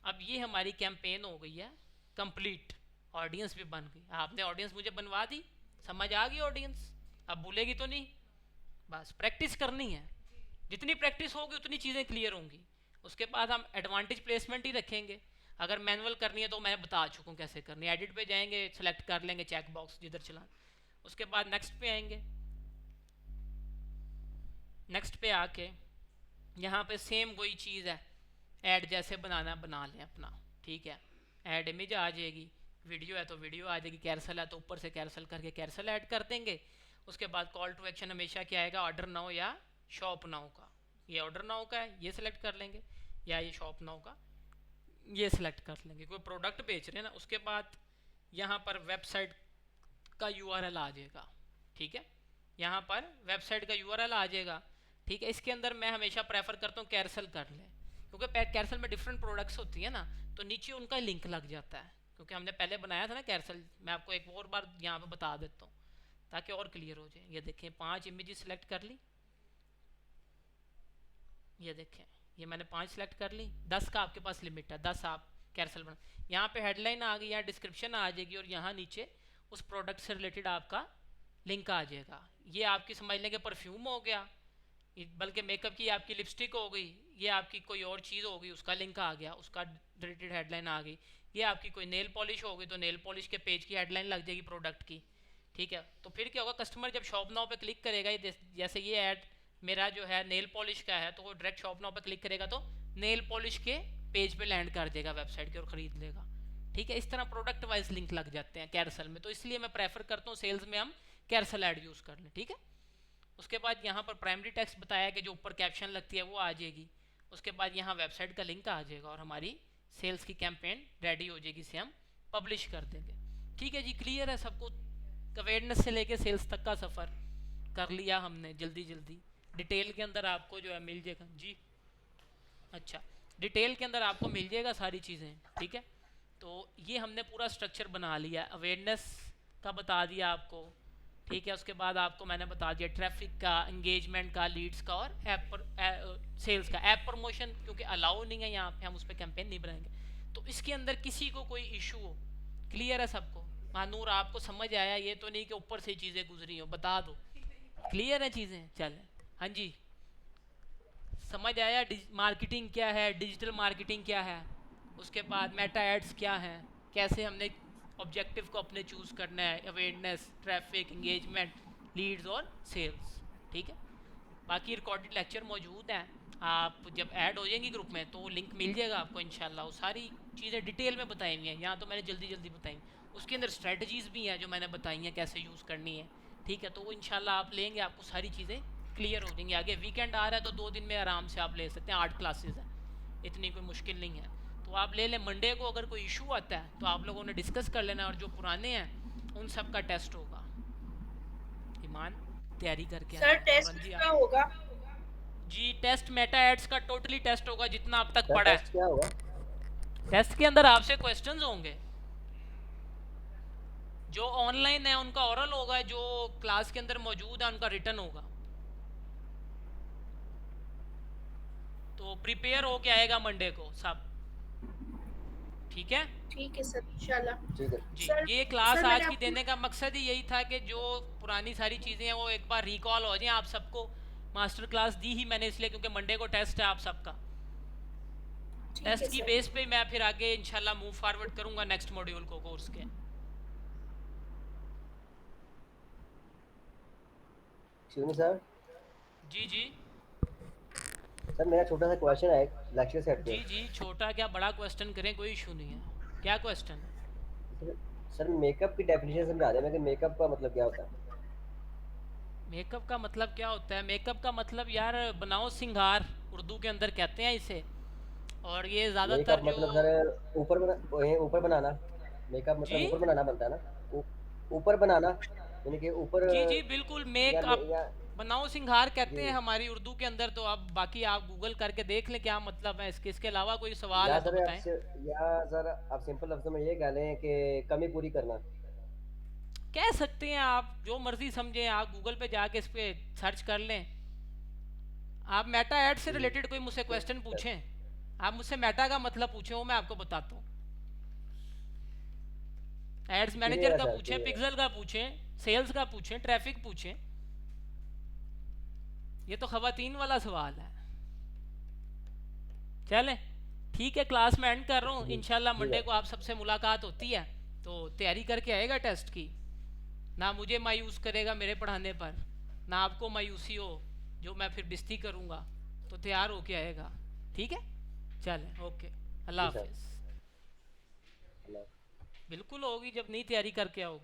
अब ये हमारी कैंपेन हो गई है कंप्लीट, ऑडियंस भी बन गई। आपने ऑडियंस मुझे बनवा दी, समझ आ गई ऑडियंस, अब भूलेगी तो नहीं, बस प्रैक्टिस करनी है, जितनी प्रैक्टिस होगी उतनी चीज़ें क्लियर होंगी। उसके बाद हम एडवांटेज प्लेसमेंट ही रखेंगे। अगर मैनुअल करनी है तो मैं बता चुका हूँ कैसे करनी है, एडिट पे जाएंगे, सेलेक्ट कर लेंगे चेक बॉक्स जिधर चला, उसके बाद नेक्स्ट पे आएंगे। नेक्स्ट पे आके यहाँ पे सेम वही चीज़ है, ऐड जैसे बनाना बना लें अपना। ठीक है, ऐड इमेज आ जाएगी, वीडियो है तो वीडियो आ जाएगी, कैरसल है तो ऊपर से कैरसल करके कैरसल ऐड कर देंगे। उसके बाद कॉल टू एक्शन हमेशा क्या आएगा, ऑर्डर नाउ या शॉप नाउ का। ये ऑर्डर नाउ का है, ये सिलेक्ट कर लेंगे, या ये शॉप नाउ का, ये सिलेक्ट कर लेंगे। कोई प्रोडक्ट बेच रहे हैं ना, उसके बाद यहाँ पर वेबसाइट का URL आ जाएगा। ठीक है, यहाँ पर वेबसाइट का URL आ जाएगा। ठीक है, इसके अंदर मैं हमेशा प्रेफर करता हूँ कैरसल कर लें, क्योंकि कैरसल में डिफरेंट प्रोडक्ट्स होती है ना, तो नीचे उनका लिंक लग जाता है, क्योंकि हमने पहले बनाया था ना कैरसल। मैं आपको एक और बार यहाँ पे बता देता हूँ ताकि और क्लियर हो जाए। ये देखें 5 इमेजेस सेलेक्ट कर ली, ये देखें ये मैंने 5 सेलेक्ट कर ली, 10 का आपके पास लिमिट है, 10 आप कैरसल बना। यहाँ पे हेडलाइन आ गई, यहाँ डिस्क्रिप्शन आ जाएगी, और यहाँ नीचे उस प्रोडक्ट से रिलेटेड आपका लिंक आ जाएगा। ये आपकी समझ लें कि परफ्यूम हो गया, बल्कि मेकअप की आपकी लिपस्टिक हो गई, ये आपकी कोई और चीज़ हो गई, उसका लिंक आ गया, उसका रिलेटेड हेडलाइन आ गई। ये आपकी कोई नेल पॉलिश हो गई तो नेल पॉलिश के पेज की हेडलाइन लग जाएगी प्रोडक्ट की। ठीक है, तो फिर क्या होगा, कस्टमर जब शॉप नाउ पे क्लिक करेगा, जैसे ये ऐड मेरा जो है नेल पॉलिश का है, तो वो डायरेक्ट शॉप नाउ पे क्लिक करेगा तो नेल पॉलिश के पेज पे लैंड कर देगा वेबसाइट के और ख़रीद लेगा। ठीक है, इस तरह प्रोडक्ट वाइज लिंक लग जाते हैं कैरसल में, तो इसलिए मैं प्रेफर करता हूँ सेल्स में हम कैरसल ऐड यूज़ कर लें। ठीक है, उसके बाद यहाँ पर प्राइमरी टेक्स्ट बताया कि जो ऊपर कैप्शन लगती है वो आ जाएगी। उसके बाद यहाँ वेबसाइट का लिंक आ जाएगा और हमारी सेल्स की कैंपेन रेडी हो जाएगी, इसे हम पब्लिश कर देंगे। ठीक है जी, क्लियर है सबको? अवेयरनेस से लेके सेल्स तक का सफ़र कर लिया हमने जल्दी जल्दी। डिटेल के अंदर आपको जो है मिल जाएगा जी। अच्छा, डिटेल के अंदर आपको मिल जाएगा सारी चीज़ें, ठीक है। तो ये हमने पूरा स्ट्रक्चर बना लिया, अवेयरनेस का बता दिया आपको, ठीक है। उसके बाद आपको मैंने बता दिया ट्रैफिक का, एंगेजमेंट का, लीड्स का और ऐप पर सेल्स का। ऐप प्रमोशन क्योंकि अलाउ नहीं है यहाँ पे, हम उस पर कैंपेन नहीं बनाएंगे। तो इसके अंदर किसी को कोई इशू हो, क्लियर है सबको? मानूर आपको समझ आया? ये तो नहीं कि ऊपर से चीज़ें गुजरी हो, बता दो। क्लियर है चीज़ें? चलें, हाँ जी, समझ आया? मार्केटिंग क्या है, डिजिटल मार्केटिंग क्या है, उसके बाद मेटा एड्स क्या है, कैसे हमने ऑब्जेक्टिव को अपने चूज़ करना है, अवेयरनेस, ट्रैफिक, इंगेजमेंट, लीड्स और सेल्स, ठीक है। बाकी रिकॉर्डेड लेक्चर मौजूद हैं, आप जब ऐड हो जाएंगी ग्रुप में तो लिंक मिल जाएगा आपको इंशाल्लाह। वो सारी चीज़ें डिटेल में बताई हुई हैं, यहाँ तो मैंने जल्दी जल्दी बताई। उसके अंदर स्ट्रेटजीज़ भी हैं जो मैंने बताई हैं कैसे यूज़ करनी है, ठीक है। तो वो इंशाल्लाह आप लेंगे, आपको सारी चीज़ें क्लियर हो जाएंगी। आगे वीकेंड आ रहा है तो 2 दिन में आराम से आप ले सकते हैं, 8 क्लासेज हैं, इतनी कोई मुश्किल नहीं है। तो आप ले लें। मंडे को अगर कोई इशू आता है तो आप लोगों ने डिस्कस कर लेना, और जो पुराने हैं उन सब का टेस्ट होगा। ईमान तैयारी करके सर टेस्ट किसका होगा? जी, टेस्ट मेटा एड्स का टोटली टेस्ट होगा जितना अब तक सर पढ़ा टेस्ट है। क्या होगा? टेस्ट के अंदर आपसे क्वेश्चंस होंगे, जो ऑनलाइन है उनका ओरल होगा, जो क्लास के अंदर मौजूद है उनका रिटन होगा। तो प्रिपेयर होके आएगा मंडे को सब, ठीक है? ठीक है सर, इंशाल्लाह। ठीक है जी, सर ये क्लास सर आज मैंने की देने का मकसद ही यही था कि जो पुरानी सारी चीज़ें हैं वो एक बार रिकॉल हो जाएं आप सबको। मास्टर क्लास दी ही मैंने इसलिए क्योंकि मंडे को टेस्ट है आप सबका। ठीक है टेस्ट की सर। बेस पे मैं फिर आगे इंशाल्लाह मूव फॉरवर्ड करूंगा नेक्स्ट मॉड्यूल को कोर्स के। शिवनी सर, जी जी सर मेरा छोटा सा क्वेश्चन है लेक्चर सेट पे। जी जी, छोटा क्या बड़ा क्वेश्चन करें, कोई इशू नहीं है। क्या क्वेश्चन है? सर मेकअप की डेफिनेशन समझा दें, मैं कि मेकअप का मतलब क्या होता है? मेकअप का मतलब क्या होता है? मेकअप का मतलब यार बनाओ सिंगार, उर्दू के अंदर कहते हैं इसे। और ये ज़्यादातर मेकअप मतलब सर ऊपर बनाना। मेकअप जी मतलब ऊपर बनाना बनता है ना, ऊपर बनाना, यानी कि ऊपर जी जी बिल्कुल, या, मेकअप या बनाओ सिंगार कहते हैं जी, हमारी उर्दू के अंदर। तो अब बाकी आप गूगल करके देख लें क्या मतलब है इसके। इसके अलावा कोई सवाल या है तो सर बताएं। या सर आप सिंपल लफ्जों में ये कह लें कि कमी पूरी करना। कह सकते हैं आप, जो मर्जी समझें। आप गूगल पे जाके इस पे सर्च कर लें। आप मेटा ऐड से रिलेटेड कोई मुझसे क्वेश्चन पूछें, आप मुझसे मेटा का मतलब पूछें, वो मैं आपको बताता हूँ। एड्स क्लियर मैनेजर है का सर, पूछें, क्लियर है। पिक्सल का पूछें, सेल्स का पूछें, ट्रैफिक पूछें। ये तो खवातीन वाला सवाल है। चलें, ठीक है, क्लास में एंड कर रहा हूँ। जी इंशाल्लाह जी मंडे को आप सबसे मुलाकात होती है, तो तैयारी करके आएगा टेस्ट की। ना मुझे मायूस करेगा मेरे पढ़ाने पर, ना आपको मायूसी हो जो मैं फिर बेइज्जती करूँगा। तो तैयार होके आएगा, ठीक है? चलें, ओके, अल्लाह जी सर। हाफिज़। अल्लाह। बिल्कुल होगी, जब नहीं तैयारी करके आओगे।